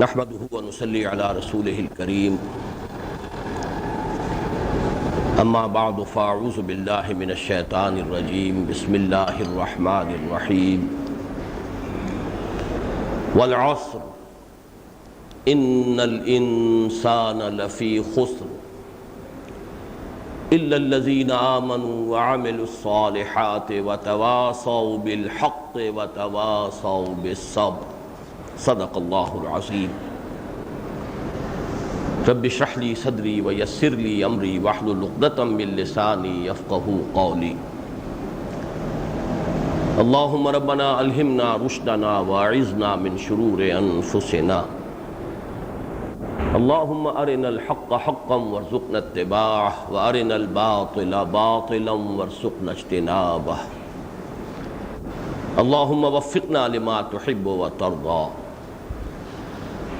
نحمده ونصلي على رسوله الكريم اما بعد فاعوذ بالله من الشيطان الرجيم بسم الله الرحمن الرحيم والعصر ان الانسان لفي خسر الا الذين آمنوا وعملوا الصالحات وتواصوا بالحق وتواصوا بالصبر صدق اللہ العظیم رب اشرح لی صدری ویسر لی امری واحلل عقدۃ من لسانی یفقہوا قولی اللہم ربنا الہمنا رشدنا واعذنا من شرور انفسنا اللہم ارنا الحق حقا وارزقنا اتباعہ وارنا الباطل باطلا وارزقنا اجتنابہ اللہم وفقنا لما تحب وترضى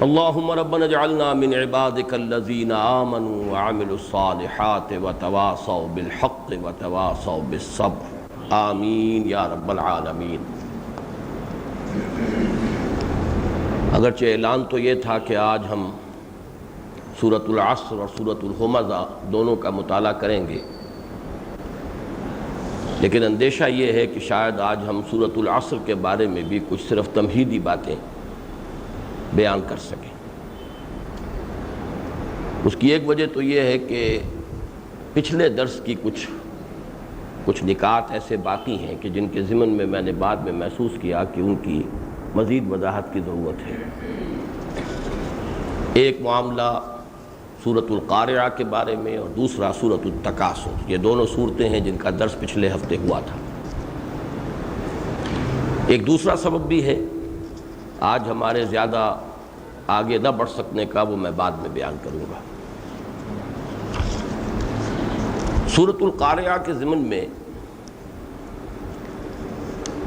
اللہم ربنا اجعلنا من عبادك الذين آمنوا وعملوا الصالحات وتواصوا بالحق وتواصوا بالصبر آمین یا رب العالمین۔ اگرچہ اعلان تو یہ تھا کہ آج ہم سورۃ العصر اور سورۃ الہمزہ دونوں کا مطالعہ کریں گے، لیکن اندیشہ یہ ہے کہ شاید آج ہم سورۃ العصر کے بارے میں بھی کچھ صرف تمہیدی باتیں بیان کر سکیں۔ اس کی ایک وجہ تو یہ ہے کہ پچھلے درس کی کچھ نکات ایسے باقی ہیں کہ جن کے ضمن میں نے بعد میں محسوس کیا کہ ان کی مزید وضاحت کی ضرورت ہے۔ ایک معاملہ سورۃ القارعہ کے بارے میں اور دوسرا سورۃ التکاثر، یہ دونوں صورتیں ہیں جن کا درس پچھلے ہفتے ہوا تھا۔ ایک دوسرا سبب بھی ہے آج ہمارے زیادہ آگے نہ بڑھ سکنے کا، وہ میں بعد میں بیان کروں گا۔ سورۃ القارعہ کے ضمن میں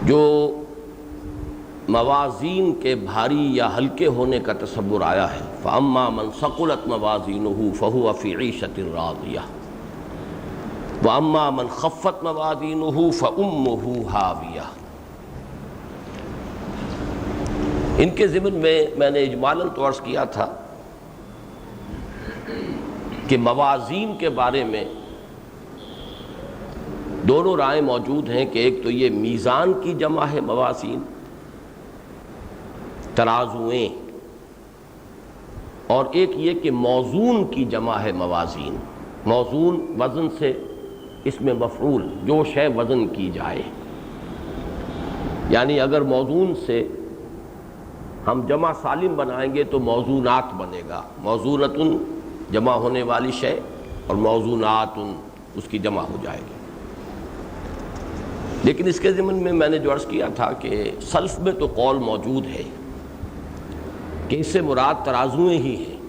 جو موازین کے بھاری یا ہلکے ہونے کا تصور آیا ہے، فَأَمَّا مَنْ ثَقُلَتْ مَوَازِينُهُ فَهُوَ فِي عِيشَةٍ رَاضِيَةٍ وَأَمَّا مَنْ خَفَّتْ مَوَازِينُهُ فَأُمُّهُ هَاوِيَةٌ۔ ان کے ضمن میں نے اجمالاً تو عرض کیا تھا کہ موازین کے بارے میں دونوں رائے موجود ہیں کہ ایک تو یہ میزان کی جمع ہے موازین، ترازویں، اور ایک یہ کہ موزون کی جمع ہے موازین۔ موزون وزن سے اس میں مفعول، جو شے وزن کی جائے، یعنی اگر موزون سے ہم جمع سالم بنائیں گے تو موزونات بنے گا، موزونتن جمع ہونے والی شے اور موزونات اس کی جمع ہو جائے گی۔ لیکن اس کے ضمن میں نے جو عرض کیا تھا کہ سلف میں تو قول موجود ہے کہ اس سے مراد ترازویں ہی ہیں،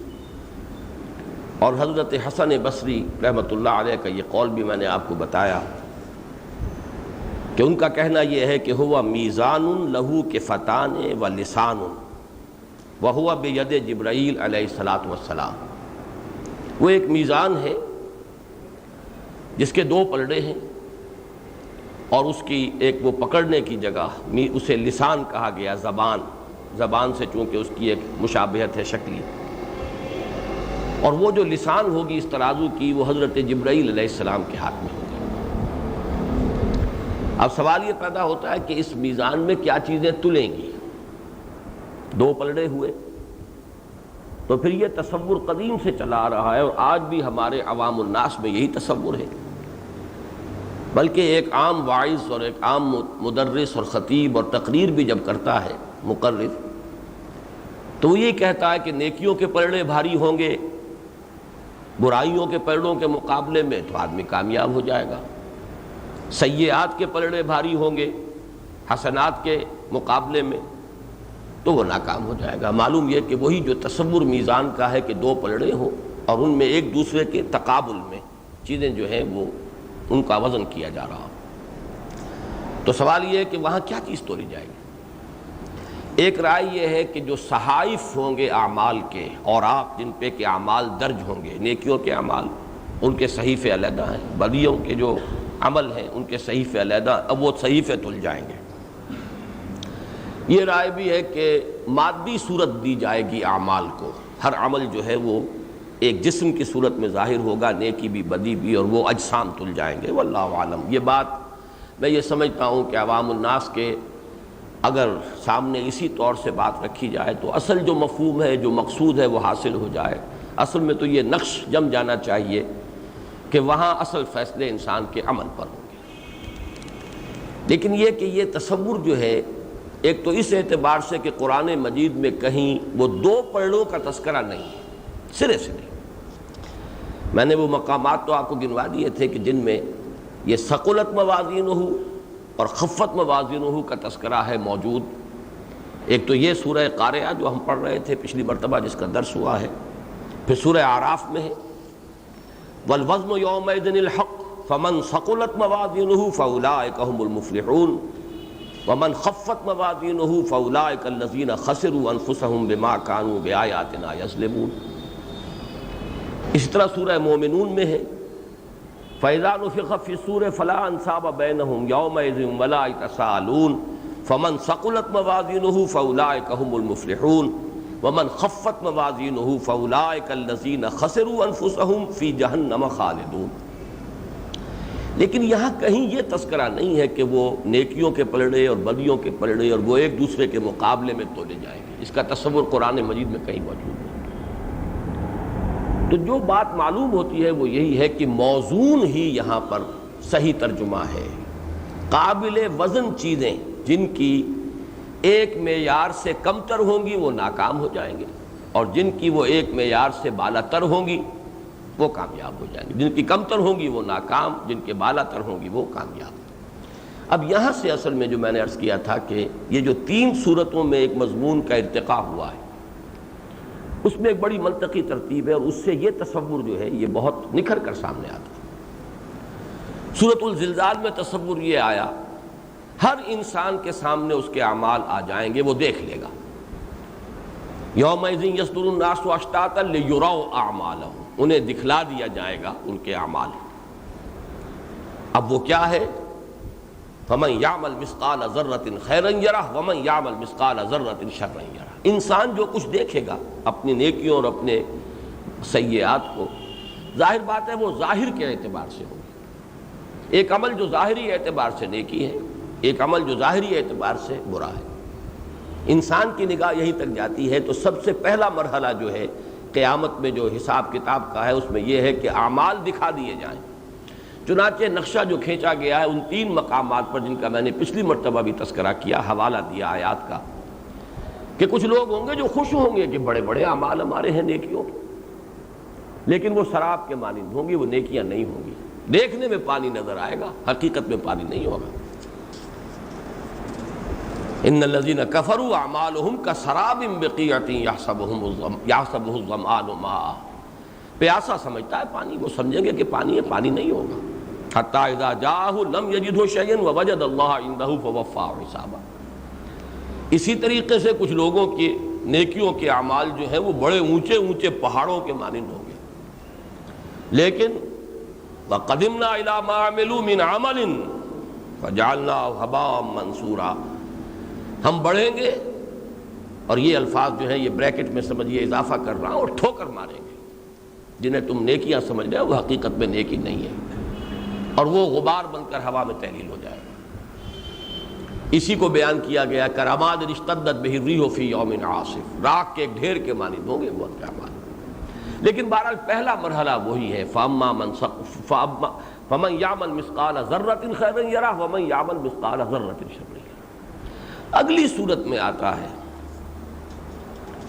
اور حضرت حسن بصری رحمۃ اللہ علیہ کا یہ قول بھی میں نے آپ کو بتایا کہ ان کا کہنا یہ ہے کہ ہوا میزان لہو کفتان و لسان وہوا بید جبرائیل علیہ الصلاۃ والسلام۔ وہ ایک میزان ہے جس کے دو پلڑے ہیں، اور اس کی ایک وہ پکڑنے کی جگہ، اسے لسان کہا گیا، زبان سے چونکہ اس کی ایک مشابہت ہے شکلی، اور وہ جو لسان ہوگی اس ترازو کی وہ حضرت جبرائیل علیہ السلام کے ہاتھ میں ہوگی۔ اب سوال یہ پیدا ہوتا ہے کہ اس میزان میں کیا چیزیں تلیں گی؟ دو پلڑے ہوئے تو پھر یہ تصور قدیم سے چلا آ رہا ہے، اور آج بھی ہمارے عوام الناس میں یہی تصور ہے، بلکہ ایک عام واعظ اور ایک عام مدرس اور خطیب اور تقریر بھی جب کرتا ہے مقرر، تو وہ یہ کہتا ہے کہ نیکیوں کے پلڑے بھاری ہوں گے، برائیوں کے پلڑوں کے مقابلے میں تو آدمی کامیاب ہو جائے گا، سیئات کے پلڑے بھاری ہوں گے حسنات کے مقابلے میں تو وہ ناکام ہو جائے گا۔ معلوم یہ کہ وہی جو تصور میزان کا ہے کہ دو پلڑے ہوں اور ان میں ایک دوسرے کے تقابل میں چیزیں جو ہیں وہ ان کا وزن کیا جا رہا ہو، تو سوال یہ ہے کہ وہاں کیا چیز تولی جائے گی؟ ایک رائے یہ ہے کہ جو صحائف ہوں گے اعمال کے، اوراق جن پہ کہ اعمال درج ہوں گے، نیکیوں کے اعمال، ان کے صحیفے علیحدہ ہیں، بدیوں کے جو عمل ہیں ان کے صحیفے علیحدہ، اب وہ صحیفے تل جائیں گے۔ یہ رائے بھی ہے کہ مادی صورت دی جائے گی اعمال کو. ہر عمل جو ہے وہ ایک جسم کی صورت میں ظاہر ہوگا، نیکی بھی بدی بھی، اور وہ اجسام تل جائیں گے. واللہ عالم. یہ بات میں یہ سمجھتا ہوں کہ عوام الناس کے اگر سامنے اسی طور سے بات رکھی جائے تو اصل جو مفہوم ہے، جو مقصود ہے، وہ حاصل ہو جائے. اصل میں تو یہ نقش جم جانا چاہیے کہ وہاں اصل فیصلے انسان کے عمل پر ہوں گے. لیکن یہ کہ یہ تصور جو ہے، ایک تو اس اعتبار سے کہ قرآن مجید میں کہیں وہ دو پلڑوں کا تذکرہ نہیں ہے، سرے سے نہیں. میں نے وہ مقامات تو آپ کو گنوا دیے تھے کہ جن میں یہ ثقلت موازینہ اور خفت موازینہ کا تذکرہ ہے موجود. ایک تو یہ سورہ قارعہ جو ہم پڑھ رہے تھے پچھلی مرتبہ، جس کا درس ہوا ہے. پھر سورہ اعراف میں ہے والوزن یومئذ الحق فمن ثقلت موازینہ فاولئک هم المفلحون ومن خفت موازینہ فاولئک الذین خسروا انفسهم بما كانوا بآیاتنا یظلمون. اسی طرح سورہ مومنون میں ہے فَإِذَا نُفِخَ فِي الصُّورِ فَلَا أَنْسَابَ بَيْنَهُمْ يَوْمَئِذٍ وَلَا يَتَسَاءَلُونَ فَمَنْ ثَقُلَتْ مَوَازِينُهُ فَأُولَئِكَ هُمُ الْمُفْلِحُونَ وَمَنْ خَفَّتْ مَوَازِينُهُ فَأُولَئِكَ الَّذِينَ خَسِرُوا أَنفُسَهُمْ فِي جَهَنَّمَ خَالِدُونَ. لیکن یہاں کہیں یہ تذکرہ نہیں ہے کہ وہ نیکیوں کے پلڑے اور بدیوں کے پلڑے اور وہ ایک دوسرے کے مقابلے میں تولے جائیں گے. اس کا تصور قرآن مجید میں کہیں موجود نہیں. تو جو بات معلوم ہوتی ہے وہ یہی ہے کہ موزون ہی یہاں پر صحیح ترجمہ ہے. قابل وزن چیزیں جن کی ایک معیار سے کمتر ہوں گی وہ ناکام ہو جائیں گے، اور جن کی وہ ایک معیار سے بالا تر ہوں گی وہ کامیاب ہو جائیں گے. جن کی کمتر ہوں گی وہ ناکام، جن کے بالا تر ہوں گی وہ کامیاب. اب یہاں سے اصل میں جو میں نے عرض کیا تھا کہ یہ جو 3 صورتوں میں ایک مضمون کا ارتقاء ہوا ہے، اس میں ایک بڑی منطقی ترتیب ہے، اور اس سے یہ تصور جو ہے یہ بہت نکھر کر سامنے آتا ہے. سورۃ الزلزال میں تصور یہ آیا ہر انسان کے سامنے اس کے اعمال آ جائیں گے، وہ دیکھ لے گا. یومئذ یصدر الناس اشتاتا لیروا اعمالهم، انہیں دکھلا دیا جائے گا ان کے اعمال. اب وہ کیا ہے؟ فمن یعمل مثقال ذرۃ خیرا یرہ ومن یعمل مثقال ذرۃ شرا یرہ. انسان جو کچھ دیکھے گا اپنی نیکیوں اور اپنے سیئات کو، ظاہر بات ہے وہ ظاہر کے اعتبار سے ہوگی. ایک عمل جو ظاہری اعتبار سے نیکی ہے، ایک عمل جو ظاہری اعتبار سے برا ہے. انسان کی نگاہ یہیں تک جاتی ہے. تو سب سے پہلا مرحلہ جو ہے قیامت میں جو حساب کتاب کا ہے، اس میں یہ ہے کہ اعمال دکھا دیے جائیں. چنانچہ نقشہ جو کھینچا گیا ہے ان 3 مقامات پر، جن کا میں نے پچھلی مرتبہ بھی تذکرہ کیا، حوالہ دیا آیات کا، کہ کچھ لوگ ہوں گے جو خوش ہوں گے کہ بڑے بڑے اعمال ہمارے ہیں نیکیوں کے، لیکن وہ شراب کے مانند ہوں گی، وہ نیکیاں نہیں ہوں گی. دیکھنے میں پانی نظر آئے گا، حقیقت میں پانی نہیں ہوگا. ان الذين كفروا اعمالهم كسراب بقيعة يحسبه الظمآن ماء. پیاسا سمجھتا ہے پانی، وہ سمجھیں گے کہ پانی ہے، پانی نہیں ہوگا. حتى اذا جاءه لم يجده شيئا ووجد الله عنده فوفاه حسابا. اسی طریقے سے کچھ لوگوں کی نیکیوں کے اعمال جو ہیں وہ بڑے اونچے اونچے پہاڑوں کے مانند ہوں گے، لیکن وَقَدِمْنَا إِلَى مَا عَمِلُوا مِنْ عَمَلٍ فَجَعَلْنَاهُ هَبَاءً مَنْثُورًا. ہم بڑھیں گے، اور یہ الفاظ جو ہیں یہ بریکٹ میں سمجھیے اضافہ کر رہا ہوں، اور ٹھوکر ماریں گے. جنہیں تم نیکیاں سمجھ رہے ہو وہ حقیقت میں نیکی نہیں ہے، اور وہ غبار بن کر ہوا میں تحلیل ہو جائے گا. اسی کو بیان کیا گیا کراماد اشتدت بہ الریح فی یوم عاصف. راکھ کے ایک ڈھیر کے مانند ہوں گے وہ اعمال. لیکن بہرحال پہلا مرحلہ وہی ہے فمن یعمل مثقال ذرۃ خیرا یرہ ومن یعمل مثقال ذرۃ شرا یرہ. اگلی صورت میں آتا ہے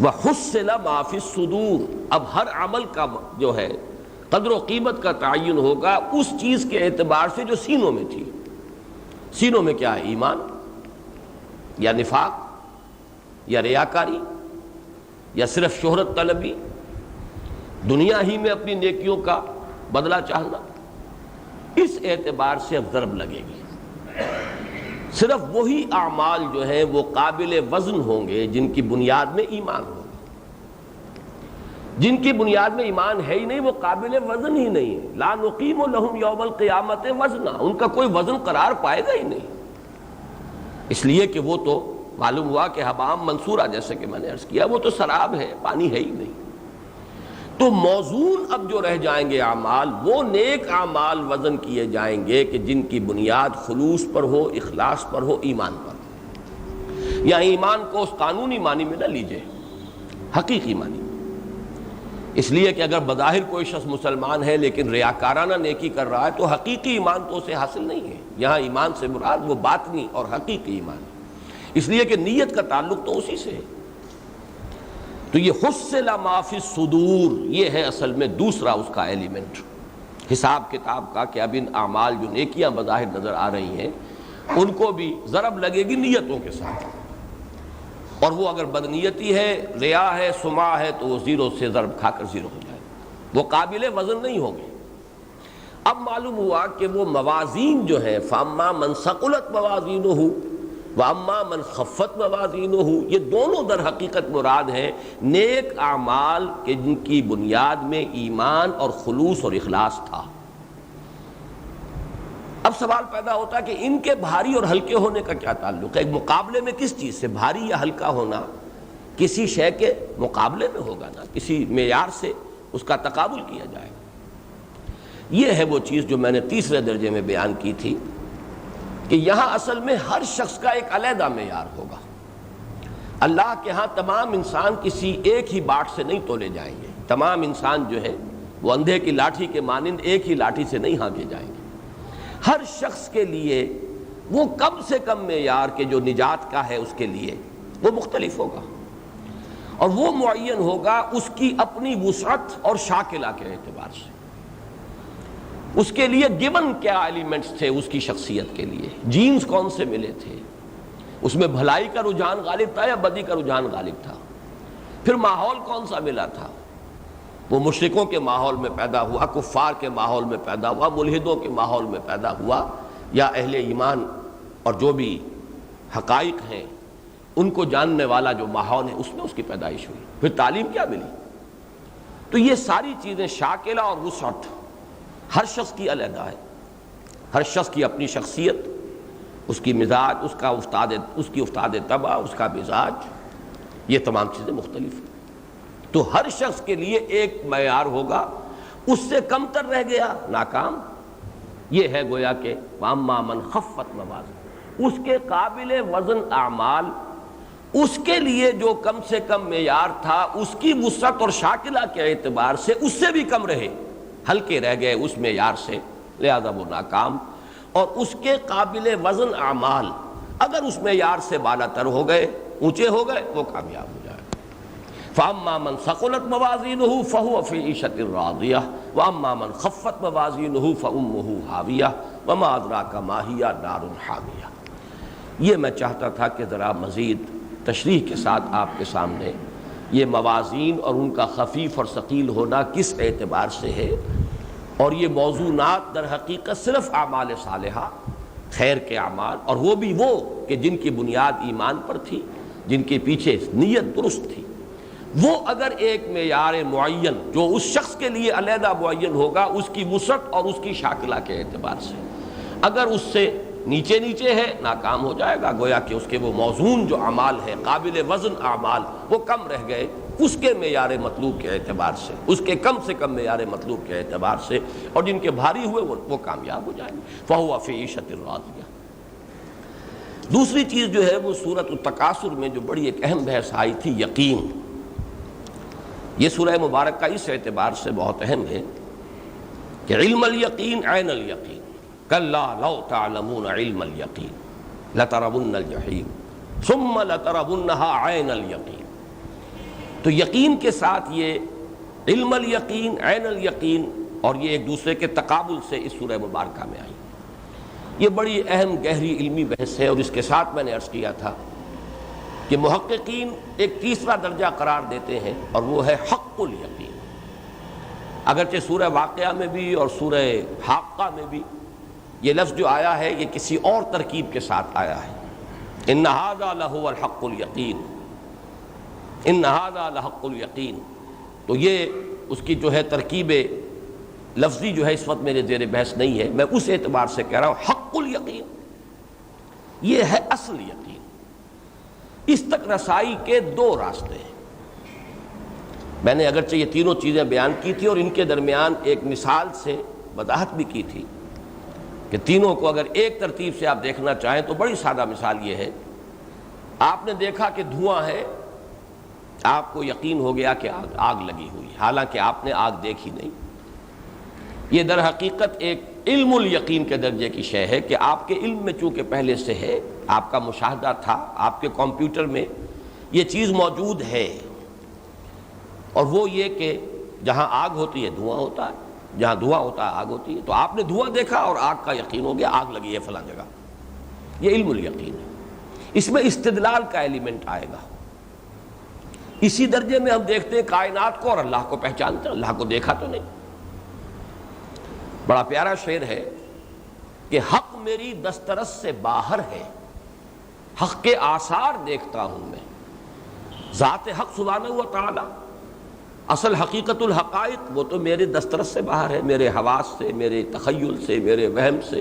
وحصل ما فی الصدور. اب ہر عمل کا جو ہے قدر و قیمت کا تعین ہوگا اس چیز کے اعتبار سے جو سینوں میں تھی. سینوں میں کیا ہے؟ ایمان یا نفاق یا ریاکاری یا صرف شہرت طلبی، دنیا ہی میں اپنی نیکیوں کا بدلہ چاہنا. اس اعتبار سے اب ضرب لگے گی. صرف وہی اعمال جو ہیں وہ قابل وزن ہوں گے جن کی بنیاد میں ایمان ہوگا. جن کی بنیاد میں ایمان ہے ہی نہیں وہ قابل وزن ہی نہیں ہے. لا نقیم لہم یوم القیامت وزنا. ان کا کوئی وزن قرار پائے گا ہی نہیں، اس لیے کہ وہ تو معلوم ہوا کہ حبام منصورہ، جیسے کہ میں نے عرض کیا، وہ تو سراب ہے، پانی ہے ہی نہیں۔ تو موزون اب جو رہ جائیں گے اعمال، وہ نیک اعمال وزن کیے جائیں گے کہ جن کی بنیاد خلوص پر ہو، اخلاص پر ہو، ایمان پر۔ یا ایمان کو اس قانونی معنی میں نہ لیجئے، حقیقی معنی۔ اس لیے کہ اگر بظاہر کوئی شخص مسلمان ہے لیکن ریاکارانہ نیکی کر رہا ہے تو حقیقی ایمان تو اسے حاصل نہیں ہے۔ یہاں ایمان سے مراد وہ باطنی اور حقیقی ایمان ہے، اس لیے کہ نیت کا تعلق تو اسی سے ہے۔ تو یہ حصل ما فی الصدور، یہ ہے اصل میں دوسرا اس کا ایلیمنٹ حساب کتاب کا، کہ اب ان اعمال جو نیکیاں بظاہر نظر آ رہی ہیں ان کو بھی ضرب لگے گی نیتوں کے ساتھ، اور وہ اگر بدنیتی ہے، ریا ہے، سمعہ ہے، تو وہ زیرو سے ضرب کھا کر زیرو ہو جائے، وہ قابل وزن نہیں ہوں گے۔ اب معلوم ہوا کہ وہ موازین جو ہیں، فاما من ثقلت موازینہ واما من خفت موازینہ، یہ دونوں در حقیقت مراد ہیں نیک اعمال کہ جن کی بنیاد میں ایمان اور خلوص اور اخلاص تھا۔ اب سوال پیدا ہوتا ہے کہ ان کے بھاری اور ہلکے ہونے کا کیا تعلق ہے؟ ایک مقابلے میں کس چیز سے؟ بھاری یا ہلکا ہونا کسی شے کے مقابلے میں ہوگا نا، کسی معیار سے اس کا تقابل کیا جائے گا۔ یہ ہے وہ چیز جو میں نے تیسرے درجے میں بیان کی تھی کہ یہاں اصل میں ہر شخص کا ایک علیحدہ معیار ہوگا۔ اللہ کے ہاں تمام انسان کسی ایک ہی باٹ سے نہیں تولے جائیں گے، تمام انسان جو ہے وہ اندھے کی لاٹھی کے مانند ایک ہی لاٹھی سے نہیں ہانکے جائیں گے۔ ہر شخص کے لیے وہ کم سے کم معیار کے جو نجات کا ہے اس کے لیے وہ مختلف ہوگا، اور وہ معین ہوگا اس کی اپنی وسعت اور شاکلہ کے اعتبار سے۔ اس کے لیے گیون کیا ایلیمنٹس تھے اس کی شخصیت کے لیے، جینز کون سے ملے تھے، اس میں بھلائی کا رجحان غالب تھا یا بدی کا رجحان غالب تھا، پھر ماحول کون سا ملا تھا، وہ مشرکوں کے ماحول میں پیدا ہوا، کفار کے ماحول میں پیدا ہوا، ملحدوں کے ماحول میں پیدا ہوا، یا اہل ایمان اور جو بھی حقائق ہیں ان کو جاننے والا جو ماحول ہے اس میں اس کی پیدائش ہوئی، پھر تعلیم کیا ملی۔ تو یہ ساری چیزیں شاکلہ اور وسعت ہر شخص کی علیحدہ ہے، ہر شخص کی اپنی شخصیت، اس کی مزاج، اس کی استاد طبع، اس کا مزاج، یہ تمام چیزیں مختلف ہیں۔ تو ہر شخص کے لیے ایک معیار ہوگا، اس سے کم تر رہ گیا ناکام۔ یہ ہے گویا کہ واما من خفت موازینہ، اس کے قابل وزن اعمال، اس کے لیے جو کم سے کم معیار تھا اس کی وسعت اور شاکلہ کے اعتبار سے اس سے بھی کم رہے، ہلکے رہ گئے اس معیار سے، لہذا وہ ناکام۔ اور اس کے قابل وزن اعمال اگر اس معیار سے بالا تر ہو گئے، اونچے ہو گئے، وہ کامیاب ہو جائے۔ فاما من ثقلت موازینہ فہو فی عیشۃ راضیہ واما من خفت موازینہ فامہ ہاویہ وما ادراک ما ہی نار حامیہ۔ یہ میں چاہتا تھا کہ ذرا مزید تشریح کے ساتھ آپ کے سامنے یہ موازین اور ان کا خفیف اور ثقیل ہونا کس اعتبار سے ہے، اور یہ موضوعات در حقیقت صرف اعمال صالحہ، خیر کے اعمال، اور وہ بھی وہ کہ جن کی بنیاد ایمان پر تھی، جن کے پیچھے نیت درست تھی، وہ اگر ایک معیار معین جو اس شخص کے لیے علیحدہ معین ہوگا اس کی وسعت اور اس کی شاکلہ کے اعتبار سے، اگر اس سے نیچے نیچے ہے ناکام ہو جائے گا، گویا کہ اس کے وہ موزون جو اعمال ہیں، قابل وزن اعمال، وہ کم رہ گئے اس کے معیار مطلوب کے اعتبار سے، اس کے کم سے کم معیار مطلوب کے اعتبار سے، اور جن کے بھاری ہوئے وہ کامیاب ہو جائیں گے۔ فہو فی عیشۃ راضیہ۔ دوسری چیز جو ہے وہ سورۃ التکاثر میں جو بڑی ایک اہم بحث آئی تھی، یقین۔ یہ سورہ مبارکہ اس اعتبار سے بہت اہم ہے کہ علم الیقین عین الیقین، کلا لو تعلمون علم الیقین لترون الجحیم ثم لترونها عین الیقین۔ تو یقین کے ساتھ یہ علم الیقین، عین الیقین، اور یہ ایک دوسرے کے تقابل سے اس سورہ مبارکہ میں آئی۔ یہ بڑی اہم گہری علمی بحث ہے، اور اس کے ساتھ میں نے عرض کیا تھا کہ محققین ایک تیسرا درجہ قرار دیتے ہیں، اور وہ ہے حق الیقین۔ اگرچہ سورہ واقعہ میں بھی اور سورہ حاقہ میں بھی یہ لفظ جو آیا ہے یہ کسی اور ترکیب کے ساتھ آیا ہے، ان ھذا لہو الحق الیقین، ان ھذا لحق الیقین۔ تو یہ اس کی جو ہے ترکیب لفظی جو ہے اس وقت میرے زیر بحث نہیں ہے، میں اس اعتبار سے کہہ رہا ہوں حق الیقین، یہ ہے اصل یقین۔ اس تک رسائی کے دو راستے ہیں۔ میں نے اگرچہ یہ تینوں چیزیں بیان کی تھی اور ان کے درمیان ایک مثال سے وضاحت بھی کی تھی کہ تینوں کو اگر ایک ترتیب سے آپ دیکھنا چاہیں تو بڑی سادہ مثال یہ ہے، آپ نے دیکھا کہ دھواں ہے، آپ کو یقین ہو گیا کہ آگ لگی ہوئی، حالانکہ آپ نے آگ دیکھی نہیں۔ یہ در حقیقت ایک علم الیقین کے درجے کی شے ہے کہ آپ کے علم میں چونکہ پہلے سے ہے، آپ کا مشاہدہ تھا، آپ کے کمپیوٹر میں یہ چیز موجود ہے، اور وہ یہ کہ جہاں آگ ہوتی ہے دھواں ہوتا ہے، جہاں دھواں ہوتا ہے آگ ہوتی ہے۔ تو آپ نے دھواں دیکھا اور آگ کا یقین ہو گیا، آگ لگی ہے فلاں جگہ۔ یہ علم الیقین ہے، اس میں استدلال کا ایلیمنٹ آئے گا۔ اسی درجے میں ہم دیکھتے ہیں کائنات کو اور اللہ کو پہچانتے ہیں، اللہ کو دیکھا تو نہیں۔ بڑا پیارا شعر ہے کہ حق میری دسترس سے باہر ہے، حق کے آثار دیکھتا ہوں میں، ذات حق سبحانہ و تعالی، اصل حقیقت الحقائق وہ تو میرے دسترس سے باہر ہے، میرے حواس سے، میرے تخیل سے، میرے وہم سے،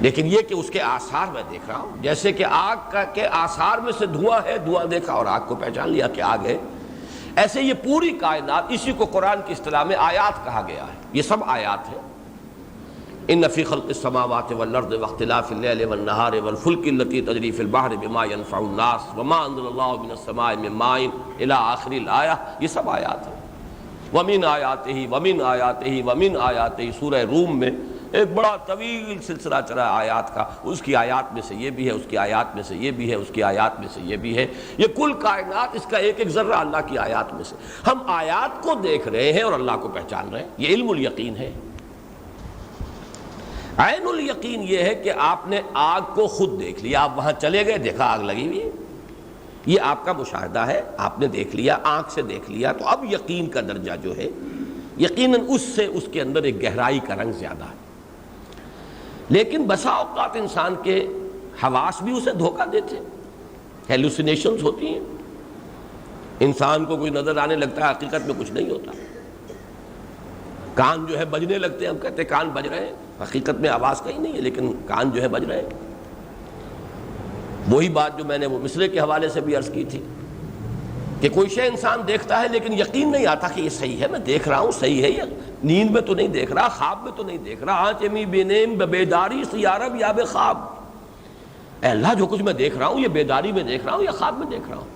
لیکن یہ کہ اس کے آثار میں دیکھ رہا ہوں۔ جیسے کہ آگ کے آثار میں سے دھواں ہے، دھواں دیکھا اور آگ کو پہچان لیا کہ آگ ہے، ایسے یہ پوری کائنات، اسی کو قرآن کی اصطلاح میں آیات کہا گیا ہے۔ یہ سب آیات ہیں۔ ان فی خلق السماوات والارض واختلاف اللیل والنہار والفلک التی تجری فی البحر بما ینفع الناس وما انزل اللہ من السماء من ماء الی آخر الآیہ، یہ سب آیات ہیں۔ ومن آیاتہ ومن آیاتہ ومن آیاتہ، سورہ روم میں ایک بڑا طویل سلسلہ چلا آیات کا، اس کی آیات میں سے یہ بھی ہے، اس کی آیات میں سے یہ بھی ہے، اس کی آیات میں سے یہ بھی ہے۔ یہ کل کائنات، اس کا ایک ایک ذرہ اللہ کی آیات میں سے۔ ہم آیات کو دیکھ رہے ہیں اور اللہ کو پہچان رہے ہیں، یہ علم الیقین ہے۔ عین الیقین یہ ہے کہ آپ نے آگ کو خود دیکھ لیا، آپ وہاں چلے گئے، دیکھا آگ لگی ہوئی ہے، یہ آپ کا مشاہدہ ہے، آپ نے دیکھ لیا، آنکھ سے دیکھ لیا۔ تو اب یقین کا درجہ جو ہے، یقیناً اس سے اس کے اندر ایک گہرائی کا رنگ زیادہ ہے۔ لیکن بسا اوقات انسان کے حواس بھی اسے دھوکہ دیتے، ہیلوسینیشنز ہوتی ہیں، انسان کو کوئی نظر آنے لگتا ہے، حقیقت میں کچھ نہیں ہوتا۔ کان جو ہے بجنے لگتے ہیں، ہم کہتے ہیں کان بج رہے ہیں، حقیقت میں آواز کہیں نہیں ہے لیکن کان جو ہے بج رہے ہیں۔ وہی بات جو میں نے وہ مصرے کے حوالے سے بھی عرض کی تھی کہ کوئی شے انسان دیکھتا ہے لیکن یقین نہیں آتا کہ یہ صحیح ہے، میں دیکھ رہا ہوں صحیح ہے، یہ نیند میں تو نہیں دیکھ رہا، خواب میں تو نہیں دیکھ رہا، آنچ امی بینیم بیداری سی یارب یا بے خواب، اے اللہ جو کچھ میں دیکھ رہا ہوں یہ بیداری میں دیکھ رہا ہوں یا خواب میں دیکھ رہا ہوں۔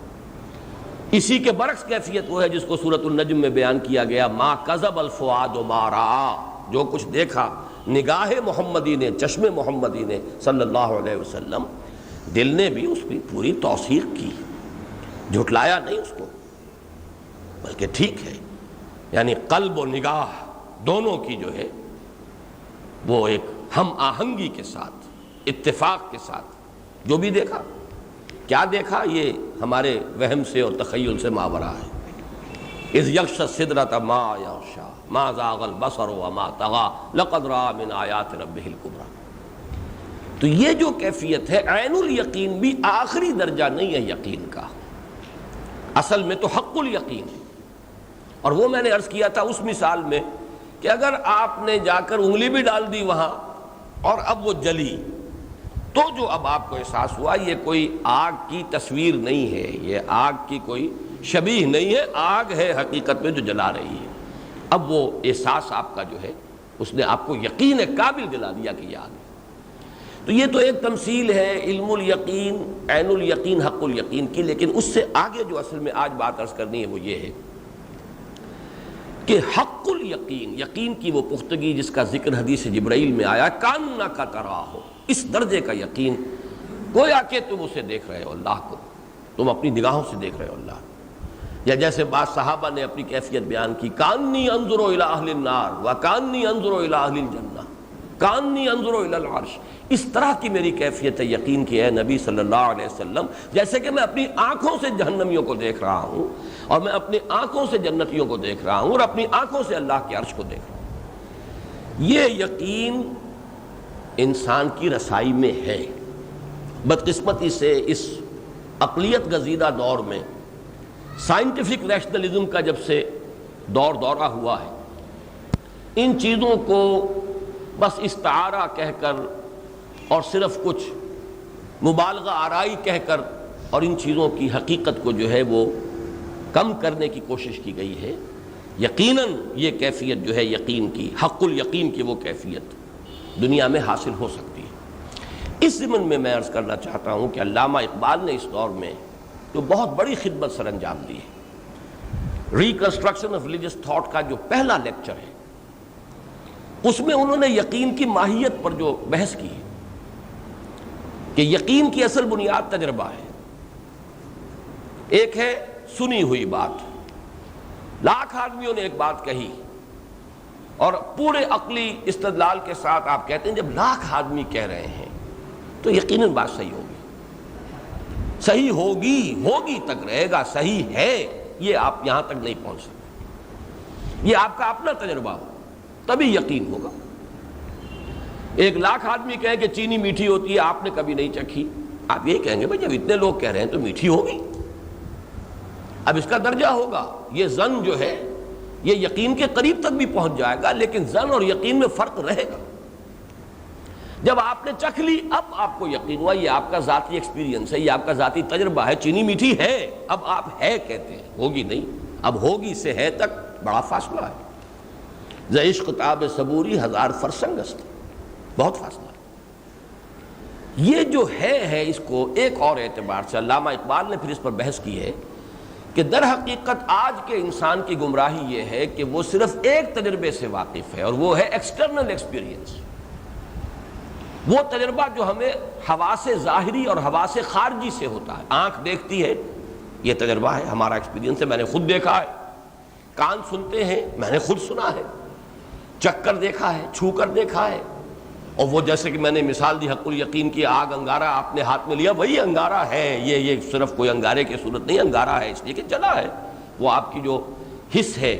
اسی کے برعکس کیفیت وہ ہے جس کو سورۃ النجم میں بیان کیا گیا، ما کذب الفؤاد ما رأى، جو کچھ دیکھا نگاہ محمدی نے، چشم محمدی نے صلی اللہ علیہ وسلم، دل نے بھی اس کی پوری توثیق کی، جھٹلایا نہیں اس کو، بلکہ ٹھیک ہے، یعنی قلب و نگاہ دونوں کی جو ہے وہ ایک ہم آہنگی کے ساتھ، اتفاق کے ساتھ جو بھی دیکھا، کیا دیکھا یہ ہمارے وہم سے اور تخیل سے ماورا ہے۔ اذ یغشی السدرۃ ما یغشی ما زاغ البصر وما طغی لقد رأى من آیات ربہ الکبریٰ۔ تو یہ جو کیفیت ہے عین الیقین بھی آخری درجہ نہیں ہے یقین کا، اصل میں تو حق الیقین ہے۔ اور وہ میں نے عرض کیا تھا اس مثال میں کہ اگر آپ نے جا کر انگلی بھی ڈال دی وہاں اور اب وہ جلی، تو جو اب آپ کو احساس ہوا یہ کوئی آگ کی تصویر نہیں ہے، یہ آگ کی کوئی شبیہ نہیں ہے، آگ ہے حقیقت میں جو جلا رہی ہے۔ اب وہ احساس آپ کا جو ہے اس نے آپ کو یقین قابل دلا دیا کہ یہ آگ ہے۔ تو یہ تو ایک تمثیل ہے علم الیقین، عین الیقین، حق الیقین کی، لیکن اس سے آگے جو اصل میں آج بات عرض کرنی ہے وہ یہ ہے کہ حق الیقین، یقین کی وہ پختگی جس کا ذکر حدیث جبرائیل میں آیا، کانک تراہ، اس درجے کا یقین گویا کہ تم اسے دیکھ رہے ہو، اللہ کو تم اپنی نگاہوں سے دیکھ رہے ہو اللہ، یا جیسے بعض صحابہ نے اپنی کیفیت بیان کی، کانی انظر الی اہل النار وکانی انظر الی اہل الجنہ کانی انظر الی العرش، اس طرح کی میری کیفیت ہے یقین کی اے نبی صلی اللہ علیہ وسلم، جیسے کہ میں اپنی آنکھوں سے جہنمیوں کو دیکھ رہا ہوں اور میں اپنی آنکھوں سے جنتیوں کو دیکھ رہا ہوں اور اپنی آنکھوں سے اللہ کے عرش کو دیکھ رہا ہوں۔ یہ یقین انسان کی رسائی میں ہے۔ بدقسمتی سے اس عقلیت گزیدہ دور میں سائنٹیفک ریشنلزم کا جب سے دورہ ہوا ہے، ان چیزوں کو بس استعارہ کہہ کر اور صرف کچھ مبالغہ آرائی کہہ کر اور ان چیزوں کی حقیقت کو جو ہے وہ کم کرنے کی کوشش کی گئی ہے، یقیناً یہ کیفیت جو ہے یقین کی، حق الیقین کی وہ کیفیت دنیا میں حاصل ہو سکتی ہے۔ اس ضمن میں میں عرض کرنا چاہتا ہوں کہ علامہ اقبال نے اس دور میں جو بہت بڑی خدمت سر انجام دی ہے، ریکنسٹرکشن آف ریلیجس تھاٹ کا جو پہلا لیکچر ہے، اس میں انہوں نے یقین کی ماہیت پر جو بحث کی ہے کہ یقین کی اصل بنیاد تجربہ ہے۔ ایک ہے سنی ہوئی بات، لاکھ آدمیوں نے ایک بات کہی اور پورے عقلی استدلال کے ساتھ آپ کہتے ہیں جب لاکھ آدمی کہہ رہے ہیں تو یقیناً بات صحیح ہوگی، صحیح ہوگی تک رہے گا، صحیح ہے یہ آپ یہاں تک نہیں پہنچ سکتے، یہ آپ کا اپنا تجربہ ہو تبھی یقین ہوگا۔ ایک لاکھ آدمی کہیں کہ چینی میٹھی ہوتی ہے، آپ نے کبھی نہیں چکھی، آپ یہ کہیں گے بھائی جب اتنے لوگ کہہ رہے ہیں تو میٹھی ہوگی، اب اس کا درجہ ہوگا۔ یہ ظن جو ہے یہ یقین کے قریب تک بھی پہنچ جائے گا، لیکن ظن اور یقین میں فرق رہے گا۔ جب آپ نے چکھ لی اب آپ کو یقین ہوا، یہ آپ کا ذاتی ایکسپیرینس ہے، یہ آپ کا ذاتی تجربہ ہے، چینی میٹھی ہے، اب آپ ہے کہتے ہیں، ہوگی نہیں، اب ہوگی سے ہے تک بڑا فاصلہ ہے۔ ز عشق تاب صبوری ہزار فرسنگ است، بہت فاصلہ ہے۔ یہ جو ہے اس کو ایک اور اعتبار سے علامہ اقبال نے پھر اس پر بحث کی ہے کہ در حقیقت آج کے انسان کی گمراہی یہ ہے کہ وہ صرف ایک تجربے سے واقف ہے، اور وہ ہے ایکسٹرنل ایکسپیرینس، وہ تجربہ جو ہمیں حواس ظاہری اور حواس خارجی سے ہوتا ہے۔ آنکھ دیکھتی ہے، یہ تجربہ ہے، ہمارا ایکسپیرینس ہے، میں نے خود دیکھا ہے۔ کان سنتے ہیں، میں نے خود سنا ہے، چکھ کر دیکھا ہے، چھو کر دیکھا ہے۔ اور وہ جیسے کہ میں نے مثال دی حق الیقین کی، آگ انگارہ آپ نے ہاتھ میں لیا، وہی انگارہ ہے، یہ صرف کوئی انگارے کی صورت نہیں، انگارہ ہے اس لیے کہ جلا ہے، وہ آپ کی جو حس ہے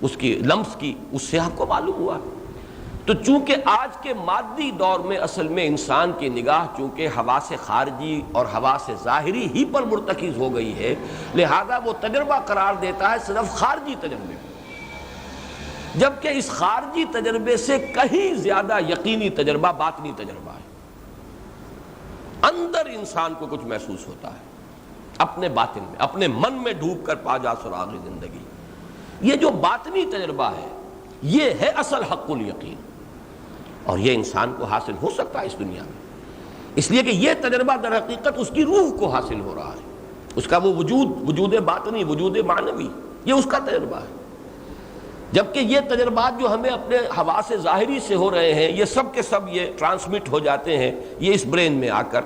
اس کی لمس کی، اس سے آپ کو معلوم ہوا۔ تو چونکہ آج کے مادی دور میں اصل میں انسان کی نگاہ چونکہ حواس خارجی اور حواس ظاہری ہی پر مرتکز ہو گئی ہے، لہذا وہ تجربہ قرار دیتا ہے صرف خارجی تجربے کو، جبکہ اس خارجی تجربے سے کہیں زیادہ یقینی تجربہ باطنی تجربہ ہے۔ اندر انسان کو کچھ محسوس ہوتا ہے، اپنے باطن میں، اپنے من میں ڈوب کر پا جا سراغ زندگی، یہ جو باطنی تجربہ ہے یہ ہے اصل حق الیقین، اور یہ انسان کو حاصل ہو سکتا ہے اس دنیا میں، اس لیے کہ یہ تجربہ در حقیقت اس کی روح کو حاصل ہو رہا ہے، اس کا وہ وجود باطنی، وجود معنوی، یہ اس کا تجربہ ہے۔ جبکہ یہ تجربات جو ہمیں اپنے حواس ظاہری سے ہو رہے ہیں، یہ سب کے سب یہ ٹرانسمٹ ہو جاتے ہیں یہ اس برین میں آ کر،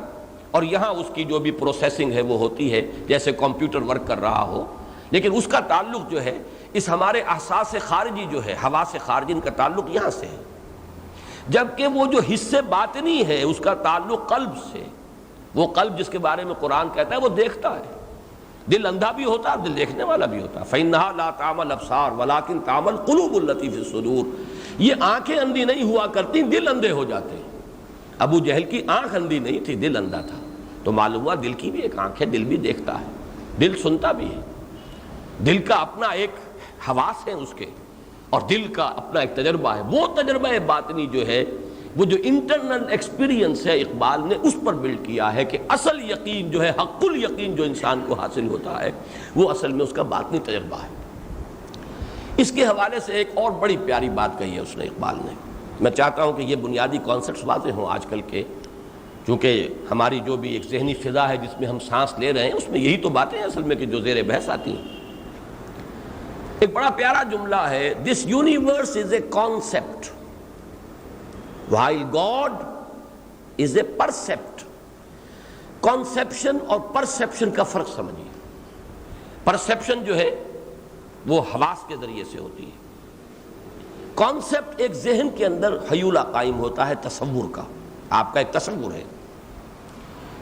اور یہاں اس کی جو بھی پروسیسنگ ہے وہ ہوتی ہے جیسے کمپیوٹر ورک کر رہا ہو، لیکن اس کا تعلق جو ہے اس ہمارے احساس خارجی جو ہے، حواس خارجی، ان کا تعلق یہاں سے ہے۔ جبکہ وہ جو حصے باطنی ہے اس کا تعلق قلب سے، وہ قلب جس کے بارے میں قرآن کہتا ہے وہ دیکھتا ہے، دل اندھا بھی ہوتا ہے، دل دیکھنے والا بھی ہوتا ہے۔ فَإِنَّهَا لَا تَعْمَى الْأَبْصَارُ وَلَكِنْ تَعْمَى الْقُلُوبُ الَّتِي فِي الصُّدُورِ، یہ آنکھیں اندھی نہیں ہوا کرتی، دل اندھے ہو جاتے ہیں۔ ابو جہل کی آنکھ اندھی نہیں تھی، دل اندھا تھا، تو معلوم ہوا دل کی بھی ایک آنکھ ہے، دل بھی دیکھتا ہے، دل سنتا بھی ہے، دل کا اپنا ایک حواس ہے اس کے، اور دل کا اپنا ایک تجربہ ہے۔ وہ تجربہ باطنی جو ہے، وہ جو انٹرنل ایکسپیرینس ہے، اقبال نے اس پر بلڈ کیا ہے کہ اصل یقین جو ہے، حق الیقین جو انسان کو حاصل ہوتا ہے، وہ اصل میں اس کا باطنی تجربہ ہے۔ اس کے حوالے سے ایک اور بڑی پیاری بات کہی ہے اس نے، اقبال نے، میں چاہتا ہوں کہ یہ بنیادی کانسیپٹس واضح ہوں آج کل کے، چونکہ ہماری جو بھی ایک ذہنی فضا ہے جس میں ہم سانس لے رہے ہیں، اس میں یہی تو باتیں ہیں اصل میں کہ جو زیر بحث آتی ہیں۔ ایک بڑا پیارا جملہ ہے، this universe is a concept while God is a percept۔ Conception اور پرسیپشن کا فرق سمجھیے۔ پرسیپشن جو ہے وہ حواس کے ذریعے سے ہوتی ہے، کانسیپٹ ایک ذہن کے اندر حیولہ قائم ہوتا ہے، تصور کا، آپ کا ایک تصور ہے۔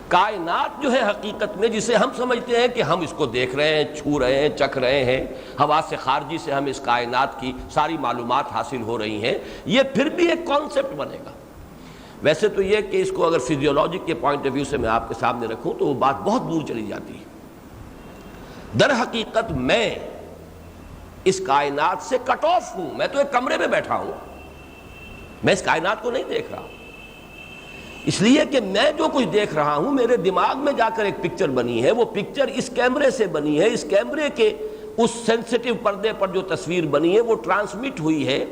کائنات جو ہے حقیقت میں جسے ہم سمجھتے ہیں کہ ہم اس کو دیکھ رہے ہیں، چھو رہے ہیں، چکھ رہے ہیں، حواس خارجی سے ہم اس کائنات کی ساری معلومات حاصل ہو رہی ہیں، یہ پھر بھی ایک کانسیپٹ بنے گا۔ ویسے تو یہ کہ اس کو اگر فزیولوجی کے پوائنٹ آف ویو سے میں آپ کے سامنے رکھوں تو وہ بات بہت دور چلی جاتی ہے۔ در حقیقت میں اس کائنات سے کٹ آف ہوں، میں تو ایک کمرے میں بیٹھا ہوں، میں اس کائنات کو نہیں دیکھ رہا۔ اس لیے کہ میں جو کچھ دیکھ رہا ہوں میرے دماغ میں جا کر ایک پکچر بنی ہے، وہ پکچر اس کیمرے سے بنی ہے، اس کیمرے کے اس سینسیٹیو پردے پر جو تصویر بنی ہے وہ ٹرانسمٹ ہوئی ہے،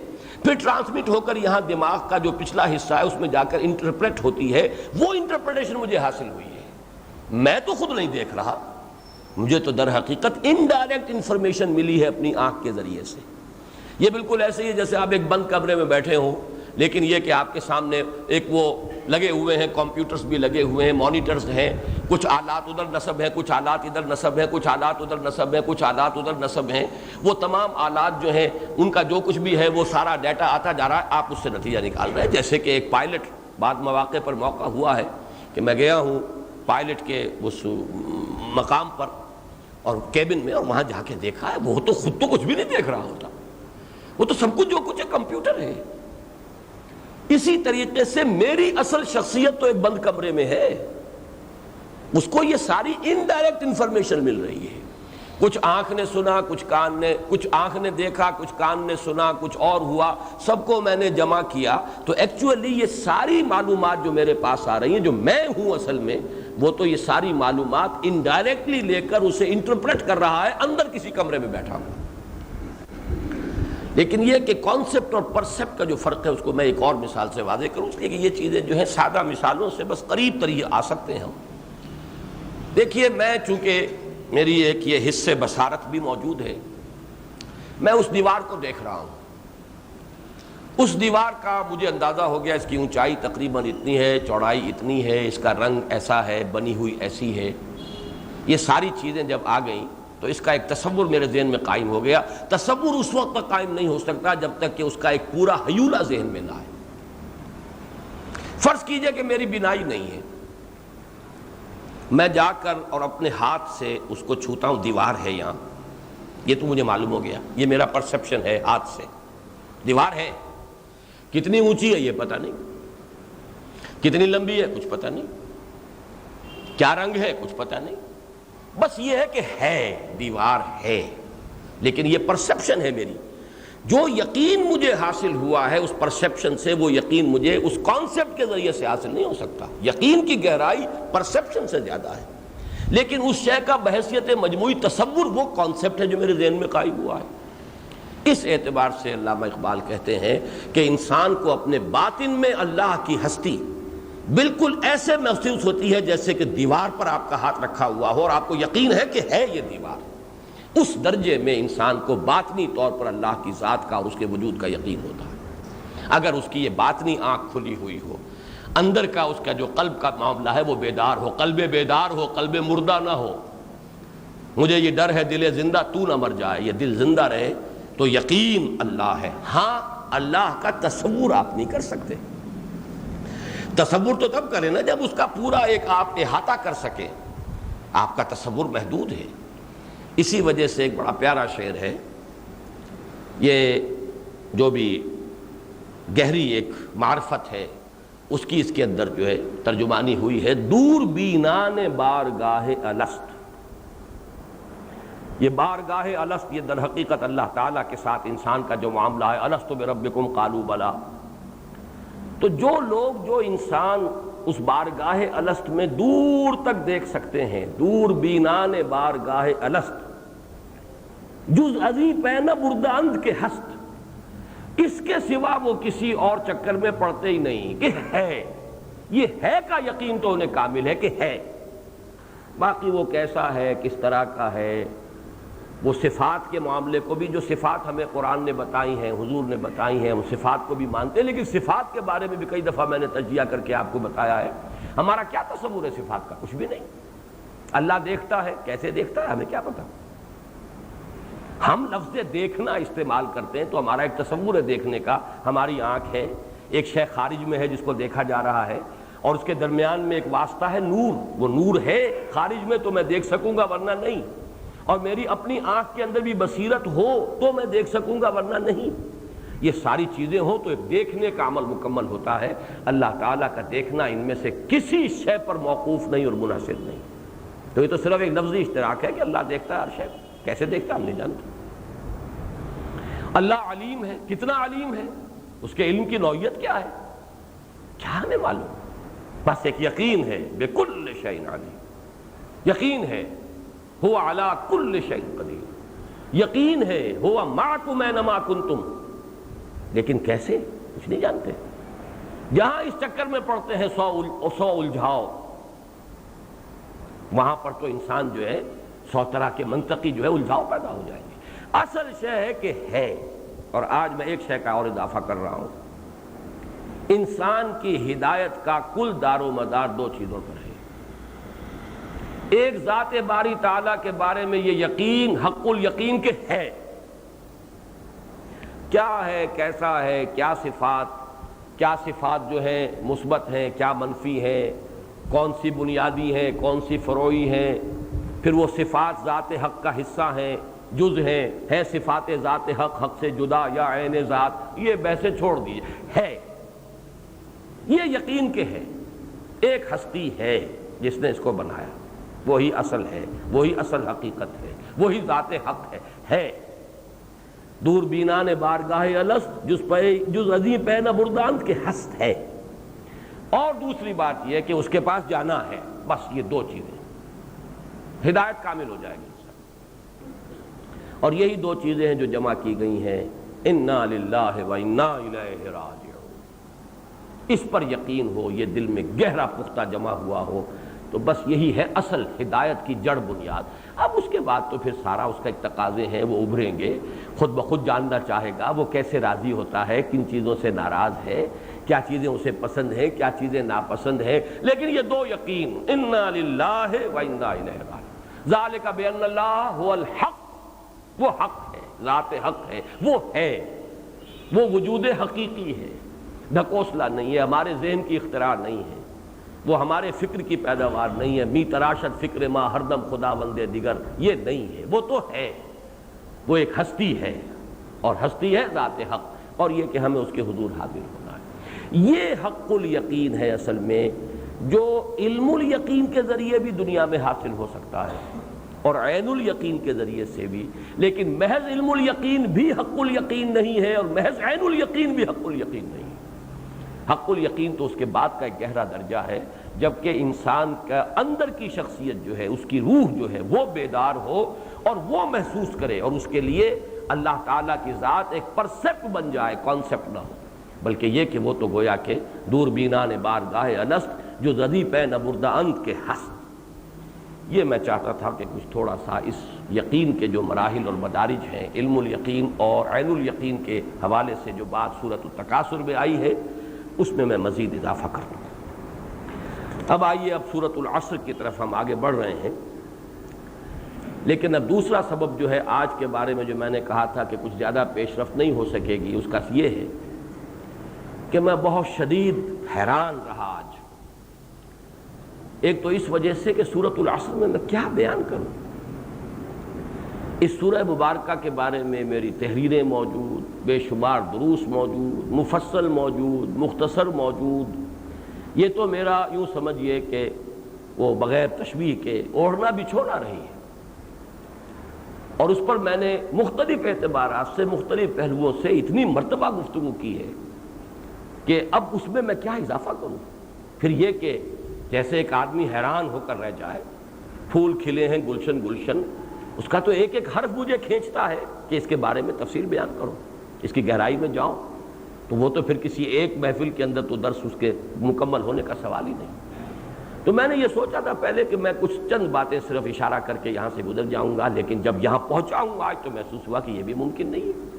پھر ٹرانسمٹ ہو کر یہاں دماغ کا جو پچھلا حصہ ہے اس میں جا کر انٹرپریٹ ہوتی ہے، وہ انٹرپریٹیشن مجھے حاصل ہوئی ہے۔ میں تو خود نہیں دیکھ رہا، مجھے تو در حقیقت انڈائریکٹ انفارمیشن ملی ہے اپنی آنکھ کے ذریعے سے۔ یہ بالکل ایسے ہی ہے جیسے آپ ایک بند کمرے میں بیٹھے ہوں، لیکن یہ کہ آپ کے سامنے ایک وہ لگے ہوئے ہیں، کمپیوٹرز بھی لگے ہوئے ہیں، مانیٹرز ہیں، کچھ آلات ادھر نصب ہیں، کچھ آلات ادھر نصب ہیں، کچھ آلات ادھر نصب ہیں، کچھ آلات ادھر نصب ہیں، وہ تمام آلات جو ہیں ان کا جو کچھ بھی ہے وہ سارا ڈیٹا آتا جا رہا ہے، آپ اس سے نتیجہ نکال رہے ہیں۔ جیسے کہ ایک پائلٹ، بعض مواقع پر موقع ہوا ہے کہ میں گیا ہوں پائلٹ کے اس مقام پر اور کیبن میں، اور وہاں جا کے دیکھا ہے وہ تو خود تو کچھ بھی نہیں دیکھ رہا ہوتا، وہ تو سب کچھ جو کچھ ہے کمپیوٹر ہے۔ اسی طریقے سے میری اصل شخصیت تو ایک بند کمرے میں ہے، اس کو یہ ساری انڈائریکٹ انفارمیشن مل رہی ہے، کچھ آنکھ نے سنا، کچھ آنکھ نے دیکھا، کچھ کان نے سنا، کچھ اور ہوا، سب کو میں نے جمع کیا، تو ایکچولی یہ ساری معلومات جو میرے پاس آ رہی ہیں، جو میں ہوں اصل میں، وہ تو یہ ساری معلومات انڈائریکٹلی لے کر اسے انٹرپریٹ کر رہا ہے اندر کسی کمرے میں بیٹھا ہوں۔ لیکن یہ کہ کانسیپٹ اور پرسیپٹ کا جو فرق ہے اس کو میں ایک اور مثال سے واضح کروں، اس لیے کہ یہ چیزیں جو ہیں سادہ مثالوں سے بس قریب ترین آ سکتے ہیں ہم۔ دیکھیے، میں چونکہ میری ایک یہ حصے بصارت بھی موجود ہے، میں اس دیوار کو دیکھ رہا ہوں، اس دیوار کا مجھے اندازہ ہو گیا اس کی اونچائی تقریباً اتنی ہے، چوڑائی اتنی ہے، اس کا رنگ ایسا ہے، بنی ہوئی ایسی ہے۔ یہ ساری چیزیں جب آ گئیں تو اس کا ایک تصور میرے ذہن میں قائم ہو گیا۔ تصور اس وقت تک قائم نہیں ہو سکتا جب تک کہ اس کا ایک پورا ہیولہ ذہن میں نہ آئے۔ فرض کیجئے کہ میری بینائی نہیں ہے، میں جا کر اور اپنے ہاتھ سے اس کو چھوتا ہوں، دیوار ہے یہاں، یہ تو مجھے معلوم ہو گیا، یہ میرا پرسیپشن ہے، ہاتھ سے دیوار ہے۔ کتنی اونچی ہے یہ پتہ نہیں، کتنی لمبی ہے کچھ پتہ نہیں، کیا رنگ ہے کچھ پتہ نہیں، بس یہ ہے کہ ہے، دیوار ہے۔ لیکن یہ پرسیپشن ہے میری، جو یقین مجھے حاصل ہوا ہے اس پرسیپشن سے، وہ یقین مجھے اس کانسیپٹ کے ذریعے سے حاصل نہیں ہو سکتا۔ یقین کی گہرائی پرسیپشن سے زیادہ ہے، لیکن اس شے کا بحیثیت مجموعی تصور وہ کانسیپٹ ہے جو میرے ذہن میں قائم ہوا ہے۔ اس اعتبار سے علامہ اقبال کہتے ہیں کہ انسان کو اپنے باطن میں اللہ کی ہستی بالکل ایسے محسوس ہوتی ہے جیسے کہ دیوار پر آپ کا ہاتھ رکھا ہوا ہو اور آپ کو یقین ہے کہ ہے یہ دیوار۔ اس درجے میں انسان کو باطنی طور پر اللہ کی ذات کا اور اس کے وجود کا یقین ہوتا ہے۔ اگر اس کی یہ باطنی آنکھ کھلی ہوئی ہو، اندر کا اس کا جو قلب کا معاملہ ہے وہ بیدار ہو، قلب بیدار ہو، قلب مردہ نہ ہو۔ مجھے یہ ڈر ہے دل زندہ تو نہ مر جائے، یہ دل زندہ رہے تو یقین اللہ ہے۔ ہاں، اللہ کا تصور آپ نہیں کر سکتے، تصور تو تب کریں نا جب اس کا پورا ایک آپ احاطہ کر سکیں، آپ کا تصور محدود ہے۔ اسی وجہ سے ایک بڑا پیارا شعر ہے، یہ جو بھی گہری ایک معرفت ہے اس کی اس کے اندر جو ہے ترجمانی ہوئی ہے، دور بینان بارگاہ الست۔ یہ بارگاہ الست، یہ در حقیقت اللہ تعالیٰ کے ساتھ انسان کا جو معاملہ ہے، الست بربکم قالوا بلی۔ تو جو لوگ، جو انسان اس بارگاہ الست میں دور تک دیکھ سکتے ہیں، دور بینان بارگاہ الست، جز ازی پین برداند کے ہست، اس کے سوا وہ کسی اور چکر میں پڑتے ہی نہیں کہ ہے، یہ ہے کا یقین تو انہیں کامل ہے کہ ہے۔ باقی وہ کیسا ہے، کس طرح کا ہے، وہ صفات کے معاملے کو بھی، جو صفات ہمیں قرآن نے بتائی ہیں، حضور نے بتائی ہیں، ہم صفات کو بھی مانتے ہیں، لیکن صفات کے بارے میں بھی کئی دفعہ میں نے تجزیہ کر کے آپ کو بتایا ہے۔ ہمارا کیا تصور ہے صفات کا؟ کچھ بھی نہیں۔ اللہ دیکھتا ہے، کیسے دیکھتا ہے ہمیں کیا پتا۔ ہم لفظ دیکھنا استعمال کرتے ہیں تو ہمارا ایک تصور ہے دیکھنے کا، ہماری آنکھ ہے، ایک شے خارج میں ہے جس کو دیکھا جا رہا ہے، اور اس کے درمیان میں ایک واسطہ ہے نور، وہ نور ہے خارج میں تو میں دیکھ سکوں گا ورنہ نہیں، اور میری اپنی آنکھ کے اندر بھی بصیرت ہو تو میں دیکھ سکوں گا ورنہ نہیں۔ یہ ساری چیزیں ہوں تو ایک دیکھنے کا عمل مکمل ہوتا ہے۔ اللہ تعالیٰ کا دیکھنا ان میں سے کسی شے پر موقوف نہیں اور منحصر نہیں۔ تو یہ تو صرف ایک لفظی اشتراک ہے کہ اللہ دیکھتا ہے ہر شے کو، کیسے دیکھتا ہم نہیں جانتے۔ اللہ علیم ہے، کتنا علیم ہے، اس کے علم کی نوعیت کیا ہے، کیا ہمیں معلوم؟ بس ایک یقین ہے بکل شیء علیم، یقین ہے هو علی کل شیء قدیر، یقین ہے هو معکم اینما کنتم، لیکن کیسے کچھ نہیں جانتے۔ جہاں اس چکر میں پڑتے ہیں سو الجھاؤ، وہاں پر تو انسان جو ہے 100 طرح کے منطقی جو ہے الجھاؤ پیدا ہو جائیں گے۔ اصل شے ہے کہ ہے، اور آج میں ایک شے کا اور اضافہ کر رہا ہوں، انسان کی ہدایت کا کل دار و مدار دو چیزوں پر ہے۔ ایک ذات باری تعالیٰ کے بارے میں یہ یقین، حق الیقین کہ ہے، کیا ہے، کیسا ہے، کیا صفات جو ہیں مثبت ہیں، کیا منفی ہیں، کون سی بنیادی ہیں، کون سی فروعی ہیں، پھر وہ صفات ذات حق کا حصہ ہیں، جز ہیں صفات ذات حق سے جدا یا عین ذات، یہ بحثیں چھوڑ دیجیے، ہے، یہ یقین کہ ہے، ایک ہستی ہے جس نے اس کو بنایا، وہی اصل ہے، وہی اصل حقیقت ہے، وہی ذات حق ہے۔ دور بینان بارگاہ الست جز عظیم پہ نہ بردان کے ہست ہے۔ اور دوسری بات یہ کہ اس کے پاس جانا ہے، بس یہ دو چیزیں، ہدایت کامل ہو جائے گی انسان۔ اور یہی دو چیزیں ہیں جو جمع کی گئی ہیں، انا للہ و انا الیہ راجعون۔ اس پر یقین ہو، یہ دل میں گہرا پختہ جمع ہوا ہو، تو بس یہی ہے اصل ہدایت کی جڑ بنیاد۔ اب اس کے بعد تو پھر سارا اس کا ایک تقاضے ہیں، وہ ابھریں گے، خود بخود جاننا چاہے گا وہ کیسے راضی ہوتا ہے، کن چیزوں سے ناراض ہے، کیا چیزیں اسے پسند ہیں، کیا چیزیں ناپسند ہیں۔ لیکن یہ دو یقین، انا للہ و انا الیہ راجعون، ذالک بان اللہ هو الحق، وہ حق ہے، ذات حق ہے، وہ ہے، وہ وجود حقیقی ہے، ڈھکوسلا نہیں ہے، ہمارے ذہن کی اختراع نہیں ہے، وہ ہمارے فکر کی پیداوار نہیں ہے، می تراشد فکر ما ہر دم خدا بندے دیگر، یہ نہیں ہے، وہ تو ہے، وہ ایک ہستی ہے، اور ہستی ہے ذات حق، اور یہ کہ ہمیں اس کے حضور حاضر ہونا ہے۔ یہ حق الیقین ہے اصل میں، جو علم الیقین کے ذریعے بھی دنیا میں حاصل ہو سکتا ہے، اور عین الیقین کے ذریعے سے بھی، لیکن محض علم الیقین بھی حق الیقین نہیں ہے، اور محض عین الیقین بھی حق الیقین نہیں ہے۔ حق الیقین تو اس کے بعد کا ایک گہرا درجہ ہے، جبکہ انسان کا اندر کی شخصیت جو ہے، اس کی روح جو ہے وہ بیدار ہو اور وہ محسوس کرے، اور اس کے لیے اللہ تعالیٰ کی ذات ایک پرسیپٹ بن جائے، کانسیپٹ نہ ہو، بلکہ یہ کہ وہ تو گویا کہ دور بینان بارگاہ الست جو زدی پہ نبردہ انت کے ہست۔ یہ میں چاہتا تھا کہ کچھ تھوڑا سا اس یقین کے جو مراحل اور مدارج ہیں، علم الیقین اور عین الیقین کے حوالے سے جو بات سورۃ التکاثر میں آئی ہے، اس میں میں مزید اضافہ کر دوں۔ اب آئیے، اب سورۃ العصر کی طرف ہم آگے بڑھ رہے ہیں، لیکن اب دوسرا سبب جو ہے آج کے بارے میں جو میں نے کہا تھا کہ کچھ زیادہ پیش رفت نہیں ہو سکے گی، اس کا یہ ہے کہ میں بہت شدید حیران رہا آج۔ ایک تو اس وجہ سے کہ سورۃ العصر میں کیا بیان کروں، اس سورہ مبارکہ کے بارے میں میری تحریریں موجود، بے شمار دروس موجود، مفصل موجود، مختصر موجود۔ یہ تو میرا یوں سمجھیے کہ وہ بغیر تشبیہ کے اوڑھنا بچھونا رہی ہے، اور اس پر میں نے مختلف اعتبارات سے، مختلف پہلوؤں سے اتنی مرتبہ گفتگو کی ہے کہ اب اس میں کیا اضافہ کروں۔ پھر یہ کہ جیسے ایک آدمی حیران ہو کر رہ جائے، پھول کھلے ہیں گلشن گلشن، اس کا تو ایک ایک حرف مجھے کھینچتا ہے کہ اس کے بارے میں تفصیل بیان کرو، اس کی گہرائی میں جاؤ، تو وہ تو پھر کسی ایک محفل کے اندر تو درس اس کے مکمل ہونے کا سوال ہی نہیں۔ تو میں نے یہ سوچا تھا پہلے کہ میں کچھ چند باتیں صرف اشارہ کر کے یہاں سے گزر جاؤں گا، لیکن جب یہاں پہنچا ہوں آج تو محسوس ہوا کہ یہ بھی ممکن نہیں ہے۔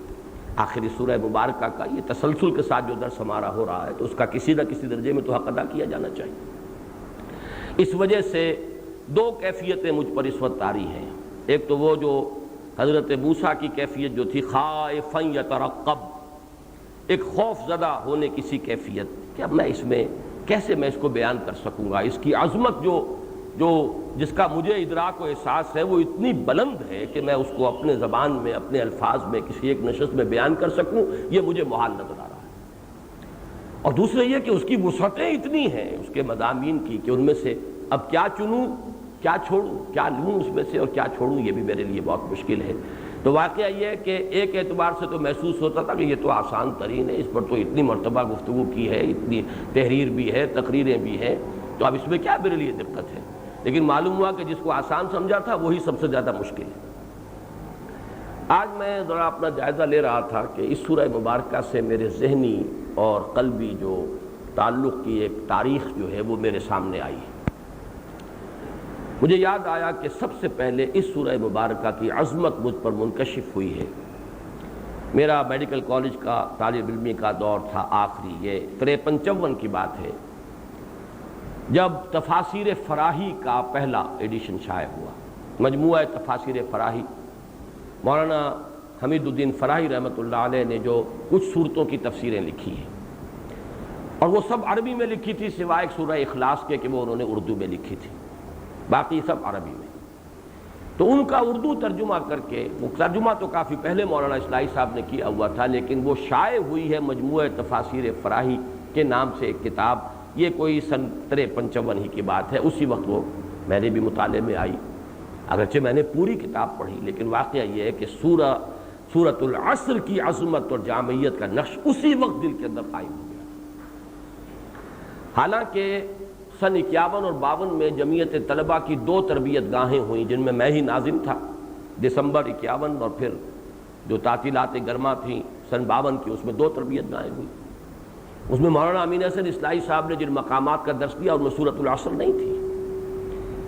آخر اس سورہ مبارکہ کا یہ تسلسل کے ساتھ جو درس ہمارا ہو رہا ہے، تو اس کا کسی نہ کسی درجے میں تو حق ادا کیا جانا چاہیے۔ اس وجہ سے دو کیفیتیں مجھ پر اس وقت طاری ہیں۔ ایک تو وہ جو حضرت موسیٰ کی کیفیت جو تھی خائفا یترقب، ایک خوف زدہ ہونے کسی کیفیت کہ اب میں اس میں کیسے میں اس کو بیان کر سکوں گا، اس کی عظمت جو جس کا مجھے ادراک و احساس ہے وہ اتنی بلند ہے کہ میں اس کو اپنے زبان میں، اپنے الفاظ میں کسی ایک نشست میں بیان کر سکوں، یہ مجھے محال نظر آ رہا ہے۔ اور دوسرے یہ کہ اس کی وسعتیں اتنی ہیں اس کے مضامین کی کہ ان میں سے اب کیا چنوں، کیا چھوڑوں، کیا لوں اس میں سے اور کیا چھوڑوں، یہ بھی میرے لیے بہت مشکل ہے۔ تو واقعہ یہ ہے کہ ایک اعتبار سے تو محسوس ہوتا تھا کہ یہ تو آسان ترین ہے، اس پر تو اتنی مرتبہ گفتگو کی ہے، اتنی تحریر بھی ہے، تقریریں بھی ہیں، تو اب اس میں کیا میرے لیے دقت ہے؟ لیکن معلوم ہوا کہ جس کو آسان سمجھا تھا وہی سب سے زیادہ مشکل ہے۔ آج میں ذرا اپنا جائزہ لے رہا تھا کہ اس سورہ مبارکہ سے میرے ذہنی اور قلبی جو تعلق کی ایک تاریخ جو ہے وہ میرے سامنے آئی ہے۔ مجھے یاد آیا کہ سب سے پہلے اس سورہ مبارکہ کی عظمت مجھ پر منکشف ہوئی ہے۔ میرا میڈیکل کالج کا طالب علمی کا دور تھا آخری، یہ 53-54 کی بات ہے، جب تفاسیر فراہی کا پہلا ایڈیشن شائع ہوا۔ مجموعہ تفاسیر فراہی، مولانا حمید الدین فراہی رحمۃ اللہ علیہ نے جو کچھ صورتوں کی تفسیریں لکھی ہیں، اور وہ سب عربی میں لکھی تھی سوائے ایک سورہ اخلاص کے کہ وہ انہوں نے اردو میں لکھی تھی، باقی سب عربی میں۔ تو ان کا اردو ترجمہ کر کے، وہ ترجمہ تو کافی پہلے مولانا اصلاحی صاحب نے کیا ہوا تھا، لیکن وہ شائع ہوئی ہے مجموعہ تفاسیر فراہی کے نام سے ایک کتاب۔ یہ کوئی سن 53-55 ہی کی بات ہے، اسی وقت وہ میں نے بھی مطالعے میں آئی، اگرچہ میں نے پوری کتاب پڑھی، لیکن واقعہ یہ ہے کہ سورۃ العصر کی عظمت اور جامعیت کا نقش اسی وقت دل کے اندر قائم ہو گیا۔ حالانکہ سن 51 اور 52 میں جمعیت طلبہ کی 2 تربیت گاہیں ہوئیں، جن میں میں ہی ناظم تھا، دسمبر 51 اور پھر جو تعطیلات گرما تھیں سن 52 کی، اس میں 2 تربیت گاہیں ہوئیں۔ اس میں مولانا امین حسن اصلاحی صاحب نے جن مقامات کا درس دیا ان میں سورۃ العصر نہیں تھی۔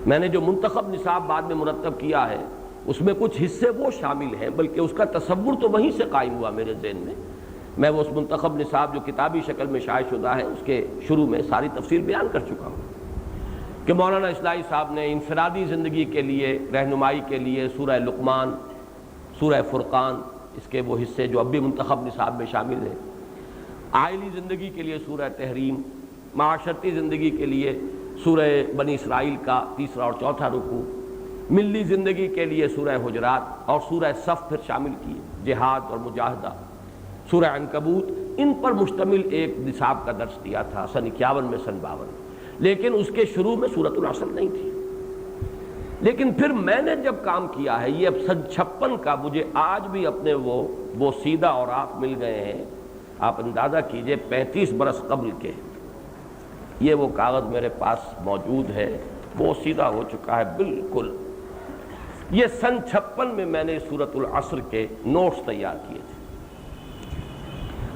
میں نے جو منتخب نصاب بعد میں مرتب کیا ہے اس میں کچھ حصے وہ شامل ہیں، بلکہ اس کا تصور تو وہیں سے قائم ہوا میرے ذہن میں وہ اس منتخب نصاب جو کتابی شکل میں شائع شدہ ہے اس کے شروع میں ساری تفصیل بیان کر چکا ہوں کہ مولانا اصلاحی صاحب نے انفرادی زندگی کے لیے رہنمائی کے لیے سورہ لقمان، سورہ فرقان، اس کے وہ حصے جو اب بھی منتخب نصاب میں شامل ہیں، عائلی زندگی کے لیے سورہ تحریم، معاشرتی زندگی کے لیے سورہ بنی اسرائیل کا 3 اور 4 رکوع، ملی زندگی کے لیے سورہ حجرات اور سورہ صف پھر شامل کیے، جہاد اور مجاہدہ، سورہ عنکبوت، ان پر مشتمل ایک نصاب کا درس دیا تھا سن 51 میں، سن 52، لیکن اس کے شروع میں سورۃ العصر نہیں تھی۔ لیکن پھر میں نے جب کام کیا ہے، یہ اب سن 56 کا، مجھے آج بھی اپنے وہ سیدھا اوراق مل گئے ہیں، آپ اندازہ کیجئے 35 برس قبل کے، یہ وہ کاغذ میرے پاس موجود ہے، وہ سیدھا ہو چکا ہے بالکل۔ یہ سن 56 میں نے سورۃ العصر کے نوٹس تیار کیے تھے،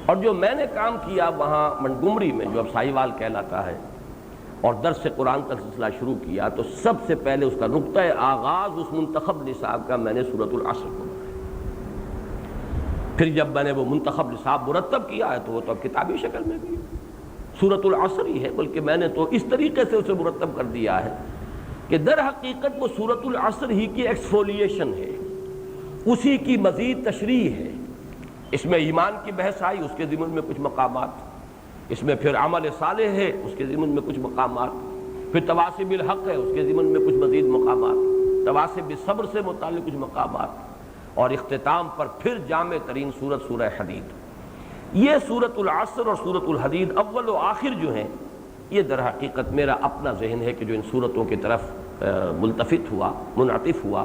اور جو میں نے کام کیا وہاں منگمری میں، جو اب ساہیوال کہلاتا ہے، اور درس قرآن کا سلسلہ شروع کیا، تو سب سے پہلے اس کا نقطہ آغاز اس منتخب نصاب کا میں نے سورۃ العصر کو بنایا۔ پھر جب میں نے وہ منتخب نصاب مرتب کیا ہے تو وہ تو اب کتابی شکل میں بھی سورۃ العصر ہی ہے، بلکہ میں نے تو اس طریقے سے اسے مرتب کر دیا ہے کہ در حقیقت وہ سورۃ العصر ہی کی ایکسفولیشن ہے، اسی کی مزید تشریح ہے۔ اس میں ایمان کی بحث آئی، اس کے ضمن میں کچھ مقامات، اس میں پھر عمل صالح ہے، اس کے ضمن میں کچھ مقامات، پھر تواصی بالحق ہے، اس کے ضمن میں کچھ مزید مقامات، تواصی بالصبر سے متعلق کچھ مقامات، اور اختتام پر پھر جامع ترین سورت سورہ حدید۔ یہ سورۃ العصر اور سورۃ الحدید اول و آخر جو ہیں، یہ در حقیقت میرا اپنا ذہن ہے کہ جو ان سورتوں کی طرف ملتفت ہوا، منعطف ہوا۔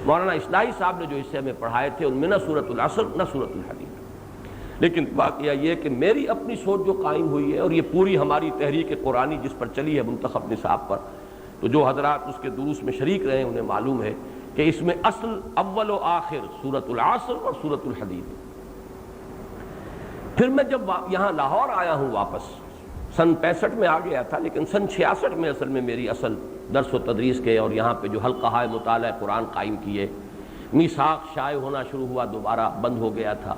مولانا اصلاحی صاحب نے جو حصے میں پڑھائے تھے ان میں نہ سورۃ العصر نہ سورۃ الحدید، لیکن واقعہ یہ کہ میری اپنی سوچ جو قائم ہوئی ہے، اور یہ پوری ہماری تحریک قرآنی جس پر چلی ہے منتخب نصاب پر، تو جو حضرات اس کے دروس میں شریک رہے ہیں انہیں معلوم ہے کہ اس میں اصل اول و آخر سورۃ العصر اور سورۃ الحدید۔ پھر میں جب یہاں لاہور آیا ہوں واپس، سن 65 میں آ گیا تھا، لیکن سن 66 میں اصل میں میری اصل درس و تدریس کے اور یہاں پہ جو حلقہ مطالعہ قرآن قائم کیے، میثاق شائع ہونا شروع ہوا، دوبارہ بند ہو گیا تھا،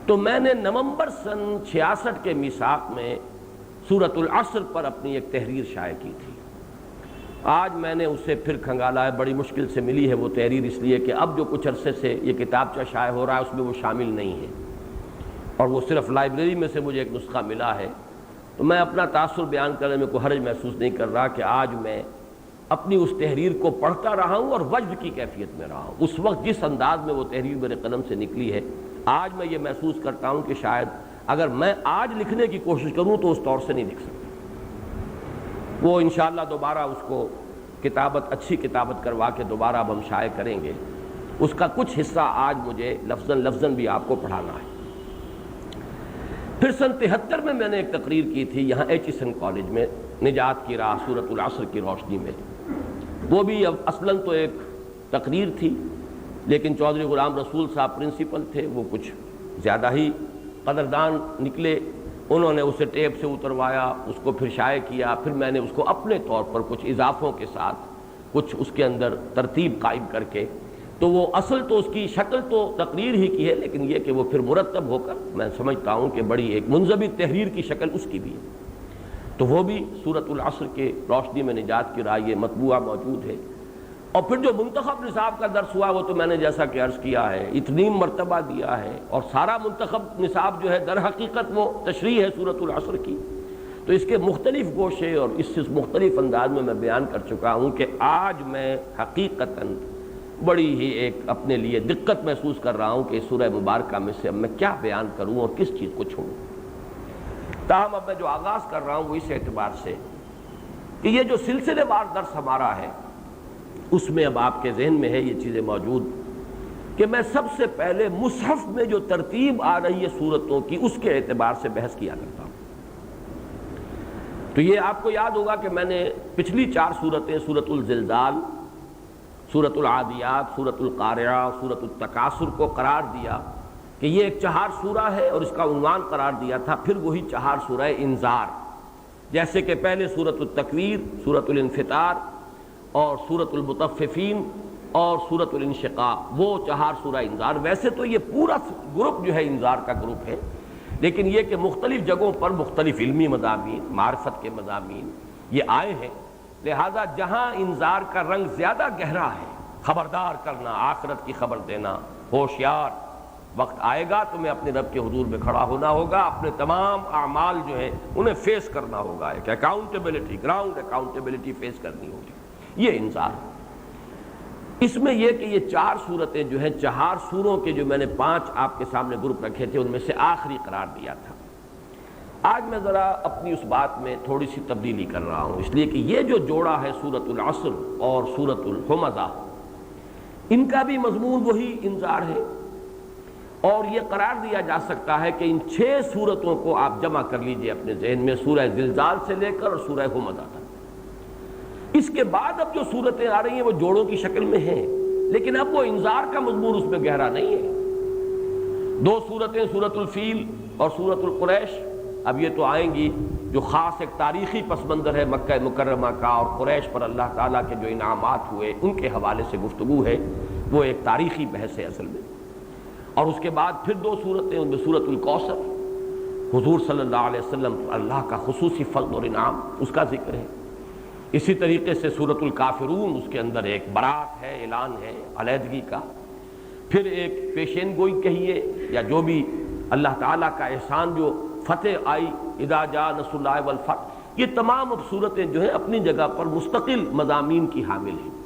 تو میں نے نومبر سن 66 کے میثاق میں سورۃ العصر پر اپنی ایک تحریر شائع کی تھی۔ آج میں نے اسے پھر کھنگالا ہے، بڑی مشکل سے ملی ہے وہ تحریر، اس لیے کہ اب جو کچھ عرصے سے یہ کتابچہ شائع ہو رہا ہے اس میں وہ شامل نہیں ہے، اور وہ صرف لائبریری میں سے مجھے ایک نسخہ ملا ہے۔ تو میں اپنا تاثر بیان کرنے میں کوئی حرج محسوس نہیں کر رہا کہ آج میں اپنی اس تحریر کو پڑھتا رہا ہوں اور وجد کی کیفیت میں رہا ہوں۔ اس وقت جس انداز میں وہ تحریر میرے قلم سے نکلی ہے، آج میں یہ محسوس کرتا ہوں کہ شاید اگر میں آج لکھنے کی کوشش کروں تو اس طور سے نہیں لکھ سکتا۔ وہ انشاءاللہ دوبارہ اس کو اچھی کتابت کروا کے دوبارہ اب ہم شائع کریں گے۔ اس کا کچھ حصہ آج مجھے لفظاً بھی آپ کو پڑھانا ہے۔ پھر سن 73 میں نے ایک تقریر کی تھی یہاں ایچ ایسن کالج میں، نجات کی راہ سورۃ العصر کی روشنی میں، وہ بھی اب اصلاً تو ایک تقریر تھی، لیکن چودھری غلام رسول صاحب پرنسپل تھے، وہ کچھ زیادہ ہی قدردان نکلے، انہوں نے اسے ٹیپ سے اتروایا، اس کو پھر شائع کیا، پھر میں نے اس کو اپنے طور پر کچھ اضافوں کے ساتھ کچھ اس کے اندر ترتیب قائم کر کے، تو وہ اصل تو اس کی شکل تو تقریر ہی کی ہے، لیکن یہ کہ وہ پھر مرتب ہو کر میں سمجھتا ہوں کہ بڑی ایک منضبط تحریر کی شکل اس کی بھی ہے، تو وہ بھی سورۃ العصر کے روشنی میں نجات کی راہ یہ مطبوعہ موجود ہے۔ اور پھر جو منتخب نصاب کا درس ہوا وہ تو میں نے جیسا کہ عرض کیا ہے اتنی مرتبہ دیا ہے، اور سارا منتخب نصاب جو ہے در حقیقت وہ تشریح ہے سورۃ العصر کی، تو اس کے مختلف گوشے اور اس سے مختلف انداز میں بیان کر چکا ہوں کہ آج میں حقیقتاً بڑی ہی ایک اپنے لیے دقت محسوس کر رہا ہوں کہ اس سورہ مبارکہ میں سے اب میں کیا بیان کروں اور کس چیز کو چھوڑوں۔ تاہم اب میں جو آغاز کر رہا ہوں وہ اس اعتبار سے کہ یہ جو سلسلے وار درس ہمارا ہے اس میں اب آپ کے ذہن میں ہے یہ چیزیں موجود کہ میں سب سے پہلے مصحف میں جو ترتیب آ رہی ہے سورتوں کی اس کے اعتبار سے بحث کیا کرتا ہوں۔ تو یہ آپ کو یاد ہوگا کہ میں نے پچھلی 4 سورتیں سورۃ الزلزال، سورۃ العادیات، سورۃ القارعہ، سورۃ التکاثر کو قرار دیا کہ یہ ایک 4 سورہ ہے اور اس کا عنوان قرار دیا تھا پھر وہی 4 سورہ انذار، جیسے کہ پہلے سورۃ التکویر، سورۃ الانفطار اور سورۃ المطففین اور سورۃ الانشقاق، وہ 4 سورہ انذار۔ ویسے تو یہ پورا گروپ جو ہے انذار کا گروپ ہے، لیکن یہ کہ مختلف جگہوں پر مختلف علمی مضامین، معرفت کے مضامین یہ آئے ہیں، لہذا جہاں انذار کا رنگ زیادہ گہرا ہے، خبردار کرنا، آخرت کی خبر دینا، ہوشیار، وقت آئے گا تمہیں اپنے رب کے حضور میں کھڑا ہونا ہوگا، اپنے تمام اعمال جو ہیں انہیں فیس کرنا ہوگا، ایک اکاؤنٹیبلٹی، گراؤنڈ اکاؤنٹیبلٹی فیس کرنی ہوگی، یہ انذار۔ اس میں یہ کہ یہ 4 سورتیں جو ہیں 4 سوروں کے جو میں نے 5 آپ کے سامنے گروپ رکھے تھے ان میں سے آخری قرار دیا تھا۔ آج میں ذرا اپنی اس بات میں تھوڑی سی تبدیلی کر رہا ہوں، اس لیے کہ یہ جو جوڑا ہے سورۃ العصر اور سورۃ الہمزہ، ان کا بھی مضمون وہی انذار ہے، اور یہ قرار دیا جا سکتا ہے کہ ان 6 سورتوں کو آپ جمع کر لیجئے اپنے ذہن میں، سورہ زلزال سے لے کر اور سورہ ہمزہ تک۔ اس کے بعد اب جو سورتیں آ رہی ہیں وہ جوڑوں کی شکل میں ہیں، لیکن اب وہ انذار کا مضمون اس میں گہرا نہیں ہے۔ 2 سورتیں سورۃ الفیل اور سورۃ القریش اب یہ تو آئیں گی، جو خاص ایک تاریخی پس منظر ہے مکہ مکرمہ کا اور قریش پر اللہ تعالیٰ کے جو انعامات ہوئے ان کے حوالے سے گفتگو ہے، وہ ایک تاریخی بحث ہے اصل میں۔ اور اس کے بعد پھر 2 سورتیں، ان میں سورۃ الکوثر، حضور صلی اللہ علیہ وسلم اللہ کا خصوصی فضل اور انعام اس کا ذکر ہے۔ اسی طریقے سے سورۃ الکافرون، اس کے اندر ایک برات ہے، اعلان ہے علیحدگی کا، پھر ایک پیشین گوئی کہیے یا جو بھی اللہ تعالیٰ کا احسان جو فتح آئی، اذا جاء نصر اللہ والفتح، یہ تمام اب صورتیں جو ہیں اپنی جگہ پر مستقل مضامین کی حامل ہیں۔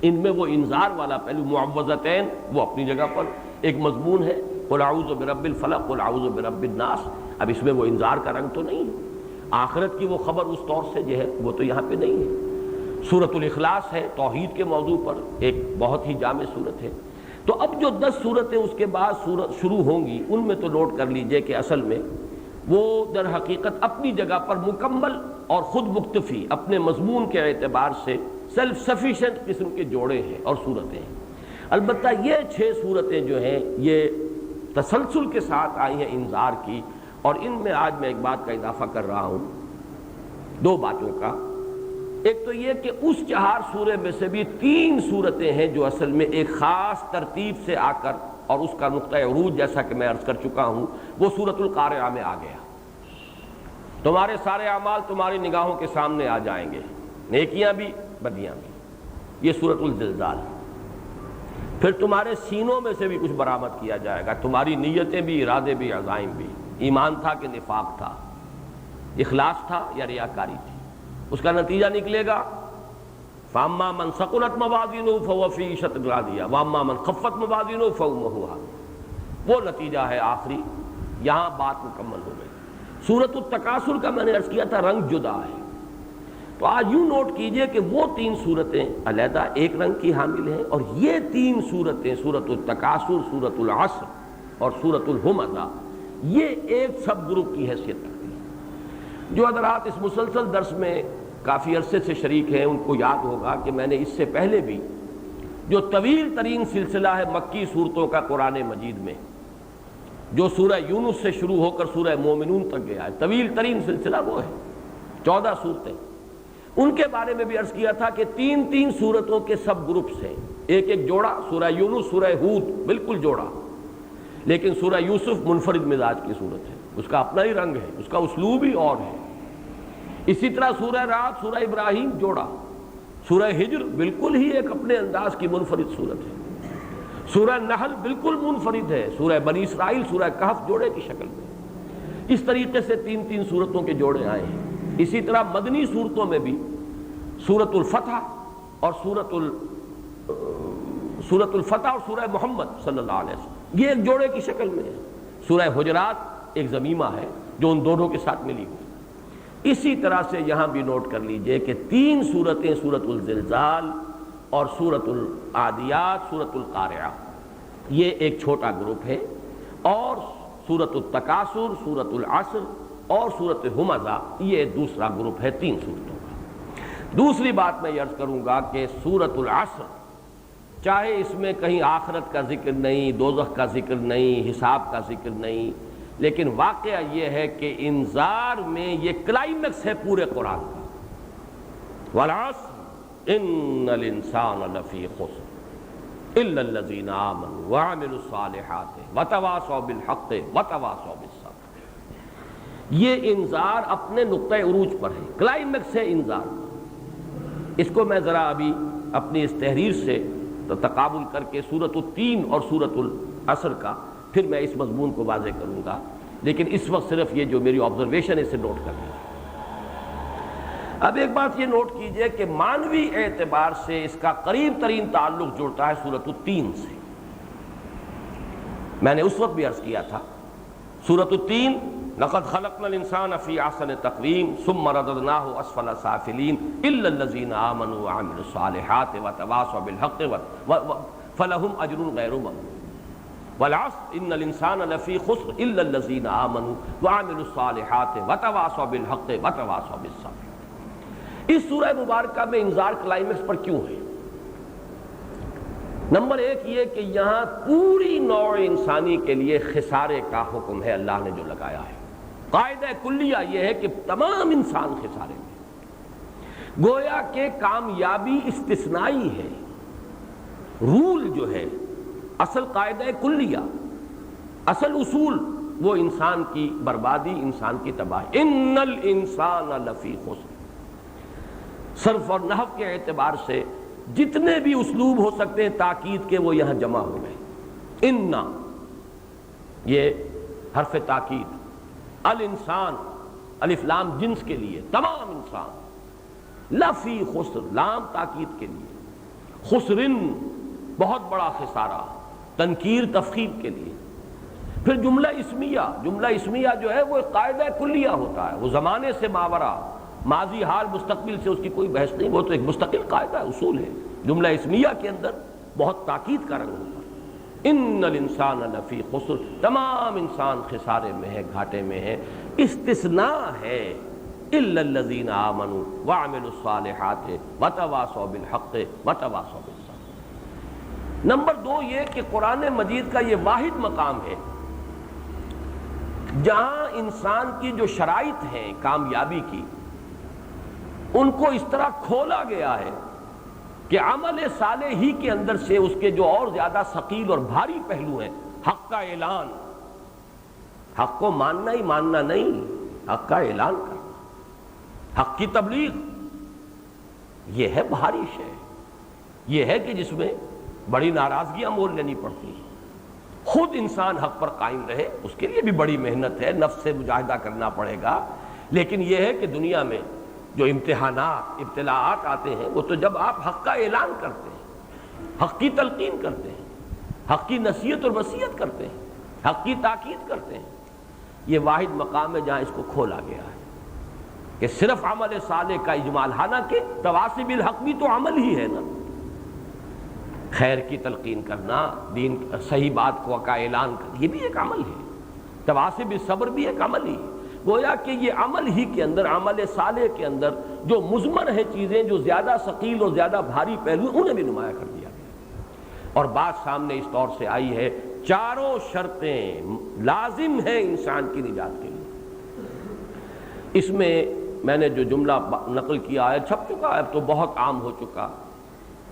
ان میں وہ انذار والا پہلو معوذتین وہ اپنی جگہ پر ایک مضمون ہے، قل اعوذ برب الفلق قل اعوذ برب الناس، اب اس میں وہ انذار کا رنگ تو نہیں ہے، آخرت کی وہ خبر اس طور سے جو ہے وہ تو یہاں پہ نہیں ہے۔ سورۃ الاخلاص ہے توحید کے موضوع پر، ایک بہت ہی جامع صورت ہے۔ تو اب جو 10 صورتیں اس کے بعد شروع ہوں گی ان میں تو نوٹ کر لیجئے کہ اصل میں وہ در حقیقت اپنی جگہ پر مکمل اور خود مکتفی اپنے مضمون کے اعتبار سے سیلف سفیشینٹ قسم کے جوڑے ہیں اور صورتیں ہیں۔ البتہ یہ 6 صورتیں جو ہیں یہ تسلسل کے ساتھ آئی ہیں انذار کی، اور ان میں آج میں ایک بات کا اضافہ کر رہا ہوں، 2 باتوں کا۔ ایک تو یہ کہ اس 4 سورے میں سے بھی 3 صورتیں ہیں جو اصل میں ایک خاص ترتیب سے آ کر، اور اس کا نقطہ عروج جیسا کہ میں عرض کر چکا ہوں وہ سورۃ القارعہ میں آ گیا۔ تمہارے سارے اعمال تمہاری نگاہوں کے سامنے آ جائیں گے، نیکیاں بھی بدیاں بھی، یہ سورۃ الزلزال۔ پھر تمہارے سینوں میں سے بھی کچھ برآمد کیا جائے گا، تمہاری نیتیں بھی، ارادے بھی، عزائم بھی، ایمان تھا کہ نفاق تھا، اخلاص تھا یا ریاکاری تھی، اس کا نتیجہ نکلے گا فَأَمَّا مَنْ ثَقُلَتْ مَوَازِينُهُ فَهُوَ فِي عِيشَةٍ رَاضِيَةٍ وَأَمَّا مَنْ خَفَّتْ مَوَازِينُهُ فَأُمُّهُ هَاوِيَةٌ، وہ نتیجہ ہے آخری، یہاں بات مکمل ہو گئی۔ سورۃ التکاثر کا میں نے عرض کیا تھا رنگ جدا ہے، تو آج یوں نوٹ کیجئے کہ وہ 3 صورتیں علیحدہ ایک رنگ کی حامل ہیں، اور یہ 3 صورتیں سورۃ التکاثر، سورۃ العصر اور سورۃ الہمزہ یہ ایک سب گروپ کی حیثیت رکھتی ہیں۔ جو حضرات اس مسلسل درس میں کافی عرصے سے شریک ہیں ان کو یاد ہوگا کہ میں نے اس سے پہلے بھی جو طویل ترین سلسلہ ہے مکی صورتوں کا قرآن مجید میں، جو سورہ یونس سے شروع ہو کر سورہ مومنون تک گیا ہے، طویل ترین سلسلہ وہ ہے، 14 صورتیں، ان کے بارے میں بھی عرض کیا تھا کہ 3 صورتوں کے سب گروپس ہیں، ایک جوڑا، سورہ یونس، سورہ ہود بالکل جوڑا، لیکن سورہ یوسف منفرد مزاج کی صورت ہے، اس کا اپنا ہی رنگ ہے، اس کا اسلوب ہی اور ہے۔ اسی طرح سورہ رعد، سورہ ابراہیم جوڑا، سورہ ہجر بالکل ہی ایک اپنے انداز کی منفرد صورت ہے، سورہ نحل بالکل منفرد ہے، سورہ بنی اسرائیل، سورہ کہف جوڑے کی شکل میں۔ اس طریقے سے 3 صورتوں کے جوڑے آئے ہیں۔ اسی طرح مدنی صورتوں میں بھی سورۃ الفتح اور سورۃ الفتح اور سورہ محمد صلی اللہ علیہ وسلم یہ ایک جوڑے کی شکل میں ہے۔ سورہ حجرات ایک ضمیمہ ہے جو ان دونوں کے ساتھ ملی ہوئی۔ اسی طرح سے یہاں بھی نوٹ کر لیجئے کہ 3 صورتیں، سورۃ الزلزال اور سورۃ العادیات، سورۃ القارعہ، یہ ایک چھوٹا گروپ ہے، اور سورۃ التکاثر، سورۃ العصر اور سورۃ ہمزہ یہ دوسرا گروپ ہے 3 صورتوں کا۔ دوسری بات میں یہ عرض کروں گا کہ سورۃ العصر چاہے اس میں کہیں آخرت کا ذکر نہیں، دوزخ کا ذکر نہیں، حساب کا ذکر نہیں، لیکن واقعہ یہ ہے کہ انذار میں یہ کلائمیکس ہے پورے قرآن کا۔ وَالْعَصْرِ إِنَّ الْإِنسَانَ لَفِي خُسْرٍ إِلَّا الَّذِينَ آمَنُوا وَعَمِلُوا الصَّالِحَاتِ وَتَوَاصَوْا بِالْحَقِّ وَتَوَاصَوْا بِالصَّبْرِ۔ یہ انذار اپنے نقطۂ عروج پر ہے، کلائمیکس ہے انذار۔ اس کو میں ذرا ابھی اپنی اس تحریر سے تقابل کر کے سورۃ التین اور سورۃ العصر کا پھر میں اس مضمون کو واضح کروں گا، لیکن اس وقت صرف یہ جو میری آبزرویشن ہے اسے نوٹ کر لیں۔ اب ایک بات یہ نوٹ کیجئے کہ معنوی اعتبار سے اس کا قریب ترین تعلق جڑتا ہے سورۃ التین سے۔ میں نے اس وقت بھی عرض کیا تھا سورۃ التین، لقد خلقنا الانسان فی احسن تقویم ثم رددناہ اسفل سافلین الا الذین آمنوا وعملوا الصالحات وتواصوا بالحق فلہم اجر غیر ممنون۔ والعصر ان الانسان لفی خسر الا الذین آمنوا وعملوا الصالحات وتواصوا بالحق وتواصوا بالصبر۔ اس سورہ مبارکہ میں انذار کلائمیکس پر کیوں ہے؟ نمبر 1 یہ کہ یہاں پوری نوع انسانی کے لیے خسارے کا حکم ہے، اللہ نے جو لگایا ہے۔ قاعدہ کلیہ یہ ہے کہ تمام انسان خسارے میں، گویا کہ کامیابی استثنائی ہے، رول جو ہے، اصل قاعدہ کلیہ، اصل اصول وہ انسان کی بربادی، انسان کی تباہی۔ ان الانسان لفی خسر۔ صرف اور نحو کے اعتبار سے جتنے بھی اسلوب ہو سکتے ہیں تاکید کے وہ یہاں جمع ہو گئے۔ انا یہ حرف تاکید، الانسان الف لام جنس کے لیے، تمام انسان، لفی خسر لام تاکید کے لیے، خسرن بہت بڑا خسارہ، تنکیر تفخیم کے لیے۔ پھر جملہ اسمیہ جو ہے وہ ایک قاعدہ کلیہ ہوتا ہے، وہ زمانے سے ماورا، ماضی حال مستقبل سے اس کی کوئی بحث نہیں، وہ تو ایک مستقل قاعدہ اصول ہے۔ جملہ اسمیہ کے اندر بہت تاکید کا رنگ ہوتا ہے۔ ان الانسان لفی خسر، تمام انسان خسارے میں ہے، گھاٹے میں ہے، استثناء ہے الا الذین آمنوا وعملوا الصالحات وتواصوا بالحق وتواصوا بالصبر۔ نمبر 2 یہ کہ قرآن مجید کا یہ واحد مقام ہے جہاں انسان کی جو شرائط ہیں کامیابی کی، ان کو اس طرح کھولا گیا ہے کہ عمل صالح ہی کے اندر سے اس کے جو اور زیادہ ثقیل اور بھاری پہلو ہیں، حق کا اعلان، حق کو ماننا ہی ماننا نہیں، حق کا اعلان کرنا، حق کی تبلیغ، یہ ہے بھاری شے، یہ ہے کہ جس میں بڑی ناراضگیاں مول لینی پڑتی ہیں۔ خود انسان حق پر قائم رہے اس کے لیے بھی بڑی محنت ہے، نفس سے مجاہدہ کرنا پڑے گا، لیکن یہ ہے کہ دنیا میں جو امتحانات ابتلاءات آتے ہیں وہ تو جب آپ حق کا اعلان کرتے ہیں، حق کی تلقین کرتے ہیں، حق کی نصیحت اور وصیت کرتے ہیں، حق کی تاکید کرتے ہیں، یہ واحد مقام ہے جہاں اس کو کھولا گیا ہے کہ صرف عمل صالح کا اجمال، حالانکہ تواصی بالحق بھی تو عمل ہی ہے نا، خیر کی تلقین کرنا، دین صحیح بات کو کا اعلان کرنا، یہ بھی ایک عمل ہے، تواصی بالصبر بھی ایک عمل ہی ہے، گویا کہ یہ عمل ہی کے اندر، عمل صالح کے اندر جو مضمر ہیں چیزیں، جو زیادہ ثقیل اور زیادہ بھاری پہلو، انہیں بھی نمایاں کر دیا گیا۔ اور بات سامنے اس طور سے آئی ہے، چاروں شرطیں لازم ہیں انسان کی نجات کے لیے۔ اس میں نے جو جملہ نقل کیا ہے چھپ چکا ہے، اب تو بہت عام ہو چکا۔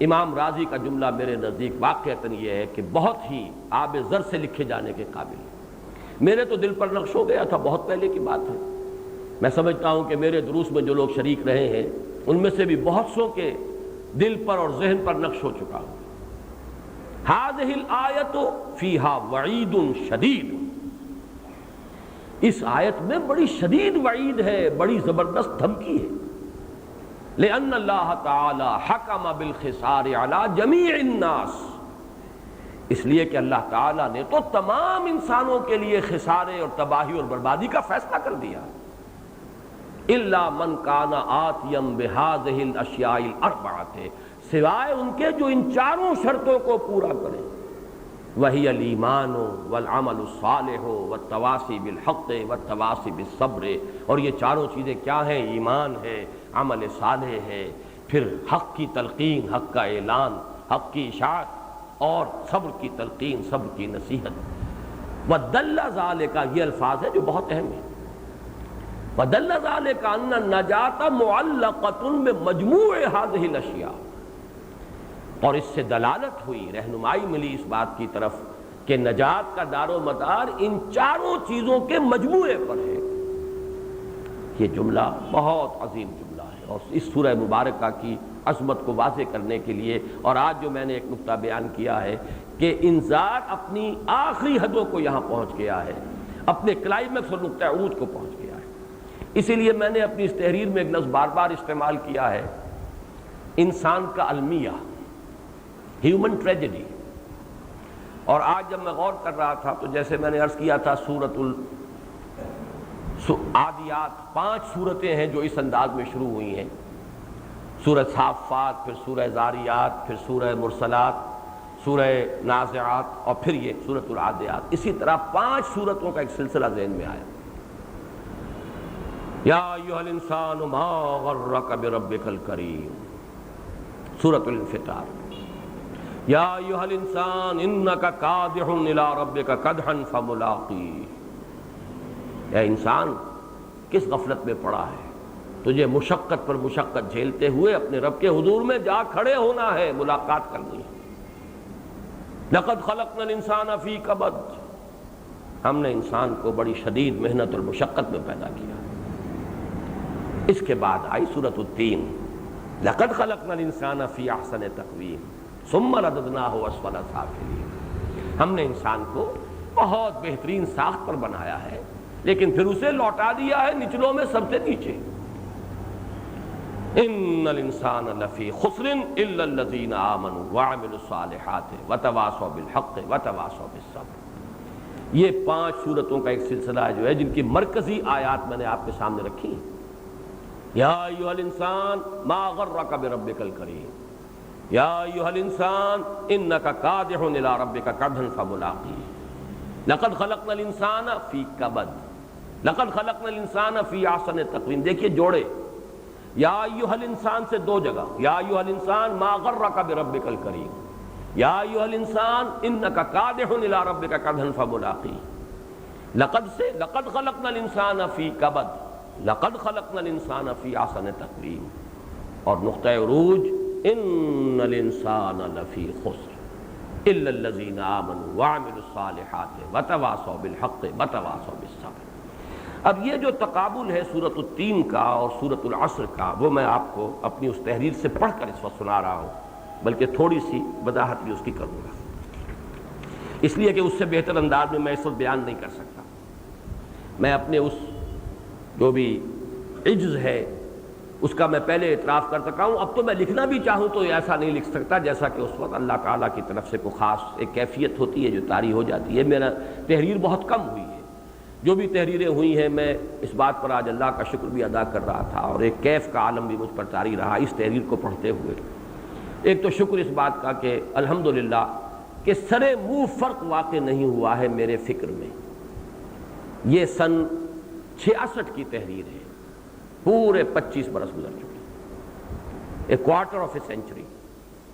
امام راضی کا جملہ میرے نزدیک واقعتاً یہ ہے کہ بہت ہی آب زر سے لکھے جانے کے قابل ہے۔ میرے تو دل پر نقش ہو گیا تھا، بہت پہلے کی بات ہے۔ میں سمجھتا ہوں کہ میرے دروس میں جو لوگ شریک رہے ہیں ان میں سے بھی بہت سو کے دل پر اور ذہن پر نقش ہو چکا ہوں۔ هذه الآیۃ فیہا وعید شدید، اس آیت میں بڑی شدید وعید ہے، بڑی زبردست دھمکی ہے۔ لأن اللہ تعالی حکم بالخسار علی جمیع الناس، اس لیے کہ اللہ تعالیٰ نے تو تمام انسانوں کے لیے خسارے اور تباہی اور بربادی کا فیصلہ کر دیا۔ الا من کان آتیا بہذہ الاشیاء الاربعۃ، سوائے ان کے جو ان چاروں شرطوں کو پورا کریں۔ وہی الایمان والعمل الصالح والتواصی بالحق والتواصی بالصبر، اور یہ چاروں چیزیں کیا ہیں؟ ایمان ہے، عمل صالح ہے، پھر حق کی تلقین، حق کا اعلان، حق کی اشاعت، اور صبر کی تلقین، صبر کی نصیحت۔ وَدَلَّ ذَلِكَ، یہ الفاظ ہیں جو بہت اہم ہیں۔ وَدَلَّ ذَلِكَ أَنَّ النَّجَاةَ مُعَلَّقَةٌ بِمَجْمُوعِ هَذِهِ الْأَشْيَاء، اور اس سے دلالت ہوئی، رہنمائی ملی اس بات کی طرف کہ نجات کا دار و مدار ان چاروں چیزوں کے مجموعے پر ہے۔ یہ جملہ بہت عظیم جملہ ہے، اور اس سورہ مبارکہ کی عظمت کو واضح کرنے کے لیے، اور آج جو میں نے ایک نقطہ بیان کیا ہے کہ انذار اپنی آخری حدوں کو یہاں پہنچ گیا ہے، اپنے کلائمیکس اور نقطہ عروج کو پہنچ گیا ہے۔ اسی لیے میں نے اپنی اس تحریر میں ایک لفظ بار بار استعمال کیا ہے، انسان کا المیہ، ہیومن ٹریجڈی۔ اور آج جب میں غور کر رہا تھا تو جیسے میں نے عرض کیا تھا، سورۃ العادیات 5 سورتیں ہیں جو اس انداز میں شروع ہوئی ہیں، سورہ صافات، پھر سورہ زاریات، پھر سورہ مرسلات، سورہ نازعات، اور پھر یہ سورۃ العادیات۔ اسی طرح 5 سورتوں کا ایک سلسلہ ذہن میں آیا۔ یا ایھا الانسان ما غرک بربک الکریم، سورۃ الانفطار۔ یا ایھا الانسان انک کادح الی ربک کدحا فملاقیہ، اے انسان کس غفلت میں پڑا ہے، تجھے مشقت پر مشقت جھیلتے ہوئے اپنے رب کے حضور میں جا کھڑے ہونا ہے، ملاقات کرنی ہے۔ لقد خلقنا الانسان فی کبد، ہم نے انسان کو بڑی شدید محنت اور مشقت میں پیدا کیا۔ اس کے بعد آئی سورۃ التین، لقد خلقنا الانسان فی احسن تقویم ثم رددناہ اسفل سافلین، ہم نے انسان کو بہت بہترین ساخت پر بنایا ہے، لیکن پھر اسے لوٹا دیا ہے نچلوں میں سب سے نیچے۔ ان الانسان لفی خسر الا الذین آمنوا وعملوا الصالحات وتواصوا بالحق وتواصوا بالصبر۔ یہ 5 سورتوں کا ایک سلسلہ جو ہے، جن کی مرکزی آیات میں نے آپ کے سامنے رکھی ہیں۔ یا ایھا الانسان ما غرک بربک الکریم، یا ایھا الانسان انک کادح الی ربک کدحا فملاقیہ، لقد خلقنا الانسان فی کبد، لقد خلقنا الانسان فی احسن تقویم۔ دیکھیے جوڑے، یا ایھا الانسان سے 2 جگہ، یا ایھا الانسان ما غرک بربک الکریم، یا ایھا الانسان انک کادح الی ربک کدحا فملاقیہ۔ لقد سے لقد خلقنا الانسان فی کبد، لقد خلقنا الانسان فی احسن تقویم، اور نقطہ عروج ان الانسان لفی خسر الا الذین آمنوا وعملوا الصالحات وتواصوا بالحق وتواصوا بالصبر۔ اب یہ جو تقابل ہے سورۃ التین کا اور سورۃ العصر کا، وہ میں آپ کو اپنی اس تحریر سے پڑھ کر اس وقت سنا رہا ہوں، بلکہ تھوڑی سی وضاحت بھی اس کی کروں گا، اس لیے کہ اس سے بہتر انداز میں اس وقت بیان نہیں کر سکتا۔ میں اپنے اس جو بھی عجز ہے اس کا میں پہلے اعتراف کر سکا ہوں، اب تو میں لکھنا بھی چاہوں تو ایسا نہیں لکھ سکتا جیسا کہ اس وقت اللہ تعالیٰ کی طرف سے کوئی خاص ایک کیفیت ہوتی ہے جو طاری ہو جاتی ہے۔ میرا تحریر بہت کم ہوئی ہے، جو بھی تحریریں ہوئی ہیں میں اس بات پر آج اللہ کا شکر بھی ادا کر رہا تھا، اور ایک کیف کا عالم بھی مجھ پر طاری رہا اس تحریر کو پڑھتے ہوئے۔ ایک تو شکر اس بات کا کہ الحمدللہ کہ سرے منہ فرق واقع نہیں ہوا ہے میرے فکر میں۔ یہ سن 66 کی تحریر ہے، پورے 25 برس گزر چکے، اے کوارٹر آف اے سینچری،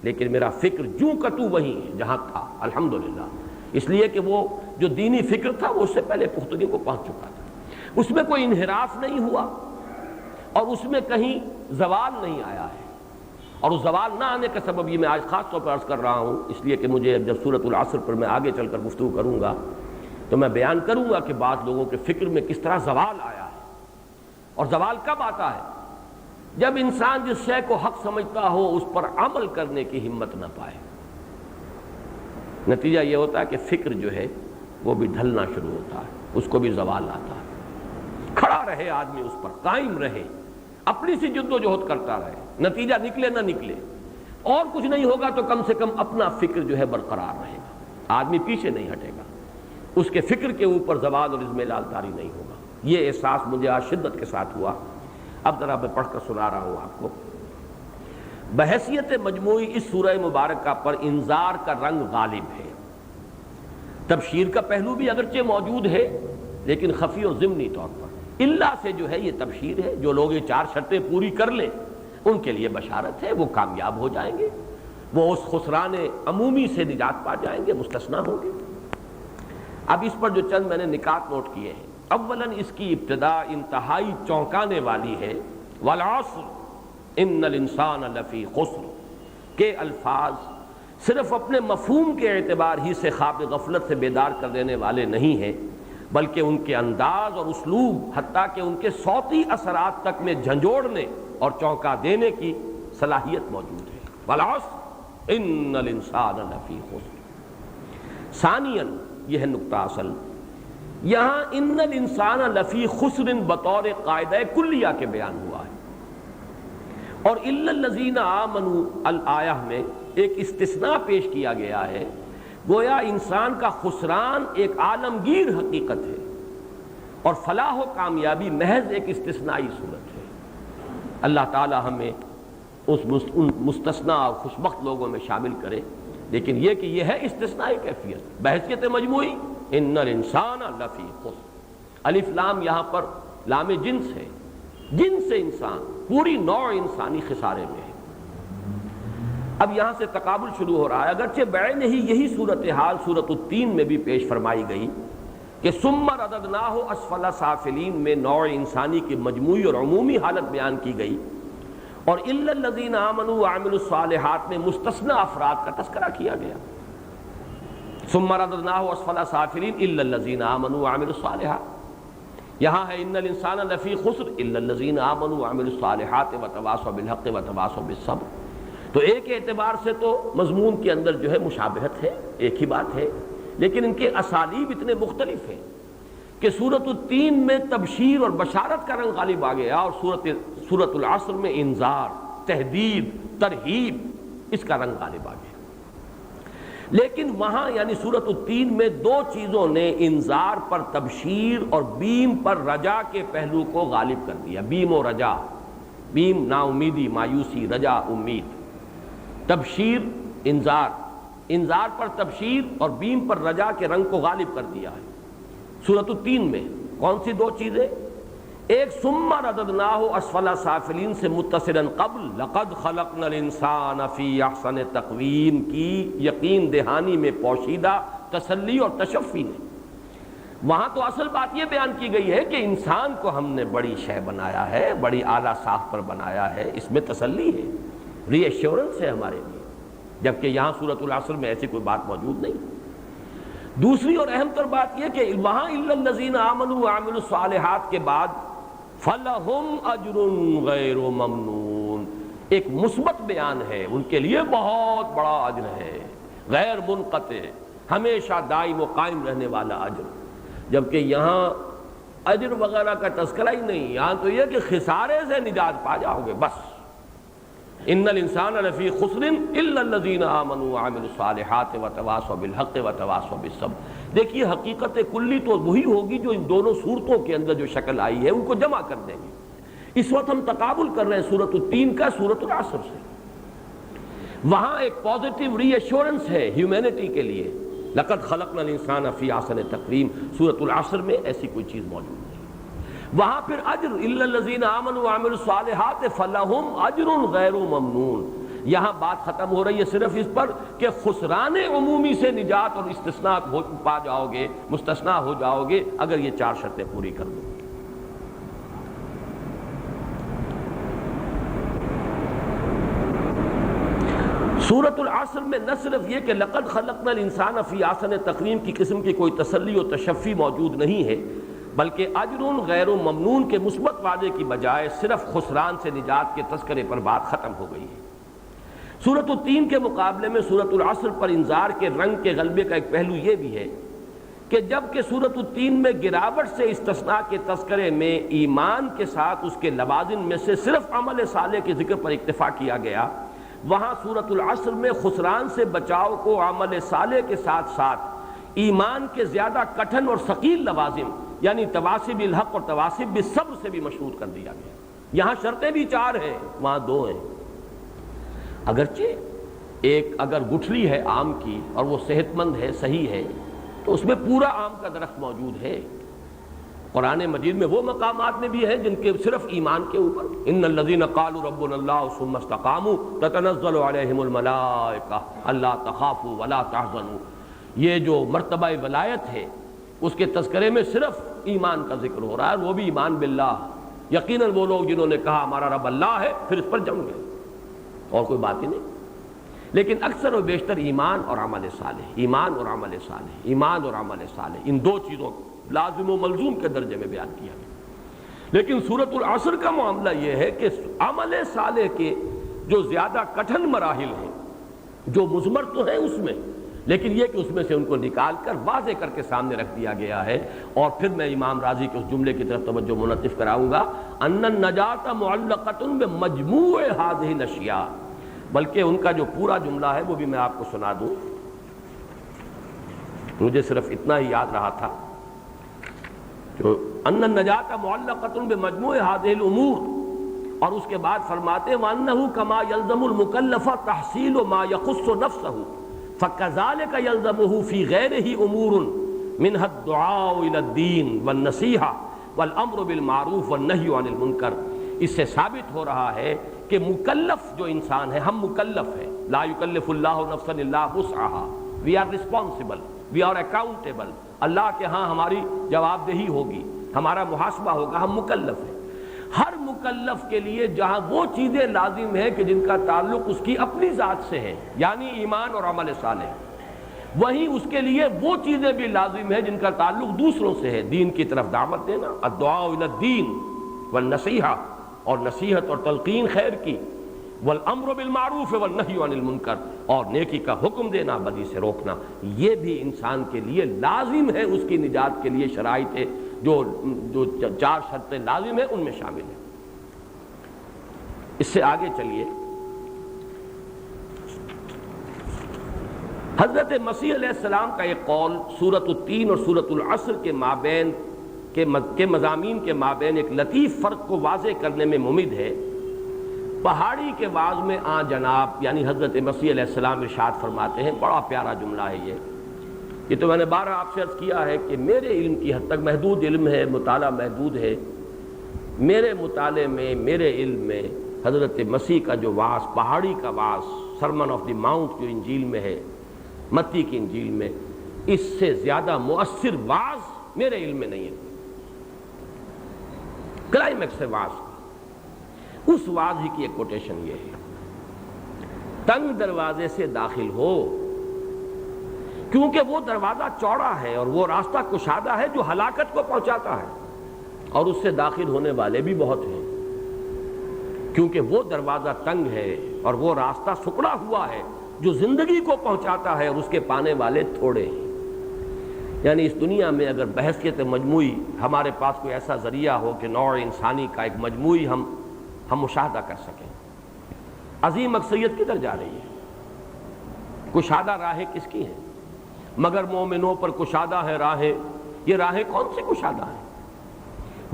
لیکن میرا فکر جوں کا توں وہی ہے جہاں تھا الحمدللہ، اس لیے کہ وہ جو دینی فکر تھا وہ اس سے پہلے پختگی کو پہنچ چکا تھا، اس میں کوئی انحراف نہیں ہوا اور اس میں کہیں زوال نہیں آیا ہے۔ اور اس زوال نہ آنے کا سبب یہ میں آج خاص طور پر عرض کر رہا ہوں، اس لیے کہ مجھے جب سورۃ العصر پر میں آگے چل کر گفتگو کروں گا تو میں بیان کروں گا کہ بعض لوگوں کے فکر میں کس طرح زوال آیا ہے، اور زوال کب آتا ہے؟ جب انسان جس شے کو حق سمجھتا ہو اس پر عمل کرنے کی ہمت نہ پائے، نتیجہ یہ ہوتا ہے کہ فکر جو ہے وہ بھی ڈھلنا شروع ہوتا ہے، اس کو بھی زوال آتا ہے۔ کھڑا رہے آدمی اس پر، قائم رہے، اپنی سی جد و جہد کرتا رہے، نتیجہ نکلے نہ نکلے، اور کچھ نہیں ہوگا تو کم سے کم اپنا فکر جو ہے برقرار رہے گا، آدمی پیچھے نہیں ہٹے گا، اس کے فکر کے اوپر زوال اور اضمحلال طاری نہیں ہوگا۔ یہ احساس مجھے آج شدت کے ساتھ ہوا۔ اب ذرا میں پڑھ کر سنا رہا ہوں آپ کو۔ بحیثیت مجموعی اس سورہ مبارکہ پر انذار کا رنگ غالب ہے، تبشیر کا پہلو بھی اگرچہ موجود ہے لیکن خفی اور ضمنی طور پر، اللہ سے جو ہے یہ تبشیر ہے، جو لوگ یہ 4 شرطیں پوری کر لیں ان کے لیے بشارت ہے، وہ کامیاب ہو جائیں گے، وہ اس خسران عمومی سے نجات پا جائیں گے، مستثنیٰ ہوں گے۔ اب اس پر جو چند میں نے نکات نوٹ کیے ہیں، اولاً اس کی ابتدا انتہائی چونکانے والی ہے، والعصر ان الانسان لفی خسر کے الفاظ صرف اپنے مفہوم کے اعتبار ہی سے خواب غفلت سے بیدار کر دینے والے نہیں ہیں، بلکہ ان کے انداز اور اسلوب حتیٰ کہ ان کے صوتی اثرات تک میں جھنجھوڑنے اور چونکا دینے کی صلاحیت موجود ہے۔ والعصر ان الانسان لفی خسر۔ ثانیاً یہ ہے نقطہ اصل، یہاں ان الانسان لفی خسر بطور قاعدہ کلیہ کے بیان ہوا ہے، اور الا الذین آمنوا الآیہ میں ایک استثناء پیش کیا گیا ہے، گویا انسان کا خسران ایک عالمگیر حقیقت ہے اور فلاح و کامیابی محض ایک استثنائی صورت ہے۔ اللہ تعالی ہمیں اس مستثنیٰ اور خوشبخت لوگوں میں شامل کرے، لیکن یہ کہ یہ ہے استثنائی کیفیت بحیثیت مجموعی ان الانسان لفی خسر۔ الف لام یہاں پر لام جنس ہے، جنس انسان، پوری نوع انسانی خسارے میں ہے۔ اب یہاں سے تقابل شروع ہو رہا ہے، اگرچہ بعین ہی یہی صورتحال سورۃ التین میں بھی پیش فرمائی گئی کہ ثم رددناہ اسفل سافلین میں نوع انسانی کی مجموعی اور عمومی حالت بیان کی گئی، اور الا الذین آمنوا وعملوا الصالحات میں مستثنی افراد کا تذکرہ کیا گیا۔ ثم رددناہ اسفل سافلین الا الذین آمنوا وعملوا الصالحات، یہاں ہے ان الانسان لفی خسر الا الذین آمنوا وعملوا الصالحات وتواصوا بالحق وتواصوا بالصبر۔ تو ایک اعتبار سے تو مضمون کے اندر جو ہے مشابہت ہے، ایک ہی بات ہے، لیکن ان کے اسالیب اتنے مختلف ہیں کہ سورۃ التین میں تبشیر اور بشارت کا رنگ غالب آ گیا، اور سورۃ العصر میں انذار، تہدید، ترہیب، اس کا رنگ غالب آ گیا۔ لیکن وہاں یعنی سورۃ التین میں 2 چیزوں نے انذار پر تبشیر اور بیم پر رجا کے پہلو کو غالب کر دیا۔ بیم و رجا، بیم نا امیدی، مایوسی، رجا امید، تبشیر انذار، انذار پر تبشیر اور بیم پر رجا کے رنگ کو غالب کر دیا ہے سورۃ التین میں۔ کون سی 2 چیزیں؟ ایک ثم رددناہ اسفل سافلین سے متصلا قبل لقد خلقنا الانسان فی احسن تقویم کی یقین دہانی میں پوشیدہ تسلی اور تشفی نے، وہاں تو اصل بات یہ بیان کی گئی ہے کہ انسان کو ہم نے بڑی شے بنایا ہے، بڑی اعلیٰ ساخت پر بنایا ہے، اس میں تسلی ہے، ری ایشورنس ہے ہمارے لیے، جبکہ یہاں سورۃ العصر میں ایسی کوئی بات موجود نہیں۔ دوسری اور اہم تر بات یہ کہ وہاں الا الذین آمنوا وعملوا الصالحات کے بعد فلہم اجر غیر ممنون، ایک مثبت بیان ہے، ان کے لیے بہت بڑا اجر ہے، غیر منقطع، ہمیشہ دائم و قائم رہنے والا اجر، جبکہ یہاں اجر وغیرہ کا تذکرہ ہی نہیں، یہاں تو یہ کہ خسارے سے نجات پا جاؤ گے بس۔ ان الانسان لفی خسر الا الذین آمنوا وعملوا الصالحات وتواصوا بالحق وتواصوا بالصبر۔ دیکھیے حقیقت کلی تو وہی ہوگی جو ان دونوں صورتوں کے اندر جو شکل آئی ہے ان کو جمع کر دیں گے۔ اس وقت ہم تقابل کر رہے ہیں سورۃ التین کا سورۃ العصر سے، وہاں ایک پازیٹیو ری ایشورنس ہے ہیومینٹی کے لیے، لقد خلقنا الانسان فی احسن تقویم، سورۃ العصر میں ایسی کوئی چیز موجود نہیں۔ وہاں پھر اجر الا الذین آمنوا وعملوا الصالحات فلہم اجر غیر ممنون، یہاں بات ختم ہو رہی ہے صرف اس پر کہ خسران عمومی سے نجات اور استثناء پا جاؤ گے، مستثنیٰ ہو جاؤ گے اگر یہ 4 شرطیں پوری کر دو۔ سورۃ العصر میں نہ صرف یہ کہ لقد خلقنا الانسان فی احسن تقویم کی قسم کی کوئی تسلی و تشفی موجود نہیں ہے، بلکہ اجر غیر ممنون کے مثبت وعدے کی بجائے صرف خسران سے نجات کے تذکرے پر بات ختم ہو گئی ہے۔ سورۃ التین کے مقابلے میں سورۃ العصر پر انذار کے رنگ کے غلبے کا ایک پہلو یہ بھی ہے کہ جب کہ سورۃ التین میں گراوٹ سے استثناء کے تذکرے میں ایمان کے ساتھ اس کے لوازم میں سے صرف عمل صالح کے ذکر پر اکتفا کیا گیا، وہاں سورۃ العصر میں خسران سے بچاؤ کو عمل صالح کے ساتھ ساتھ ایمان کے زیادہ کٹھن اور ثقیل لوازم یعنی تواصب الحق اور تواصب بالصبر سے بھی مشروط کر دیا گیا۔ یہاں شرطیں بھی 4 ہیں، وہاں 2 ہیں۔ اگرچہ ایک اگر گٹھلی ہے آم کی اور وہ صحت مند ہے، صحیح ہے، تو اس میں پورا آم کا درخت موجود ہے۔ قرآن مجید میں وہ مقامات میں بھی ہیں جن کے صرف ایمان کے اوپر ان الذین قالوا ربنا اللہ ثم استقاموا تتنزل علیہم الملائکہ الا تخافوا ولا تحزنوا، یہ جو مرتبہ ولایت ہے اس کے تذکرے میں صرف ایمان کا ذکر ہو رہا ہے، وہ بھی ایمان باللہ، یقیناً وہ لوگ جنہوں نے کہا ہمارا رب اللہ ہے پھر اس پر جم گئے، اور کوئی بات ہی نہیں۔ لیکن اکثر و بیشتر ایمان اور عمل صالح، ایمان اور عمل صالح، ایمان اور عمل صالح، ان 2 چیزوں کو لازم و ملزوم کے درجے میں بیان کیا گیا۔ لیکن سورۃ العصر کا معاملہ یہ ہے کہ عمل صالح کے جو زیادہ کٹھن مراحل ہیں، جو مضمر تو ہیں اس میں، لیکن یہ کہ اس میں سے ان کو نکال کر واضح کر کے سامنے رکھ دیا گیا ہے۔ اور پھر میں امام راضی کے اس جملے کی طرف توجہ منعطف کراؤں گا، ان النجات معلقۃ بمجموع هذه الاشیاء، بلکہ ان کا جو پورا جملہ ہے وہ بھی میں آپ کو سنا دوں، مجھے صرف اتنا ہی یاد رہا تھا جو ان النجات معلقۃ بمجموع هذه الامور، اور اس کے بعد فرماتے وانه كما يلزم المكلف تحصيل ما يخص نفسه فكذلك يلزمه في غيره امور منها الدعاء الى الدين والنصيحة والامر بالمعروف والنهي عن المنکر۔ اس سے ثابت ہو رہا ہے کہ مکلف جو انسان ہے، ہم مکلف ہیں، لا يكلف الله نفسا الا وسعها، we are responsible, we are accountable، اللہ کے ہاں ہماری جواب دہی ہوگی، ہمارا محاسبہ ہوگا، ہم مکلف ہیں۔ ہر مکلف کے لیے جہاں وہ چیزیں لازم ہیں کہ جن کا تعلق اس کی اپنی ذات سے ہے یعنی ایمان اور عمل صالح، وہیں اس کے لیے وہ چیزیں بھی لازم ہیں جن کا تعلق دوسروں سے ہے، دین کی طرف دعوت دینا، الدعاء الی الدین والنصیحہ، اور نصیحت اور تلقین خیر کی، والامر بالمعروف والنہی عن المنکر، اور نیکی کا حکم دینا، بدی سے روکنا، یہ بھی انسان کے لیے لازم ہے، اس کی نجات کے لیے شرائط ہے، جو 4 شرطیں لازم ہیں ان میں شامل ہیں۔ اس سے آگے چلیے، حضرت مسیح علیہ السلام کا ایک قول سورۃ التین اور سورۃ العصر کے مابین کے مضامین کے مابین ایک لطیف فرق کو واضح کرنے میں ممد ہے۔ پہاڑی کے واعظ میں آن جناب یعنی حضرت مسیح علیہ السلام ارشاد فرماتے ہیں، بڑا پیارا جملہ ہے یہ تو میں نے 12 آپ سے عرض کیا ہے کہ میرے علم کی حد تک محدود علم ہے، مطالعہ محدود ہے، میرے مطالعے میں، میرے علم میں حضرت مسیح کا جو وعظ، پہاڑی کا وعظ، سرمن آف دی ماؤنٹ جو انجیل میں ہے، متی کی انجیل میں، اس سے زیادہ مؤثر وعظ میرے علم میں نہیں ہے۔ کلائمیکس ہے وعظ کا، اس واضح ہی کی ایک کوٹیشن یہ ہے، تنگ دروازے سے داخل ہو، کیونکہ وہ دروازہ چوڑا ہے اور وہ راستہ کشادہ ہے جو ہلاکت کو پہنچاتا ہے، اور اس سے داخل ہونے والے بھی بہت ہیں، کیونکہ وہ دروازہ تنگ ہے اور وہ راستہ سکڑا ہوا ہے جو زندگی کو پہنچاتا ہے، اور اس کے پانے والے تھوڑے ہیں۔ یعنی اس دنیا میں اگر بحثیت مجموعی ہمارے پاس کوئی ایسا ذریعہ ہو کہ نوع انسانی کا ایک مجموعی ہم مشاہدہ کر سکیں، عظیم اکثریت کدھر جا رہی ہے؟ کشادہ راہیں کس کی ہیں؟ مگر مومنوں پر کشادہ ہے راہیں، یہ راہیں کون سے کشادہ ہیں؟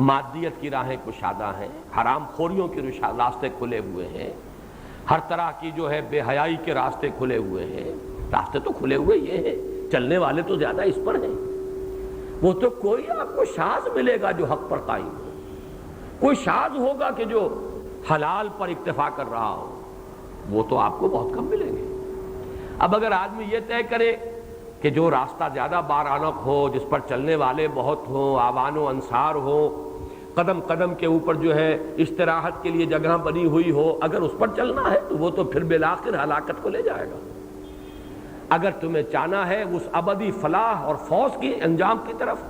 مادیت کی راہیں کشادہ ہیں، حرام خوریوں کے راستے کھلے ہوئے ہیں، ہر طرح کی جو ہے بے حیائی کے راستے کھلے ہوئے ہیں، راستے تو کھلے ہوئے یہ ہیں، چلنے والے تو زیادہ اس پر ہیں۔ وہ تو کوئی آپ کو شاذ ملے گا جو حق پر قائم ہو، کوئی شاذ ہوگا کہ جو حلال پر اکتفا کر رہا ہو، وہ تو آپ کو بہت کم ملیں گے۔ اب اگر آدمی یہ طے کرے کہ جو راستہ زیادہ بارانق ہو، جس پر چلنے والے بہت ہوں، آوان و انصار ہوں، قدم قدم کے اوپر جو ہے استراحت کے لیے جگہ بنی ہوئی ہو، اگر اس پر چلنا ہے تو وہ تو پھر بالآخر ہلاکت کو لے جائے گا۔ اگر تمہیں چاہنا ہے اس ابدی فلاح اور فوز کی انجام کی طرف،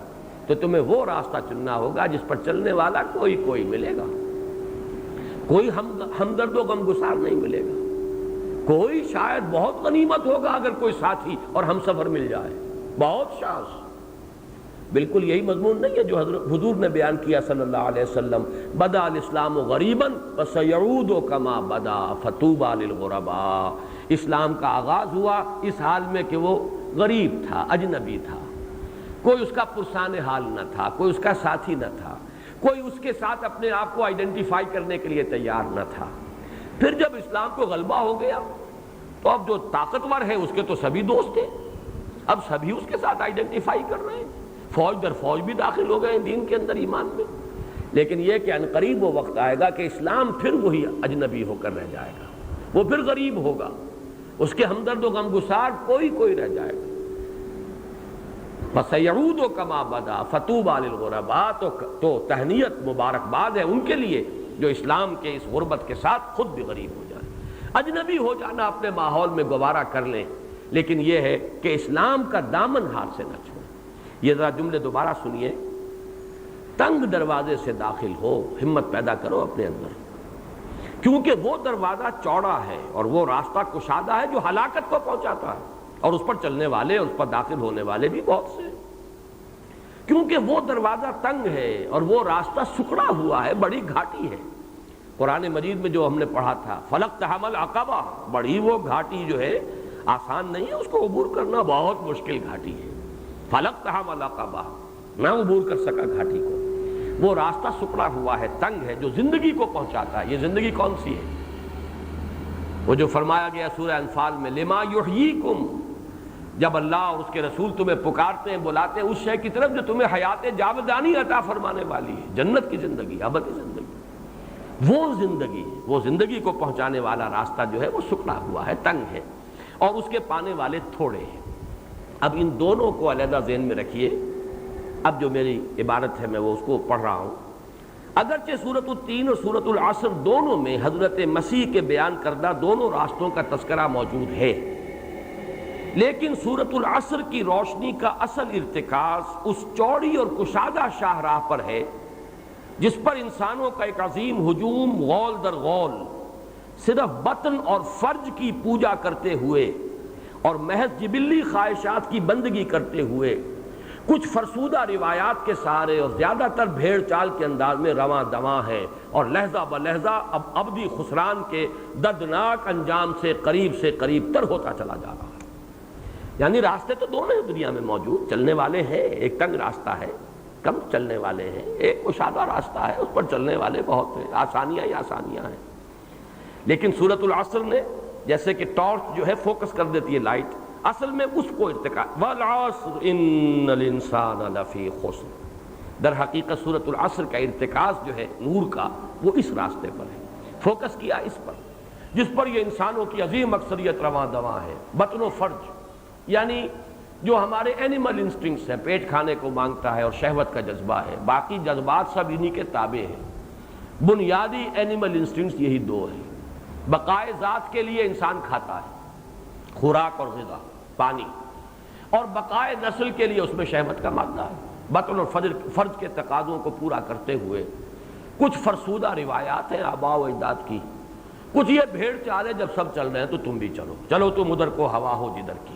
تو تمہیں وہ راستہ چننا ہوگا جس پر چلنے والا کوئی ملے گا، کوئی ہمدرد و غمگسار نہیں ملے گا، کوئی شاید بہت غنیمت ہوگا اگر کوئی ساتھی اور ہم سفر مل جائے، بہت شاذ۔ بالکل یہی مضمون نہیں ہے جو حضور نے بیان کیا صلی اللہ علیہ وسلم، بدا الاسلام غریبا فسیعود کما بدا فطوبی للغرباء۔ اسلام کا آغاز ہوا اس حال میں کہ وہ غریب تھا، اجنبی تھا، کوئی اس کا پرسان حال نہ تھا، کوئی اس کا ساتھی نہ تھا، کوئی اس کے ساتھ اپنے آپ کو آئیڈینٹیفائی کرنے کے لیے تیار نہ تھا۔ پھر جب اسلام کو غلبہ ہو گیا تو اب جو طاقتور ہے اس کے تو سبھی دوست ہیں، اب سبھی اس کے ساتھ آئیڈینٹیفائی کر رہے ہیں، فوج در فوج بھی داخل ہو گئے ہیں دین کے اندر، ایمان میں۔ لیکن یہ کہ عنقریب وہ وقت آئے گا کہ اسلام پھر وہی اجنبی ہو کر رہ جائے گا، وہ پھر غریب ہوگا، اس کے ہمدرد و غمگسار کوئی رہ جائے گا۔ فَسَيَعُودُ كَمَا بَدَا فَطُوبَى لِلْغُرَبَاء، تو تہنیت مبارکباد ہے ان کے لیے جو اسلام کے اس غربت کے ساتھ خود بھی غریب ہو جائیں۔ اجنبی ہو جانا اپنے ماحول میں گوارا کر لیں، لیکن یہ ہے کہ اسلام کا دامن ہاتھ سے نہ چھوڑیں۔ یہ ذرا جملے دوبارہ سنیے، تنگ دروازے سے داخل ہو، ہمت پیدا کرو اپنے اندر، کیونکہ وہ دروازہ چوڑا ہے اور وہ راستہ کشادہ ہے جو ہلاکت کو پہنچاتا ہے، اور اس پر چلنے والے اور اس پر داخل ہونے والے بھی بہت سے ہیں۔ کیونکہ وہ دروازہ تنگ ہے اور وہ راستہ سکڑا ہوا ہے، بڑی گھاٹی ہے۔ قرآن مجید میں جو ہم نے پڑھا تھا فَلَقْتَحَمَ الْعَقَبَةَ، بڑی وہ گھاٹی جو ہے آسان نہیں ہے، اس کو عبور کرنا بہت مشکل گھاٹی ہے۔ فَلَقْتَحَمَ الْعَقَبَةَ، نہ عبور کر سکا گھاٹی کو، وہ راستہ سکڑا ہوا ہے، تنگ ہے، جو زندگی کو پہنچاتا ہے۔ یہ زندگی کون سی ہے؟ وہ جو فرمایا گیا سورہ انفال میں لِمَا يُحْيِيكُمْ، جب اللہ اور اس کے رسول تمہیں پکارتے ہیں، بلاتے ہیں اس شے کی طرف جو تمہیں حیات جاودانی عطا فرمانے والی ہے، جنت کی زندگی، ابدی زندگی، وہ زندگی کو پہنچانے والا راستہ جو ہے وہ سکڑا ہوا ہے، تنگ ہے، اور اس کے پانے والے تھوڑے ہیں۔ اب ان دونوں کو علیحدہ ذہن میں رکھیے۔ اب جو میری عبارت ہے میں وہ اس کو پڑھ رہا ہوں۔ اگرچہ سورۃ التین اور سورۃ العصر دونوں میں حضرت مسیح کے بیان کردہ دونوں راستوں کا تذکرہ موجود ہے، لیکن سورۃ العصر کی روشنی کا اصل ارتکاز اس چوڑی اور کشادہ شاہراہ پر ہے جس پر انسانوں کا ایک عظیم ہجوم غول در غول صرف بطن اور فرج کی پوجا کرتے ہوئے اور محض جبلی خواہشات کی بندگی کرتے ہوئے کچھ فرسودہ روایات کے سہارے اور زیادہ تر بھیڑ چال کے انداز میں رواں دواں ہے، اور لحظہ بلحظہ اب ابدی خسران کے دردناک انجام سے قریب تر ہوتا چلا جا رہا ہے۔ یعنی راستے تو دونوں ہیں دنیا میں موجود، چلنے والے ہیں، ایک تنگ راستہ ہے، کم چلنے والے ہیں، ایک کشادہ راستہ ہے، اس پر چلنے والے بہت ہیں، آسانیاں ہی آسانیاں ہیں۔ لیکن سورۃ العصر نے جیسے کہ ٹارچ جو ہے فوکس کر دیتی ہے لائٹ، اصل میں اس کو ارتکاز والعصر ان الانسان لفی خسر، در حقیقت سورۃ العصر کا ارتکاز جو ہے نور کا وہ اس راستے پر ہے، فوکس کیا اس پر جس پر یہ انسانوں کی عظیم اکثریت رواں دواں ہے، بطن و فرج، یعنی جو ہمارے اینیمل انسٹنکٹس ہیں، پیٹ کھانے کو مانگتا ہے اور شہوت کا جذبہ ہے، باقی جذبات سب انہی کے تابع ہیں۔ بنیادی اینیمل انسٹنکٹس یہی دو ہیں۔ بقائے ذات کے لیے انسان کھاتا ہے، خوراک اور غذا، پانی، اور بقائے نسل کے لیے اس میں شہوت کا مادہ ہے۔ بطن اور فرج کے تقاضوں کو پورا کرتے ہوئے کچھ فرسودہ روایات ہیں آباء و اجداد کی، کچھ یہ بھیڑ چالے جب سب چل رہے ہیں تو تم بھی چلو تم ادھر کو ہوا ہو جدھر کی۔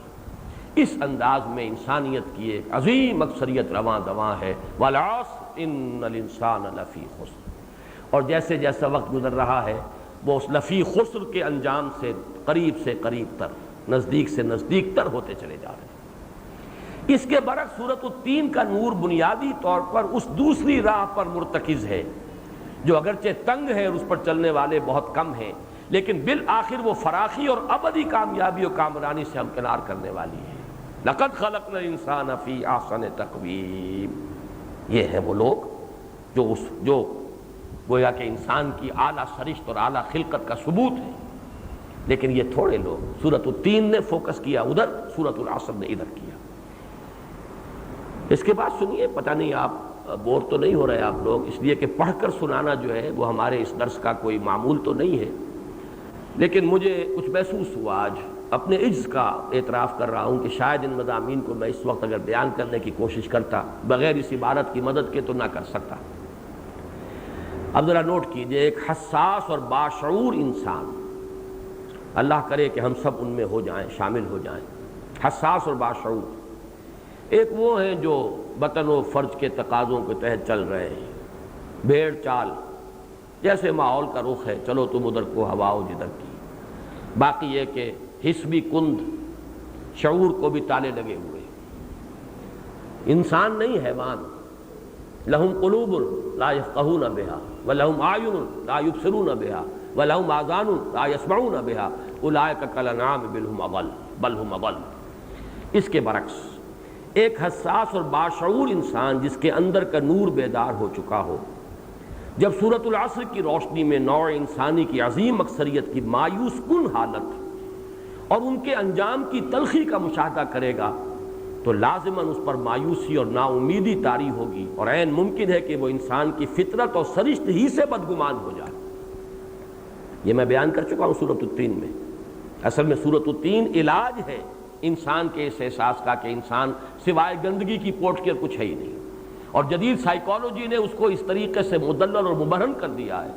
اس انداز میں انسانیت کی ایک عظیم اکثریت رواں دواں ہے، والعصر ان الانسان لفی خسر، اور جیسے جیسا وقت گزر رہا ہے وہ اس لفی خسر کے انجام سے قریب تر، نزدیک سے نزدیک تر ہوتے چلے جا رہے ہیں۔ اس کے برعکس سورۃ التین کا نور بنیادی طور پر اس دوسری راہ پر مرتکز ہے جو اگرچہ تنگ ہے اور اس پر چلنے والے بہت کم ہیں، لیکن بالآخر وہ فراخی اور ابدی کامیابی اور کامرانی سے ہمکنار کرنے والی ہے۔ لقد خلقنا الانسان فی احسن تقویم، یہ ہیں وہ لوگ جو گویا کہ انسان کی اعلیٰ سرشت اور اعلیٰ خلقت کا ثبوت ہے. لیکن یہ تھوڑے لوگ، سورۃ التین نے فوکس کیا ادھر، سورۃ العصر نے ادھر کیا. اس کے بعد سنیے، پتہ نہیں آپ بور تو نہیں ہو رہے آپ لوگ، اس لیے کہ پڑھ کر سنانا جو ہے وہ ہمارے اس درس کا کوئی معمول تو نہیں ہے، لیکن مجھے کچھ محسوس ہوا. آج اپنے عجز کا اعتراف کر رہا ہوں کہ شاید ان مضامین کو میں اس وقت اگر بیان کرنے کی کوشش کرتا بغیر اس عبارت کی مدد کے تو نہ کر سکتا. اب ذرا نوٹ کیجئے، ایک حساس اور باشعور انسان، اللہ کرے کہ ہم سب ان میں ہو جائیں، شامل ہو جائیں، حساس اور باشعور. ایک وہ ہیں جو وطن و فرض کے تقاضوں کے تحت چل رہے ہیں، بھیڑ چال، جیسے ماحول کا رخ ہے چلو تم ادھر کو ہواؤ جدھر کی. باقی یہ کہ حسبی کند، شعور کو بھی تالے لگے ہوئے. انسان نہیں، حیوان. لہم قلوب لا یفقہون بہا ولہم اعین لا یبصرون بہا ولہم آذان لا یسمعون بہا اولئک کالانعام بل ہم اضل. اس کے برعکس ایک حساس اور باشعور انسان جس کے اندر کا نور بیدار ہو چکا ہو، جب سورۃ العصر کی روشنی میں نوع انسانی کی عظیم اکثریت کی مایوس کن حالت اور ان کے انجام کی تلخی کا مشاہدہ کرے گا تو لازماً اس پر مایوسی اور نا امیدی طاری ہوگی، اور عین ممکن ہے کہ وہ انسان کی فطرت اور سرشت ہی سے بدگمان ہو جائے. یہ میں بیان کر چکا ہوں سورۃ التین میں. اصل میں سورۃ التین علاج ہے انسان کے اس احساس کا کہ انسان سوائے گندگی کی پوٹ کے کچھ ہے ہی نہیں. اور جدید سائیکالوجی نے اس کو اس طریقے سے مدلل اور مبرہن کر دیا ہے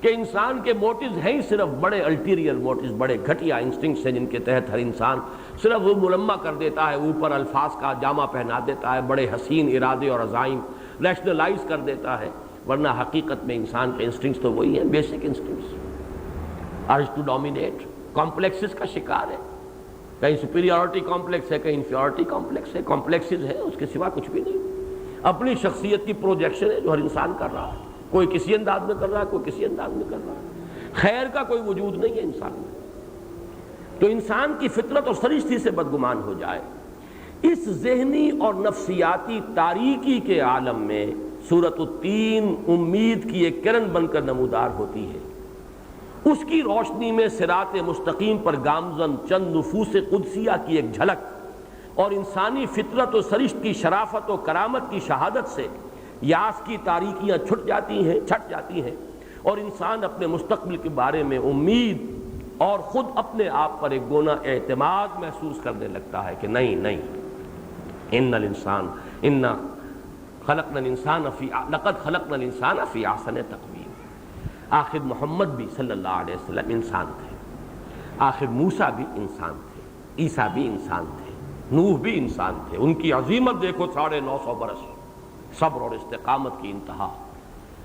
کہ انسان کے موٹیوز ہیں صرف بڑے الٹیریئر موٹیوز، بڑے گھٹیا انسٹنکٹس ہیں جن کے تحت ہر انسان صرف وہ ملمہ کر دیتا ہے، اوپر الفاظ کا جامہ پہنا دیتا ہے، بڑے حسین ارادے اور عزائم ریشنلائز کر دیتا ہے، ورنہ حقیقت میں انسان کے انسٹنکٹس تو وہی ہیں، basic instincts. Urge to dominate, complexes کا شکار ہے. کہیں سپیریورٹی کمپلیکس ہے، کہیں انفیریورٹی کمپلیکس ہے، کمپلیکسز ہے، اس کے سوا کچھ بھی نہیں. اپنی شخصیت کی پروجیکشن ہے جو ہر انسان کر رہا ہے، کوئی کسی انداز میں کر رہا ہے، کوئی کسی انداز میں کر رہا ہے. خیر کا کوئی وجود نہیں ہے انسان میں. تو انسان کی فطرت اور سرشتی سے بدگمان ہو جائے. اس ذہنی اور نفسیاتی تاریکی کے عالم میں سورۃ التین امید کی ایک کرن بن کر نمودار ہوتی ہے. اس کی روشنی میں صراط مستقیم پر گامزن چند نفوس قدسیہ کی ایک جھلک اور انسانی فطرت و سرشت کی شرافت و کرامت کی شہادت سے یاس کی تاریکیاں چھٹ جاتی ہیں اور انسان اپنے مستقبل کے بارے میں امید اور خود اپنے آپ پر ایک گونا اعتماد محسوس کرنے لگتا ہے کہ نہیں، لقد خلقنا الانسان فی احسن تقویم. آخر محمد بھی صلی اللہ علیہ وسلم انسان تھے، آخر موسیٰ بھی انسان تھے، عیسیٰ بھی انسان تھے، نوح بھی انسان تھے. ان کی عظیمت دیکھو، 950 برس صبر اور استقامت کی انتہا.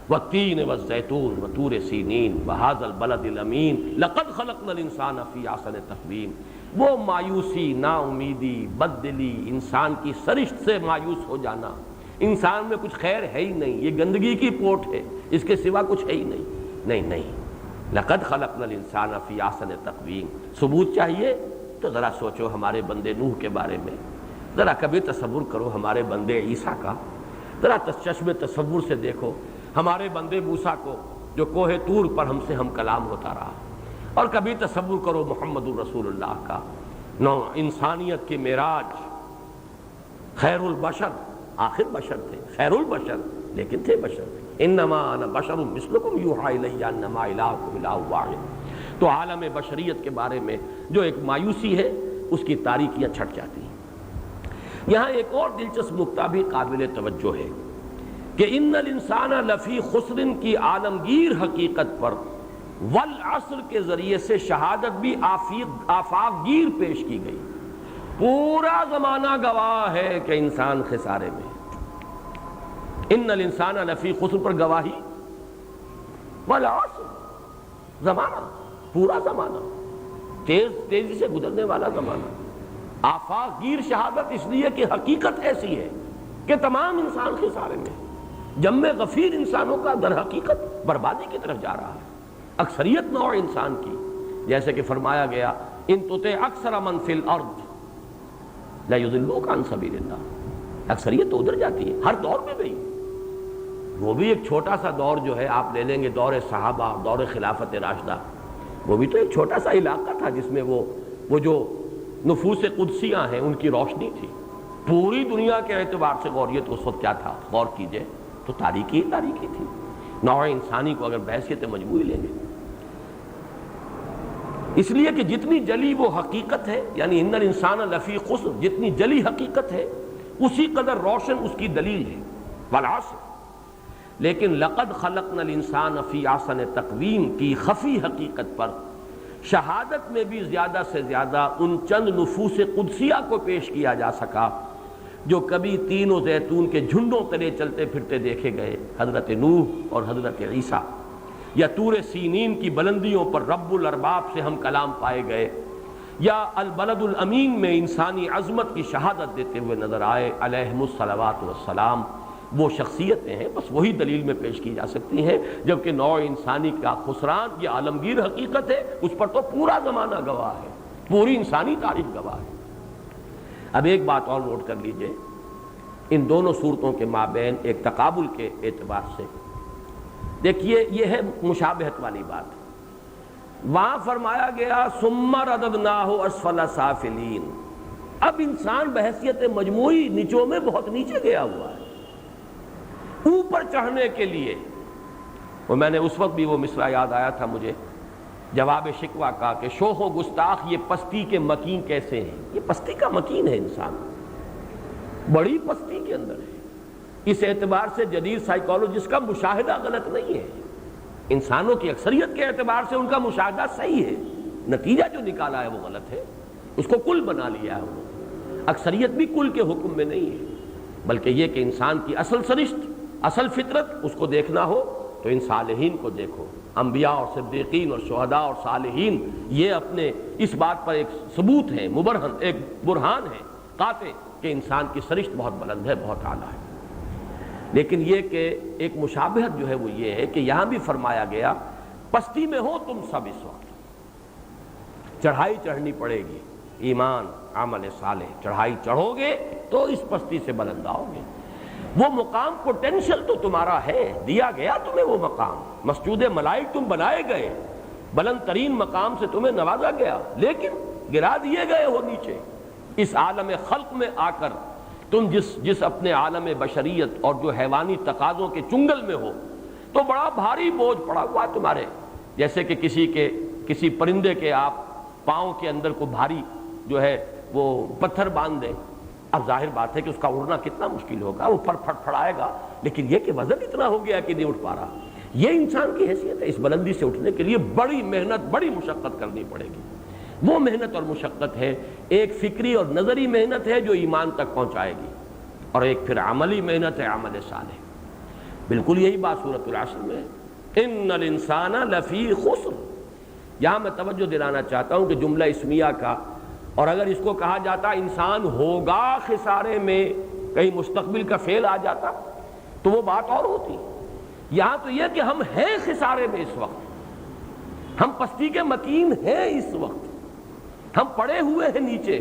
والتین والزیتون وطور سینین وہذا البلد الامین لقد خلقنا الانسان فی احسن تقویم. وہ مایوسی، نا امیدی، بد دلی، انسان کی سرشت سے مایوس ہو جانا، انسان میں کچھ خیر ہے ہی نہیں، یہ گندگی کی پوٹ ہے، اس کے سوا کچھ ہے ہی نہیں. نہیں، لقد خلقنا الانسان فی احسن تقویم. ثبوت چاہیے تو ذرا سوچو ہمارے بندے نوح کے بارے میں، ذرا کبھی تصور کرو ہمارے بندے عیسیٰ کا، ذرا چشم تصور سے دیکھو ہمارے بندے موسیٰ کو جو کوہ طور پر ہم سے ہم کلام ہوتا رہا، اور کبھی تصور کرو محمد الرسول اللہ کا، نو انسانیت کی معراج، خیر البشر. آخر بشر تھے، خیر البشر، لیکن تھے بشر. انما انا بشر مثلکم یوحی الی انما الہکم الہ واحد. تو عالم بشریت کے بارے میں جو ایک مایوسی ہے اس کی تاریکیاں چھٹ جاتی ہیں. یہاں ایک اور دلچسپ نکتہ بھی قابل توجہ ہے کہ ان الانسان لفی خسر کی عالمگیر حقیقت پر والعصر کے ذریعے سے شہادت بھی آفاق گیر پیش کی گئی. پورا زمانہ گواہ ہے کہ انسان خسارے میں. ان الانسان لفی خسر پر گواہی، والعصر، زمانہ، پورا زمانہ، تیزی سے گزرنے والا زمانہ. آفاق گیر شہادت اس لیے کہ حقیقت ایسی ہے کہ تمام انسان خسارے میں. جمع غفیر انسانوں کا در حقیقت بربادی کی طرف جا رہا ہے. اکثریت نوع انسان کی، جیسے کہ فرمایا گیا ان تطع اکثر من فی الارض لا یضلوک عن سبیل اللہ. اکثریت تو ادھر جاتی ہے ہر دور میں بھی. وہ بھی ایک چھوٹا سا دور جو ہے آپ لے لیں گے، دور صحابہ، دور خلافت راشدہ، وہ بھی تو ایک چھوٹا سا علاقہ تھا جس میں وہ جو نفوس قدسیاں ہیں ان کی روشنی تھی۔ پوری دنیا کے اعتبار سے غوریت اس وقت کیا تھا، غور کیجئے تو تاریکی ہی تاریکی تھی۔ نوع انسانی کو اگر بحیثیت مجموعی لیں گے، اس لیے کہ جتنی جلی وہ حقیقت ہے، یعنی ان الانسان لفی خسر، جتنی جلی حقیقت ہے اسی قدر روشن اس کی دلیل ہے، والعصر۔ لیکن لقد خلقنا الانسان فی احسن تقویم کی خفی حقیقت پر شہادت میں بھی زیادہ سے زیادہ ان چند نفوس قدسیہ کو پیش کیا جا سکا جو کبھی تین و زیتون کے جھنڈوں تلے چلتے پھرتے دیکھے گئے، حضرت نوح اور حضرت عیسیٰ، یا طور سینین کی بلندیوں پر رب الارباب سے ہم کلام پائے گئے، یا البلد الامین میں انسانی عظمت کی شہادت دیتے ہوئے نظر آئے علیہم الصلوات والسلام۔ وہ شخصیتیں ہیں، بس وہی دلیل میں پیش کی جا سکتی ہیں، جبکہ نوع انسانی کا خسران یہ عالمگیر حقیقت ہے، اس پر تو پورا زمانہ گواہ ہے، پوری انسانی تاریخ گواہ ہے۔ اب ایک بات اور نوٹ کر لیجئے، ان دونوں صورتوں کے مابین ایک تقابل کے اعتبار سے دیکھیے، یہ ہے مشابہت والی بات۔ وہاں فرمایا گیا ثم رددناہ اسفل سافلین، اب انسان بحیثیت مجموعی نچوں میں بہت نیچے گیا ہوا ہے، اوپر چڑھنے کے لیے۔ اور میں نے اس وقت بھی وہ مصرع یاد آیا تھا مجھے جواب شکوہ کا کہ شوخ و گستاخ یہ پستی کے مکین کیسے ہیں۔ یہ پستی کا مکین ہے انسان، بڑی پستی کے اندر ہے۔ اس اعتبار سے جدید سائیکالوجسٹ کا مشاہدہ غلط نہیں ہے، انسانوں کی اکثریت کے اعتبار سے ان کا مشاہدہ صحیح ہے، نتیجہ جو نکالا ہے وہ غلط ہے، اس کو کل بنا لیا ہے انہوں نے۔ اکثریت بھی کل کے حکم میں نہیں ہے، بلکہ یہ کہ انسان کی اصل سرشت، اصل فطرت، اس کو دیکھنا ہو تو ان صالحین کو دیکھو، انبیاء اور صدیقین اور شہداء اور صالحین، یہ اپنے اس بات پر ایک ثبوت ہے، مبرہن، ایک برہان ہے قاطع کہ انسان کی سرشت بہت بلند ہے، بہت اعلیٰ ہے۔ لیکن یہ کہ ایک مشابہت جو ہے وہ یہ ہے کہ یہاں بھی فرمایا گیا پستی میں ہو تم سب اس وقت، چڑھائی چڑھنی پڑے گی، ایمان، عمل صالح، چڑھائی چڑھو گے تو اس پستی سے بلند آؤ گے۔ وہ مقام پوٹینشل تو تمہارا ہے، دیا گیا تمہیں وہ مقام، مسجود ملائک تم بنائے گئے، بلند ترین مقام سے تمہیں نوازا گیا، لیکن گرا دیے گئے ہو نیچے۔ اس عالم خلق میں آ کر تم جس اپنے عالم بشریت اور جو حیوانی تقاضوں کے چنگل میں ہو تو بڑا بھاری بوجھ پڑا ہوا تمہارے، جیسے کہ کسی پرندے کے آپ پاؤں کے اندر کو بھاری جو ہے وہ پتھر باندھ دیں، اب ظاہر بات ہے کہ اس کا اڑنا کتنا مشکل ہوگا، وہ پھٹ پھڑائے گا، لیکن یہ کہ وزن اتنا ہو گیا کہ نہیں اٹھ پا رہا۔ یہ انسان کی حیثیت ہے، اس بلندی سے اٹھنے کے لیے بڑی محنت، بڑی مشقت کرنی پڑے گی۔ وہ محنت اور مشقت ہے، ایک فکری اور نظری محنت ہے جو ایمان تک پہنچائے گی، اور ایک پھر عملی محنت ہے، عمل صالح۔ بالکل یہی بات سورۃ العصر میں ہے، ان الانسان لفی خسر۔ یہاں میں توجہ دلانا چاہتا ہوں کہ جملہ اسمیہ کا، اور اگر اس کو کہا جاتا انسان ہوگا خسارے میں، کہیں مستقبل کا فعل آ جاتا تو وہ بات اور ہوتی۔ یہاں تو یہ کہ ہم ہیں خسارے میں اس وقت، ہم پستی کے مکین ہیں اس وقت، ہم پڑے ہوئے ہیں نیچے،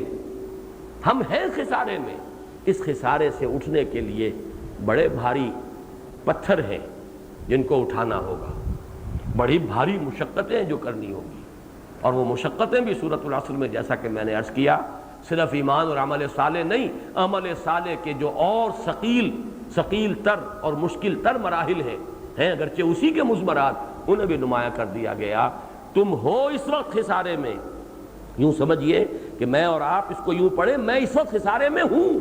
ہم ہیں خسارے میں۔ اس خسارے سے اٹھنے کے لیے بڑے بھاری پتھر ہیں جن کو اٹھانا ہوگا، بڑی بھاری مشقتیں جو کرنی ہوگی، اور وہ مشقتیں بھی سورۃ العصر میں جیسا کہ میں نے عرض کیا صرف ایمان اور عمل صالح نہیں، عمل صالح کے جو اور ثقیل تر اور مشکل تر مراحل ہیں اگرچہ اسی کے مضمرات، انہیں بھی نمایاں کر دیا گیا۔ تم ہو اس وقت خسارے میں، یوں سمجھیے کہ میں اور آپ اس کو یوں پڑھیں، میں اس وقت خسارے میں ہوں،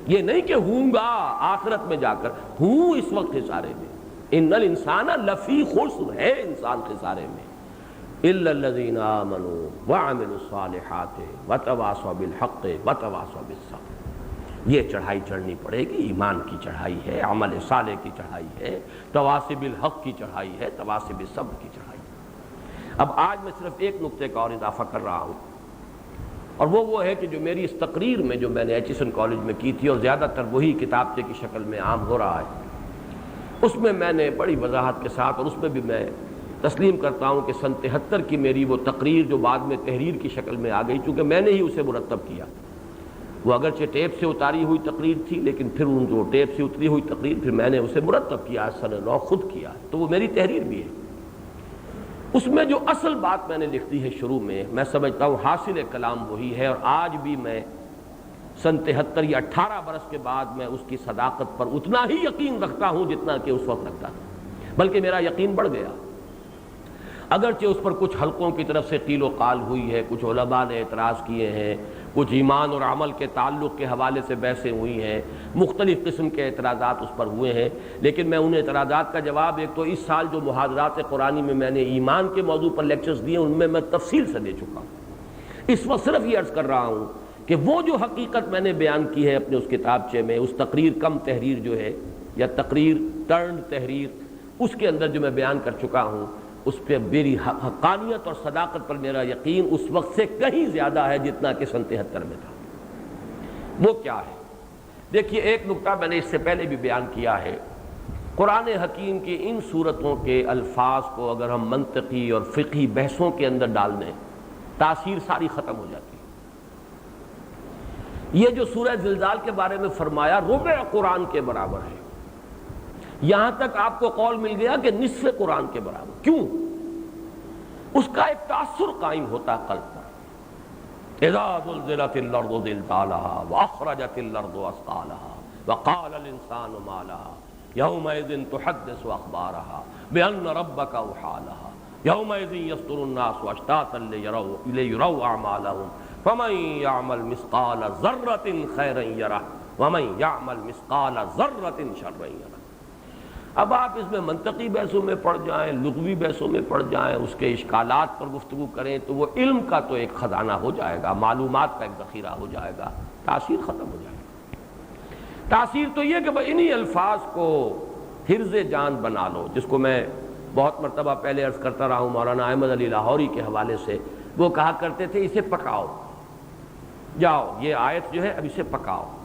یہ نہیں کہ ہوں گا آخرت میں جا کر، ہوں اس وقت خسارے میں۔ ان الانسان لفی خسر، ہے انسان خسارے میں، الا الذین آمنوا وعملوا الصالحات وتواصوا بالحق وتواصوا بالصبر۔ یہ چڑھائی چڑھنی پڑے گی، ایمان کی چڑھائی ہے، عمل صالح کی چڑھائی ہے، تواصی بالحق کی چڑھائی ہے، تواصی بالصبر کی چڑھائی۔ اب آج میں صرف ایک نقطے کا اور اضافہ کر رہا ہوں، اور وہ ہے کہ جو میری اس تقریر میں جو میں نے ایچیسن کالج میں کی تھی، اور زیادہ تر وہی کتابچے کی شکل میں عام ہو رہا ہے، اس میں میں نے بڑی وضاحت کے ساتھ، اور اس میں بھی میں تسلیم کرتا ہوں کہ سن 73 کی میری وہ تقریر جو بعد میں تحریر کی شکل میں آ گئی، چونکہ میں نے ہی اسے مرتب کیا، وہ اگرچہ ٹیپ سے اتاری ہوئی تقریر تھی، لیکن پھر ان جو ٹیپ سے اتری ہوئی تقریر پھر میں نے اسے مرتب کیا، سر نو خود کیا، تو وہ میری تحریر بھی ہے۔ اس میں جو اصل بات میں نے لکھ دی ہے شروع میں سمجھتا ہوں حاصل کلام وہی ہے، اور آج بھی میں سن 73 یا 18 برس کے بعد میں اس کی صداقت پر اتنا ہی یقین رکھتا ہوں جتنا کہ اس وقت رکھتا تھا، بلکہ میرا یقین بڑھ گیا۔ اگرچہ اس پر کچھ حلقوں کی طرف سے قیل و قال ہوئی ہے، کچھ علماء نے اعتراض کیے ہیں، کچھ ایمان اور عمل کے تعلق کے حوالے سے بحثیں ہوئی ہیں، مختلف قسم کے اعتراضات اس پر ہوئے ہیں، لیکن میں ان اعتراضات کا جواب ایک تو اس سال جو محاضرات قرآنی میں میں نے ایمان کے موضوع پر لیکچرز دیے ان میں تفصیل سے دے چکا ہوں۔ اس وقت صرف یہ عرض کر رہا ہوں کہ وہ جو حقیقت میں نے بیان کی ہے اپنے اس کتابچے میں، اس تقریر کم تحریر جو ہے یا تقریر ٹرنڈ تحریر، اس کے اندر جو میں بیان کر چکا ہوں، اس پہ میری حقانیت اور صداقت پر میرا یقین اس وقت سے کہیں زیادہ ہے جتنا کہ سن 73 میں تھا۔ وہ کیا ہے؟ دیکھیے، ایک نکتہ میں نے اس سے پہلے بھی بیان کیا ہے، قرآن حکیم کی ان صورتوں کے الفاظ کو اگر ہم منطقی اور فقہی بحثوں کے اندر ڈال دیں، تاثیر ساری ختم ہو جاتی ہے۔ یہ جو سورہ زلزال کے بارے میں فرمایا ربع قرآن کے برابر ہے، یہاں تک آپ کو قول مل گیا کہ نصف قرآن کے برابر۔ کیوں؟ اس کا ایک تاثر قائم ہوتا ہے قلب پر۔ اذا زلزلت الارض زلزالها واخرجت الارض اثقالها وقال الانسان ما لها يومئذ تحدث اخبارها بان ربك اوحى لها يومئذ يصدر الناس اشتاتا ليروا اعمالهم فمن يعمل مثقال ذرة خيرا يره ومن يعمل مثقال ذرة شرا يره۔ اب آپ اس میں منطقی بحثوں میں پڑ جائیں، لغوی بحثوں میں پڑ جائیں، اس کے اشکالات پر گفتگو کریں تو وہ علم کا تو ایک خزانہ ہو جائے گا، معلومات کا ایک ذخیرہ ہو جائے گا، تاثیر ختم ہو جائے گا۔ تاثیر تو یہ کہ بھائی انہی الفاظ کو حرز جان بنا لو، جس کو میں بہت مرتبہ پہلے عرض کرتا رہا ہوں مولانا احمد علی لاہوری کے حوالے سے، وہ کہا کرتے تھے اسے پکاؤ، جاؤ یہ آیت جو ہے اب اسے پکاؤ،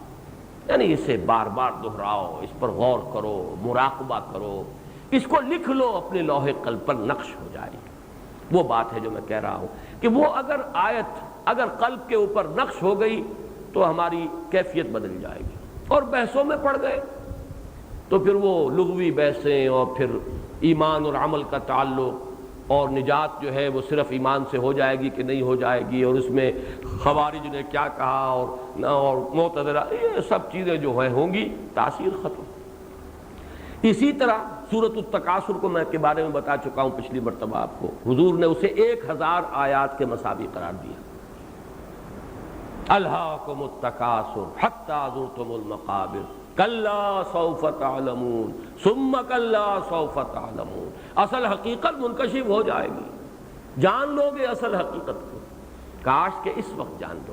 یعنی اسے بار بار دہراؤ، اس پر غور کرو، مراقبہ کرو، اس کو لکھ لو، اپنے لوح قلب پر نقش ہو جائے۔ وہ بات ہے جو میں کہہ رہا ہوں کہ وہ اگر آیت اگر قلب کے اوپر نقش ہو گئی تو ہماری کیفیت بدل جائے گی، اور بحثوں میں پڑ گئے تو پھر وہ لغوی بحثیں اور پھر ایمان اور عمل کا تعلق اور نجات جو ہے وہ صرف ایمان سے ہو جائے گی کہ نہیں ہو جائے گی، اور اس میں خوارج نے کیا کہا اور معتزلہ، یہ سب چیزیں جو ہوں گی، تاثیر ختم۔ اسی طرح سورۃ التکاثر کو میں کے بارے میں بتا چکا ہوں پچھلی مرتبہ آپ کو، حضور نے اسے 1000 آیات کے مساوی قرار دیا۔ الہاکم التکاثر حتی زرتم المقابر کلا سوف تعلمون ثم کلا سوف تعلمون۔ اصل حقیقت منکشف ہو جائے گی، جان لو گے اصل حقیقت کو، کاش کہ اس وقت جان لو۔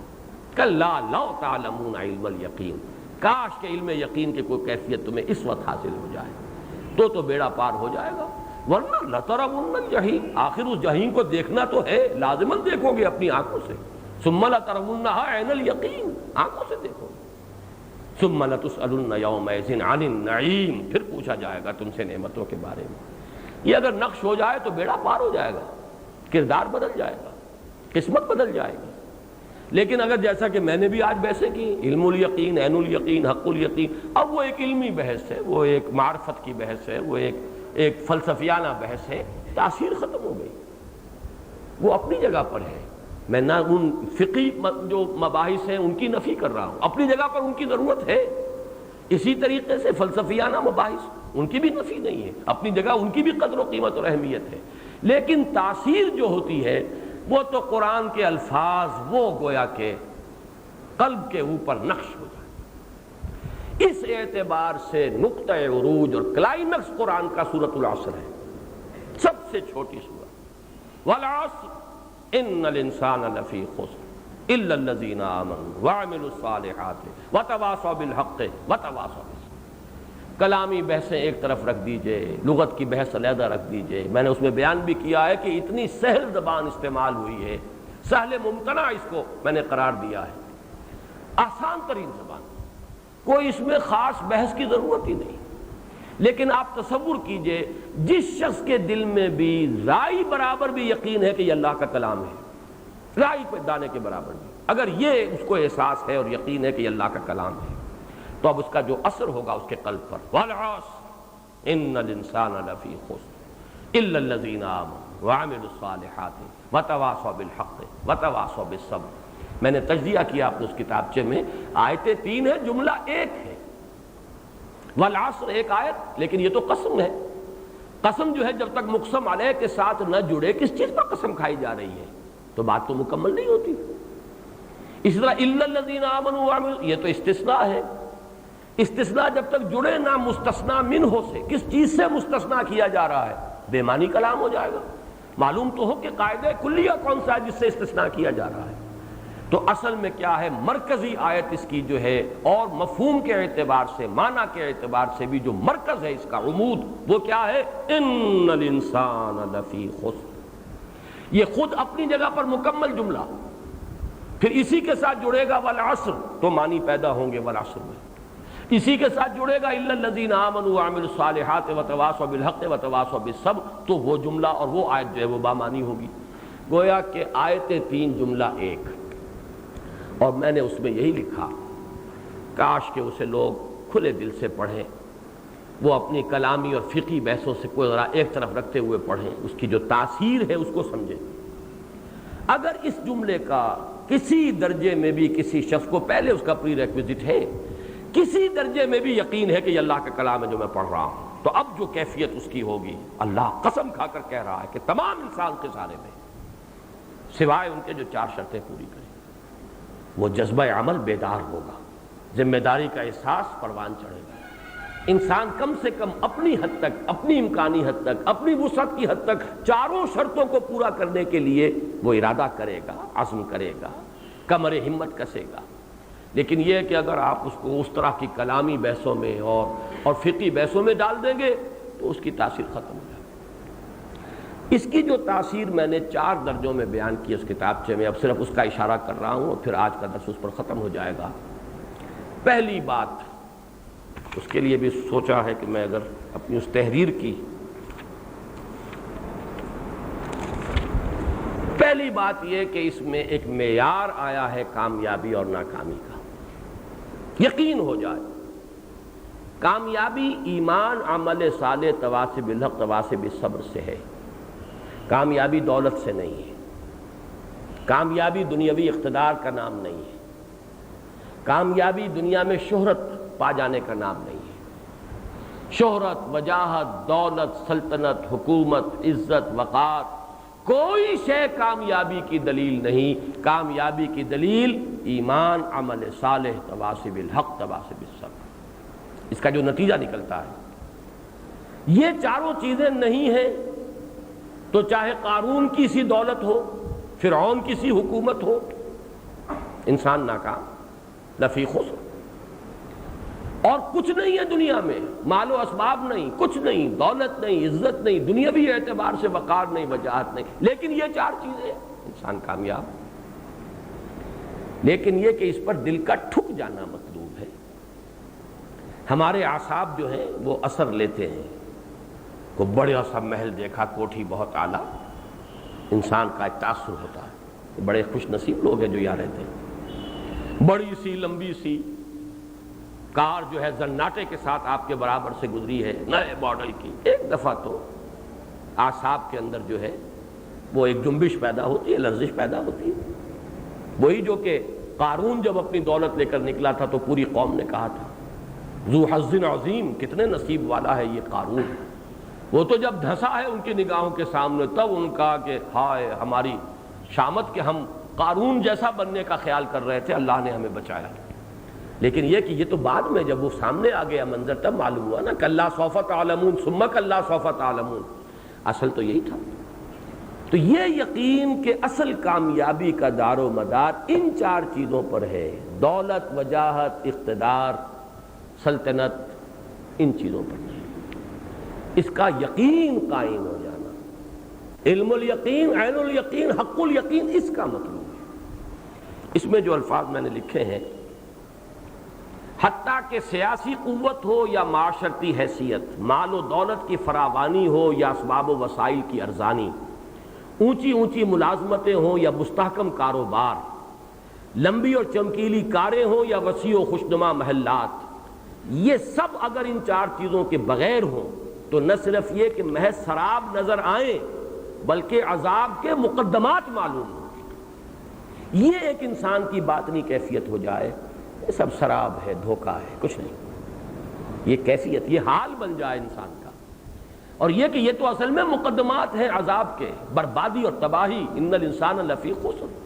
کلا لو تعلمون علم الیقین، کاش کہ علم یقین کی کوئی کیفیت تمہیں اس وقت حاصل ہو جائے تو بیڑا پار ہو جائے گا، ورنہ لترون الجحیم، آخر اس جحیم کو دیکھنا تو ہے، لازماً دیکھو گے اپنی آنکھوں سے، ثم لترونها عین الیقین، آنکھوں سے دیکھو گے، ثم لتسألن یومئذ عن النعیم، پھر پوچھا جائے گا تم سے نعمتوں کے بارے میں۔ یہ اگر نقش ہو جائے تو بیڑا پار ہو جائے گا، کردار بدل جائے گا، قسمت بدل جائے گی۔ لیکن اگر جیسا کہ میں نے بھی آج بحثیں کی، علم الیقین، عین الیقین، حق الیقین، اب وہ ایک علمی بحث ہے، وہ ایک معرفت کی بحث ہے، وہ ایک فلسفیانہ بحث ہے، تاثیر ختم ہو گئی، وہ اپنی جگہ پر ہے۔ میں نہ ان فقہی جو مباحث ہیں ان کی نفی کر رہا ہوں، اپنی جگہ پر ان کی ضرورت ہے۔ اسی طریقے سے فلسفیانہ مباحث ان کی بھی نفی نہیں ہے، اپنی جگہ ان کی بھی قدر و قیمت اور اہمیت ہے، لیکن تاثیر جو ہوتی ہے وہ تو قرآن کے الفاظ وہ گویا کہ قلب کے اوپر نقش ہو جائے۔ اس اعتبار سے نقطہ عروج اور کلائمیکس قرآن کا سورۃ العصر ہے، سب سے چھوٹی سورت۔ والعصر ان الانسان لفی خسر الا الذین آمنوا وعملوا الصالحات وتواصوا بالحق وتواصوا بالصبر۔ کلامی بحثیں ایک طرف رکھ دیجئے، لغت کی بحث علیحدہ رکھ دیجئے۔ میں نے اس میں بیان بھی کیا ہے کہ اتنی سہل زبان استعمال ہوئی ہے، سہل ممتنع اس کو میں نے قرار دیا ہے، آسان ترین زبان، کوئی اس میں خاص بحث کی ضرورت ہی نہیں۔ لیکن آپ تصور کیجئے جس شخص کے دل میں بھی رائی برابر بھی یقین ہے کہ یہ اللہ کا کلام ہے، رائی پہ دانے کے برابر بھی، اگر یہ اس کو احساس ہے اور یقین ہے کہ یہ اللہ کا کلام ہے تو اب اس کا جو اثر ہوگا اس کے قلب پر، وَالْعَصْرِ إِنَّ الْإِنسَانَ لَفِي خُسْرٍ إِلَّا الَّذِينَ آمَنُوا وَعَمِلُوا الصَّالِحَاتِ وَتَوَاصَوْا بِالْحَقِّ وَتَوَاصَوْا بِالصَّبْرِ۔ میں نے تجزیہ کیا اپنے اس کتابچے میں، آیتیں 3 ہیں، جملہ ایک ہے، والعصر ایک آیت، لیکن یہ تو قسم ہے۔ قسم جو ہے جب تک مقسم علیہ کے ساتھ نہ جڑے، کس چیز پر قسم کھائی جا رہی ہے تو بات تو مکمل نہیں ہوتی۔ اسی طرح الا الذین آمنوا وعملوا، یہ تو استثناء ہے، استثناء جب تک جڑے نہ مستثنی منہ سے، کس چیز سے مستثنی کیا جا رہا ہے، بے معنی کلام ہو جائے گا۔ معلوم تو ہو کہ قاعدہ کلیہ کون سا ہے جس سے استثناء کیا جا رہا ہے۔ تو اصل میں کیا ہے، مرکزی آیت اس کی جو ہے، اور مفہوم کے اعتبار سے، معنی کے اعتبار سے بھی جو مرکز ہے اس کا عمود، وہ کیا ہے، ان الانسان لفی خسر۔ یہ خود اپنی جگہ پر مکمل جملہ، پھر اسی کے ساتھ جڑے گا والعصر، تو معنی پیدا ہوں گے والعصر میں، اسی کے ساتھ جڑے گا الا الذین آمنوا وعملوا الصالحات وتواصوا بالحق وتواصوا بالصبر، تو وہ جملہ اور وہ آیت جو ہے وہ بامعنی ہوگی۔ گویا کہ آیتیں 3 جملہ ایک، اور میں نے اس میں یہی لکھا، کاش کہ اسے لوگ کھلے دل سے پڑھیں، وہ اپنی کلامی اور فقہی بحثوں سے کوئی ذرا ایک طرف رکھتے ہوئے پڑھیں، اس کی جو تاثیر ہے اس کو سمجھیں۔ اگر اس جملے کا کسی درجے میں بھی کسی شخص کو، پہلے اس کا پری ریکویزٹ ہے، کسی درجے میں بھی یقین ہے کہ یہ اللہ کا کلام ہے جو میں پڑھ رہا ہوں، تو اب جو کیفیت اس کی ہوگی، اللہ قسم کھا کر کہہ رہا ہے کہ تمام انسان کے سارے میں سوائے ان کے جو 4 شرطیں پوری کریں، وہ جذبہ عمل بیدار ہوگا، ذمہ داری کا احساس پروان چڑھے گا، انسان کم سے کم اپنی حد تک، اپنی امکانی حد تک، اپنی وسعت کی حد تک 4 شرطوں کو پورا کرنے کے لیے وہ ارادہ کرے گا، عزم کرے گا، کمر ہمت کسے گا۔ لیکن یہ کہ اگر آپ اس کو اس طرح کی کلامی بحثوں میں اور فقہی بحثوں میں ڈال دیں گے تو اس کی تاثیر ختم ہو جائے گی۔ اس کی جو تاثیر میں نے 4 درجوں میں بیان کی اس کتابچے میں، اب صرف اس کا اشارہ کر رہا ہوں اور پھر آج کا درس اس پر ختم ہو جائے گا۔ پہلی بات، اس کے لیے بھی سوچا ہے کہ میں اگر اپنی اس تحریر کی پہلی بات یہ کہ اس میں ایک معیار آیا ہے کامیابی اور ناکامی کا، یقین ہو جائے کامیابی ایمان، عمل صالح، تواصی بالحق، تواصی بالصبر سے ہے، کامیابی دولت سے نہیں ہے، کامیابی دنیاوی اقتدار کا نام نہیں ہے، کامیابی دنیا میں شہرت پا جانے کا نام نہیں ہے۔ شہرت، وجاہت، دولت، سلطنت، حکومت، عزت، وقار، کوئی شے کامیابی کی دلیل نہیں۔ کامیابی کی دلیل ایمان، عمل صالح، تواصی بالحق، تواصی بالصبر، اس کا جو نتیجہ نکلتا ہے، یہ 4 چیزیں نہیں ہیں تو چاہے قارون کی سی دولت ہو، فرعون کی سی حکومت ہو، انسان ناکام، لفی خسر۔ اور کچھ نہیں ہے دنیا میں، مال و اسباب نہیں، کچھ نہیں، دولت نہیں، عزت نہیں، دنیاوی اعتبار سے وقار نہیں، وجاہت نہیں، لیکن یہ 4 چیزیں انسان کامیاب۔ لیکن یہ کہ اس پر دل کا ٹھک جانا مطلوب ہے۔ ہمارے اعصاب جو ہیں وہ اثر لیتے ہیں، کو بڑا سا محل دیکھا، کوٹھی بہت اعلیٰ، انسان کا ایک تاثر ہوتا ہے، بڑے خوش نصیب لوگ ہیں جو یہاں رہتے ہیں۔ بڑی سی لمبی سی کار جو ہے زناٹے کے ساتھ آپ کے برابر سے گزری ہے، نئے ماڈل کی، ایک دفعہ تو اعصاب کے اندر جو ہے وہ ایک جنبش پیدا ہوتی ہے، لرزش پیدا ہوتی ہے۔ وہی جو کہ قارون جب اپنی دولت لے کر نکلا تھا تو پوری قوم نے کہا تھا ذو حظ عظیم، کتنے نصیب والا ہے یہ قارون۔ وہ تو جب دھسا ہے ان کی نگاہوں کے سامنے، تب ان کا کہ ہائے ہماری شامت کہ ہم قارون جیسا بننے کا خیال کر رہے تھے، اللہ نے ہمیں بچایا۔ لیکن یہ کہ یہ تو بعد میں جب وہ سامنے آ گیا منظر تب معلوم ہوا نا، کلا سوف تعلمون ثم کلا سوف تعلمون، اصل تو یہی تھا۔ تو یہ یقین کہ اصل کامیابی کا دار و مدار ان 4 چیزوں پر ہے، دولت، وجاہت، اقتدار، سلطنت، ان چیزوں پر نہیں، اس کا یقین قائم ہو جانا، علم الیقین، عین الیقین، حق الیقین، اس کا مطلوب ہے۔ اس میں جو الفاظ میں نے لکھے ہیں، حتیٰ کہ سیاسی قوت ہو یا معاشرتی حیثیت، مال و دولت کی فراوانی ہو یا اسباب و وسائل کی ارزانی، اونچی اونچی ملازمتیں ہوں یا مستحکم کاروبار، لمبی اور چمکیلی کاریں ہوں یا وسیع و خوشنما محلات، یہ سب اگر ان چار چیزوں کے بغیر ہوں تو نہ صرف یہ کہ محض سراب نظر آئیں بلکہ عذاب کے مقدمات معلوم ہوں۔ یہ ایک انسان کی باطنی کیفیت ہو جائے، یہ سب سراب ہے، دھوکہ ہے، کچھ نہیں، یہ کیفیت، یہ حال بن جائے انسان کا، اور یہ کہ یہ تو اصل میں مقدمات ہیں عذاب کے، بربادی اور تباہی، ان الانسان لفی خسر۔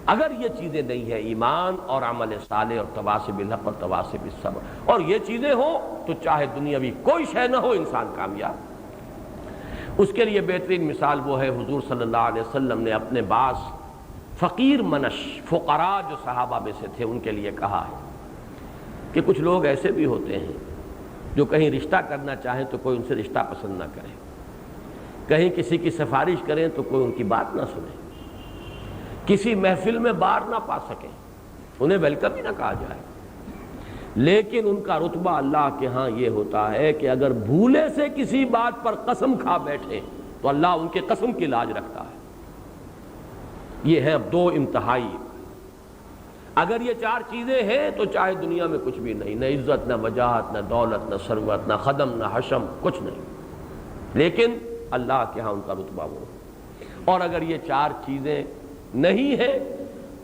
اگر یہ چیزیں نہیں ہیں، ایمان اور عمل صالح اور تواصی بالحق اور تواصی بالصبر، اور یہ چیزیں ہوں تو چاہے دنیاوی کوئی شے نہ ہو انسان کامیاب۔ اس کے لیے بہترین مثال وہ ہے حضور صلی اللہ علیہ وسلم نے اپنے بعض فقیر منش فقراء جو صحابہ میں سے تھے ان کے لیے کہا ہے کہ کچھ لوگ ایسے بھی ہوتے ہیں جو کہیں رشتہ کرنا چاہیں تو کوئی ان سے رشتہ پسند نہ کرے، کہیں کسی کی سفارش کریں تو کوئی ان کی بات نہ سنے، کسی محفل میں بار نہ پا سکیں، انہیں ویلکم ہی نہ کہا جائے، لیکن ان کا رتبہ اللہ کے ہاں یہ ہوتا ہے کہ اگر بھولے سے کسی بات پر قسم کھا بیٹھے تو اللہ ان کے قسم کی لاج رکھتا ہے۔ یہ ہے اب دو انتہائی، اگر یہ چار چیزیں ہیں تو چاہے دنیا میں کچھ بھی نہیں، نہ عزت، نہ وجاہت، نہ دولت، نہ ثروت، نہ خدم، نہ حشم، کچھ نہیں، لیکن اللہ کے ہاں ان کا رتبہ وہ۔ اور اگر یہ چار چیزیں نہیں ہے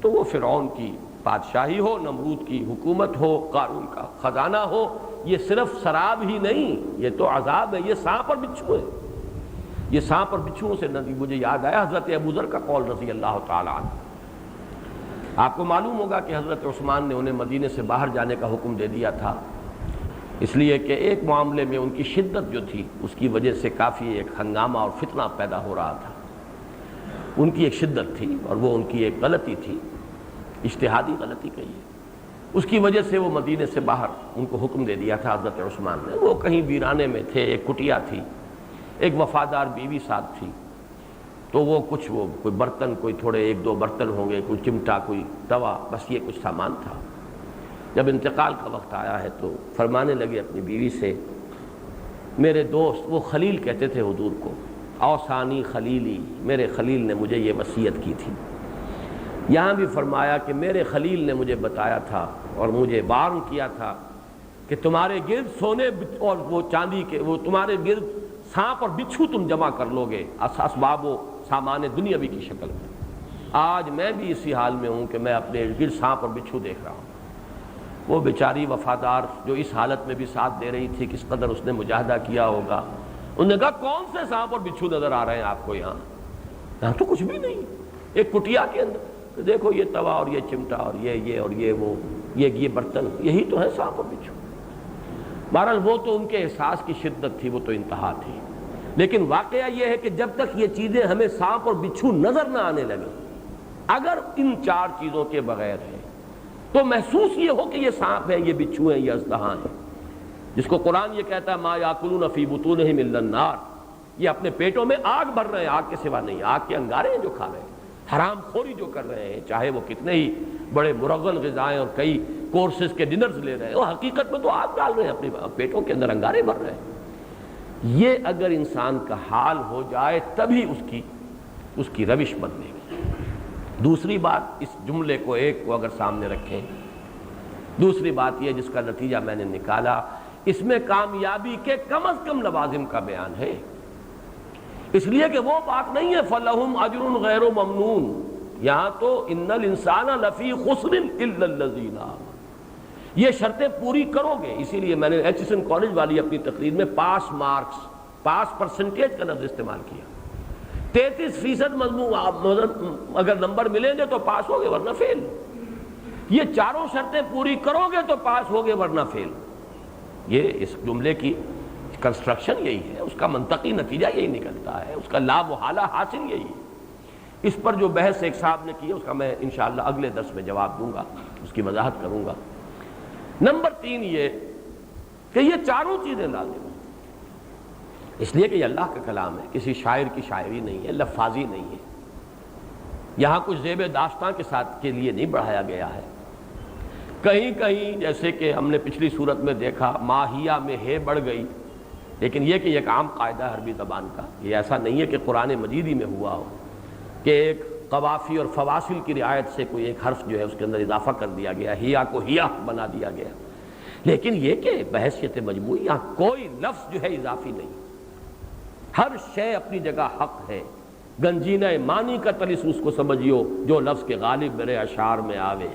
تو وہ فرعون کی بادشاہی ہو، نمرود کی حکومت ہو، قارون کا خزانہ ہو، یہ صرف سراب ہی نہیں، یہ تو عذاب ہے، یہ سانپ اور بچھو ہے۔ یہ سانپ اور بچھوؤں سے مجھے یاد آیا حضرت ابوذر کا قول رضی اللہ تعالی عنہ۔ آپ کو معلوم ہوگا کہ حضرت عثمان نے انہیں مدینے سے باہر جانے کا حکم دے دیا تھا، اس لیے کہ ایک معاملے میں ان کی شدت جو تھی اس کی وجہ سے کافی ایک ہنگامہ اور فتنہ پیدا ہو رہا تھا۔ ان کی ایک شدت تھی اور وہ ان کی ایک غلطی تھی، اجتہادی غلطی کہیے، اس کی وجہ سے وہ مدینے سے باہر ان کو حکم دے دیا تھا حضرت عثمان نے۔ وہ کہیں ویرانے میں تھے، ایک کٹیا تھی، ایک وفادار بیوی ساتھ تھی، تو وہ کچھ کوئی برتن، کوئی تھوڑے ایک دو برتن ہوں گے، کوئی چمٹا، کوئی توا، بس یہ کچھ سامان تھا۔ جب انتقال کا وقت آیا ہے تو فرمانے لگے اپنی بیوی سے، میرے دوست، وہ خلیل کہتے تھے حضور کو، اوصانی خلیلی، میرے خلیل نے مجھے یہ وصیت کی تھی۔ یہاں بھی فرمایا کہ میرے خلیل نے مجھے بتایا تھا اور مجھے وارن کیا تھا کہ تمہارے گرد سونے اور وہ چاندی کے، وہ تمہارے گرد سانپ اور بچھو تم جمع کر لو گے اسباب و سامان دنیاوی کی شکل میں۔ آج میں بھی اسی حال میں ہوں کہ میں اپنے گرد سانپ اور بچھو دیکھ رہا ہوں۔ وہ بیچاری وفادار جو اس حالت میں بھی ساتھ دے رہی تھی، کس قدر اس نے مجاہدہ کیا ہوگا۔ انہوں نے کہا کون سے سانپ اور بچھو نظر آ رہے ہیں آپ کو یہاں تو کچھ بھی نہیں، ایک کٹیا کے اندر دیکھو یہ توا اور یہ چمٹا اور یہ اور یہ برتن، یہی تو ہے سانپ اور بچھو۔ بہرحال وہ تو ان کے احساس کی شدت تھی، وہ تو انتہا تھی، لیکن واقعہ یہ ہے کہ جب تک یہ چیزیں ہمیں سانپ اور بچھو نظر نہ آنے لگیں، اگر ان چار چیزوں کے بغیر ہے تو محسوس یہ ہو کہ یہ سانپ ہے، یہ بچھو ہیں، یہ اژدہا ہیں، جس کو قرآن یہ کہتا ہے ما یاکلون فی بطونہم الا النار، یہ اپنے پیٹوں میں آگ بھر رہے ہیں، آگ کے سوا نہیں، آگ کے انگارے ہیں جو کھا رہے ہیں، حرام خوری جو کر رہے ہیں، چاہے وہ کتنے ہی بڑے مرغن غذائیں اور کئی کورسز کے ڈنرز لے رہے ہیں، وہ حقیقت میں تو آگ ڈال رہے ہیں، اپنے پیٹوں کے اندر انگارے بھر رہے ہیں۔ یہ اگر انسان کا حال ہو جائے تبھی اس کی روش بدلے گی۔ دوسری بات، اس جملے کو ایک کو اگر سامنے رکھیں، دوسری بات یہ جس کا نتیجہ میں نے نکالا، اس میں کامیابی کے کم از کم لوازم کا بیان ہے، اس لیے کہ وہ بات نہیں ہے فَلَهُمْ أَجْرٌ غَيْرُ مَمْنُونَ، یہاں تو ان الانسان لفی خسر الا الذین آمنوا، یہ شرطیں پوری کرو گے۔ اسی لیے میں نے ایچسن کالج والی اپنی تقریر میں پاس مارکس، پاس پرسنٹیج کا لفظ استعمال کیا، 33% مضمون اگر نمبر ملیں گے تو پاس ہوگے ورنہ فیل، یہ چاروں شرطیں پوری کرو گے تو پاس ہوگے ورنہ فیل۔ یہ اس جملے کی کنسٹرکشن یہی ہے، اس کا منطقی نتیجہ یہی نکلتا ہے، اس کا لا محالہ حاصل یہی ہے۔ اس پر جو بحث ایک صاحب نے کی ہے اس کا میں انشاءاللہ اگلے درس میں جواب دوں گا، اس کی وضاحت کروں گا۔ نمبر 3 یہ کہ یہ چاروں چیزیں لازم ہیں، اس لیے کہ یہ اللہ کا کلام ہے، کسی شاعر کی شاعری نہیں ہے، لفاظی نہیں ہے، یہاں کچھ زیب داستاں کے ساتھ کے لیے نہیں بڑھایا گیا ہے۔ کہیں کہیں جیسے کہ ہم نے پچھلی صورت میں دیکھا ماہیہ میں ہے بڑھ گئی، لیکن یہ کہ ایک عام قاعدہ عربی زبان کا، یہ ایسا نہیں ہے کہ قرآن مجید ہی میں ہوا ہو کہ ایک قوافی اور فواصل کی رعایت سے کوئی ایک حرف جو ہے اس کے اندر اضافہ کر دیا گیا، ہیا کو ہیا بنا دیا گیا، لیکن یہ کہ بحیثیت مجموعی یہاں کوئی لفظ جو ہے اضافی نہیں، ہر شے اپنی جگہ حق ہے۔ گنجینہ معنی کا تلس اس کو سمجھیو جو لفظ کے غالب میرے اشعار میں آوے۔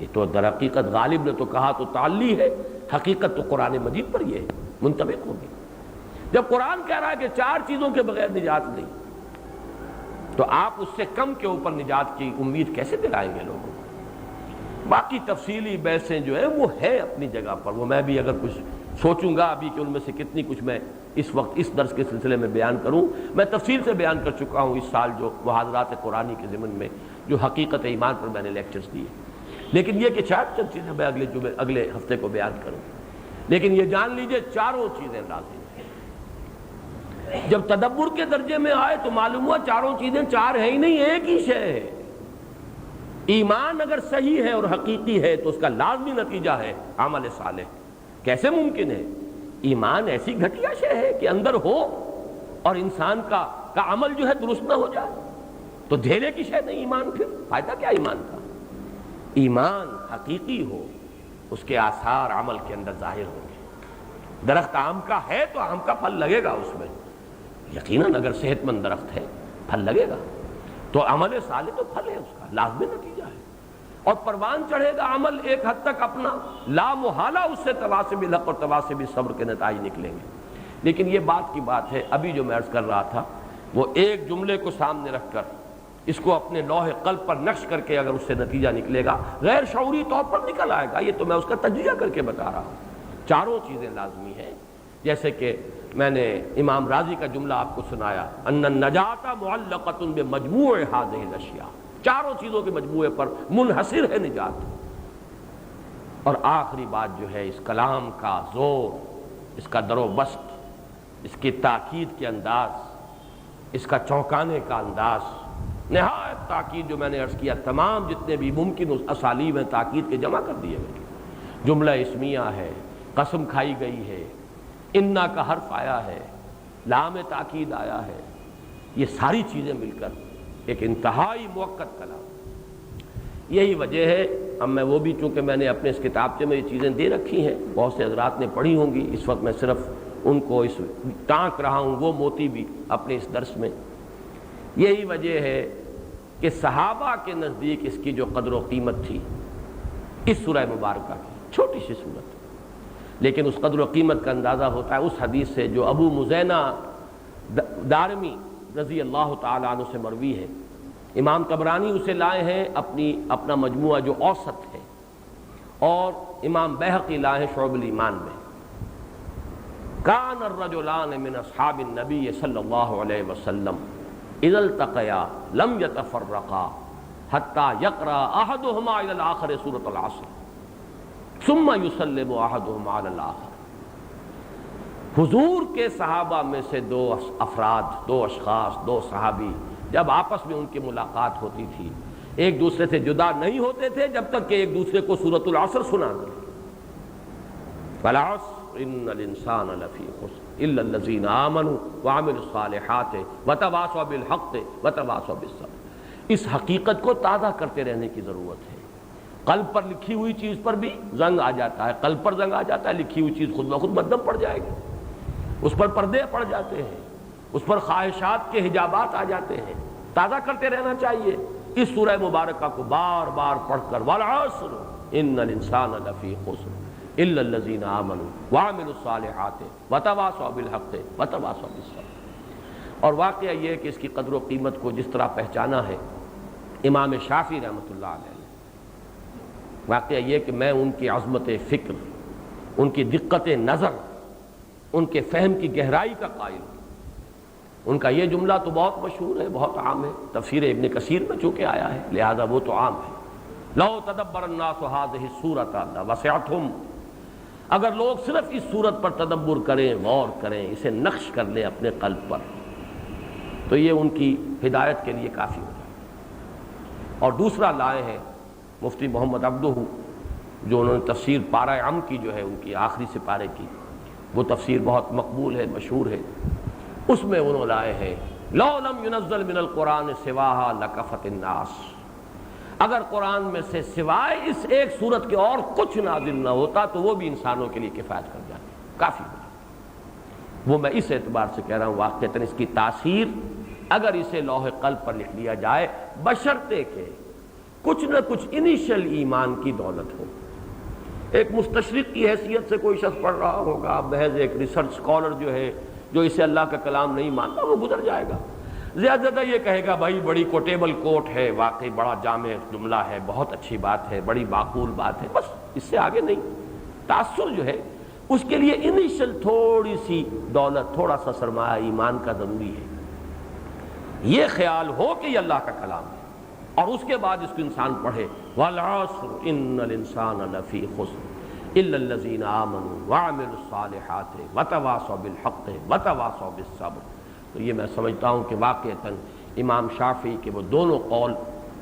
یہ تو در حقیقت غالب نے تو کہا تو تعلی ہے، حقیقت تو قرآن مجید پر یہ منطبق ہوگی۔ جب قرآن کہہ رہا ہے کہ 4 چیزوں کے بغیر نجات نہیں، تو آپ اس سے کم کے اوپر نجات کی امید کیسے دلائیں گے لوگوں کو؟ باقی تفصیلی بحثیں جو ہیں وہ ہے اپنی جگہ پر، وہ میں بھی اگر کچھ سوچوں گا ابھی کہ ان میں سے کتنی کچھ میں اس وقت اس درس کے سلسلے میں بیان کروں، میں تفصیل سے بیان کر چکا ہوں اس سال جو محاضرات قرآنی کے ضمن میں جو حقیقت ایمان پر میں نے لیکچرز دیے، لیکن یہ کہ چند چیزیں میں اگلے ہفتے کو بیان کروں، لیکن یہ جان لیجئے 4 چیزیں لازم ہیں۔ جب تدبر کے درجے میں آئے تو معلوم ہوا 4 چیزیں 4 ہیں ہی نہیں، ایک ہی شے ہے۔ ایمان اگر صحیح ہے اور حقیقی ہے تو اس کا لازمی نتیجہ ہے عمل صالح۔ کیسے ممکن ہے؟ ایمان ایسی گھٹیا شے ہے کہ اندر ہو اور انسان کا عمل جو ہے درست نہ ہو جائے تو دھیلے کی شے نہیں ایمان، پھر فائدہ کیا ایمان کا؟ ایمان حقیقی ہو، اس کے آثار عمل کے اندر ظاہر ہوں گے۔ درخت آم کا ہے تو آم کا پھل لگے گا اس میں، یقیناً اگر صحت مند درخت ہے پھل لگے گا، تو عمل صالح تو پھل ہے اس کا، لازمی نتیجہ ہے۔ اور پروان چڑھے گا عمل ایک حد تک اپنا، لا محالہ اس سے تواصب الحق اور تواصب صبر کے نتائج نکلیں گے۔ لیکن یہ بات کی بات ہے، ابھی جو میں عرض کر رہا تھا وہ ایک جملے کو سامنے رکھ کر اس کو اپنے لوح قلب پر نقش کر کے اگر اس سے نتیجہ نکلے گا غیر شعوری طور پر نکل آئے گا، یہ تو میں اس کا تجزیہ کر کے بتا رہا ہوں۔ 4 چیزیں لازمی ہیں، جیسے کہ میں نے امام راضی کا جملہ آپ کو سنایا، ان النجاۃ معلقۃ بمجموع هذه الاشیاء، 4 چیزوں کے مجموعے پر منحصر ہے نجات۔ اور آخری بات جو ہے اس کلام کا زور، اس کا در و بست، اس کی تاکید کے انداز، اس کا چونکانے کا انداز، نہایت تاکید جو میں نے عرض کیا، تمام جتنے بھی ممکن اسالیب ہیں تاکید کے جمع کر دیے گئے۔ جملہ اسمیہ ہے، قسم کھائی گئی ہے، انا کا حرف آیا ہے، لام تاکید آیا ہے، یہ ساری چیزیں مل کر ایک انتہائی موقت کلام۔ یہی وجہ ہے، اب میں وہ بھی چونکہ میں نے اپنے اس کتابچے میں یہ چیزیں دے رکھی ہیں، بہت سے حضرات نے پڑھی ہوں گی، اس وقت میں صرف ان کو اس ٹانک رہا ہوں وہ موتی بھی اپنے اس درس میں۔ یہی وجہ ہے کہ صحابہ کے نزدیک اس کی جو قدر و قیمت تھی اس سورہ مبارکہ کی، چھوٹی سی صورت، لیکن اس قدر و قیمت کا اندازہ ہوتا ہے اس حدیث سے جو ابو مزینہ دارمی رضی اللہ تعالیٰ عنہ سے مروی ہے۔ امام طبرانی اسے لائے ہیں اپنا مجموعہ جو اوسط ہے، اور امام بیہقی لائے ہیں شعب الایمان میں۔ کان الرجلان من اصحاب النبی صلی اللہ علیہ وسلم اذا التقیا لم يتفرقا حتى يقرأ احدهما الى الاخر سورة العصر ثم يسلم احدهما على الاخر۔ حضور کے صحابہ میں سے 2 افراد، 2 اشخاص، 2 صحابی جب آپس میں ان کی ملاقات ہوتی تھی ایک دوسرے سے جدا نہیں ہوتے تھے جب تک کہ ایک دوسرے کو سورۃ العصر سنا دیں۔ والعصر ان الانسان لفی خسر الا الذین آمنوا وعملوا الصالحات وتواصوا بالحق وتواصوا بالصبر۔ اس حقیقت کو تازہ کرتے رہنے کی ضرورت ہے۔ قلب پر لکھی ہوئی چیز پر بھی زنگ آ جاتا ہے، قلب پر زنگ آ جاتا ہے، لکھی ہوئی چیز خود بخود مدھم پڑ جائے گی، اس پر پردے پڑ جاتے ہیں، اس پر خواہشات کے حجابات آ جاتے ہیں۔ تازہ کرتے رہنا چاہیے اس سورہ مبارکہ کو بار بار پڑھ کر، والعصر ان الانسان لفی خسر الا الذین آمنوا وعملوا الصالحات وتواصوا بالحق وتواصوا بالصبر۔ اور واقعہ یہ ہے کہ اس کی قدر و قیمت کو جس طرح پہچانا ہے امام شافعی رحمۃ اللہ علیہ نے، واقعہ یہ کہ میں ان کی عظمت فکر، ان کی دقت نظر، ان کے فہم کی گہرائی کا قائل ہوں۔ ان کا یہ جملہ تو بہت مشہور ہے، بہت عام ہے، تفسیر ابن کثیر میں چونکہ آیا ہے لہذا وہ تو عام ہے۔ لو تدبر الناس هذه السورة لوسعتهم، اگر لوگ صرف اس صورت پر تدبر کریں، غور کریں، اسے نقش کر لیں اپنے قلب پر تو یہ ان کی ہدایت کے لیے کافی ہو جائے۔ اور دوسرا لائے ہیں مفتی محمد عبدہ، جو انہوں نے تفسیر پارہ عم کی جو ہے ان کی آخری سپارے کی، وہ تفسیر بہت مقبول ہے، مشہور ہے، اس میں انہوں لائے ہیں لو لم ينزل من القرآن سواها لکفت الناس، اگر قرآن میں سے سوائے اس ایک سورت کے اور کچھ نازل نہ ہوتا تو وہ بھی انسانوں کے لیے کفایت کر جاتی، کافی ہو جاتی۔ وہ میں اس اعتبار سے کہہ رہا ہوں واقعتاً اس کی تاثیر اگر اسے لوح قلب پر لکھ لیا جائے، بشرطے کہ کچھ نہ کچھ انیشل ایمان کی دولت ہو۔ ایک مستشرق کی حیثیت سے کوئی شخص پڑھ رہا ہوگا، محض ایک ریسرچ اسکالر جو ہے جو اسے اللہ کا کلام نہیں مانتا، وہ گزر جائے گا، زیادہ یہ کہے گا بھائی بڑی کوٹیبل کوٹ ہے، واقعی بڑا جامع جملہ ہے، بہت اچھی بات ہے، بڑی معقول بات ہے، بس اس سے آگے نہیں۔ تاثر جو ہے اس کے لیے انیشل تھوڑی سی دولت، تھوڑا سا سرمایہ ایمان کا ضروری ہے، یہ خیال ہو کہ یہ اللہ کا کلام ہے، اور اس کے بعد اس کو انسان پڑھے وَالْعَصْرِ إِنَّ الْإِنسَانَ لَفِي خُسْرٍ إِلَّا الَّذِينَ آمَنُوا وَعَمِلُوا الصَّالِحَاتِ وَتَوَاصَوْا بِالْحَقِّ وَتَوَاصَوْا بِالصَّبْرِ۔ تو یہ میں سمجھتا ہوں کہ واقعتاً امام شافعی کے وہ دونوں قول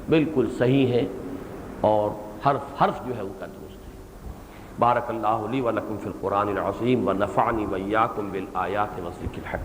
بالکل صحیح ہیں اور حرف جو ہے ان کا درست ہے۔ بارک اللہ لی و لکم فی القرآن العظیم ونفعنی وإیاکم بالآیات والذکر الحکیم۔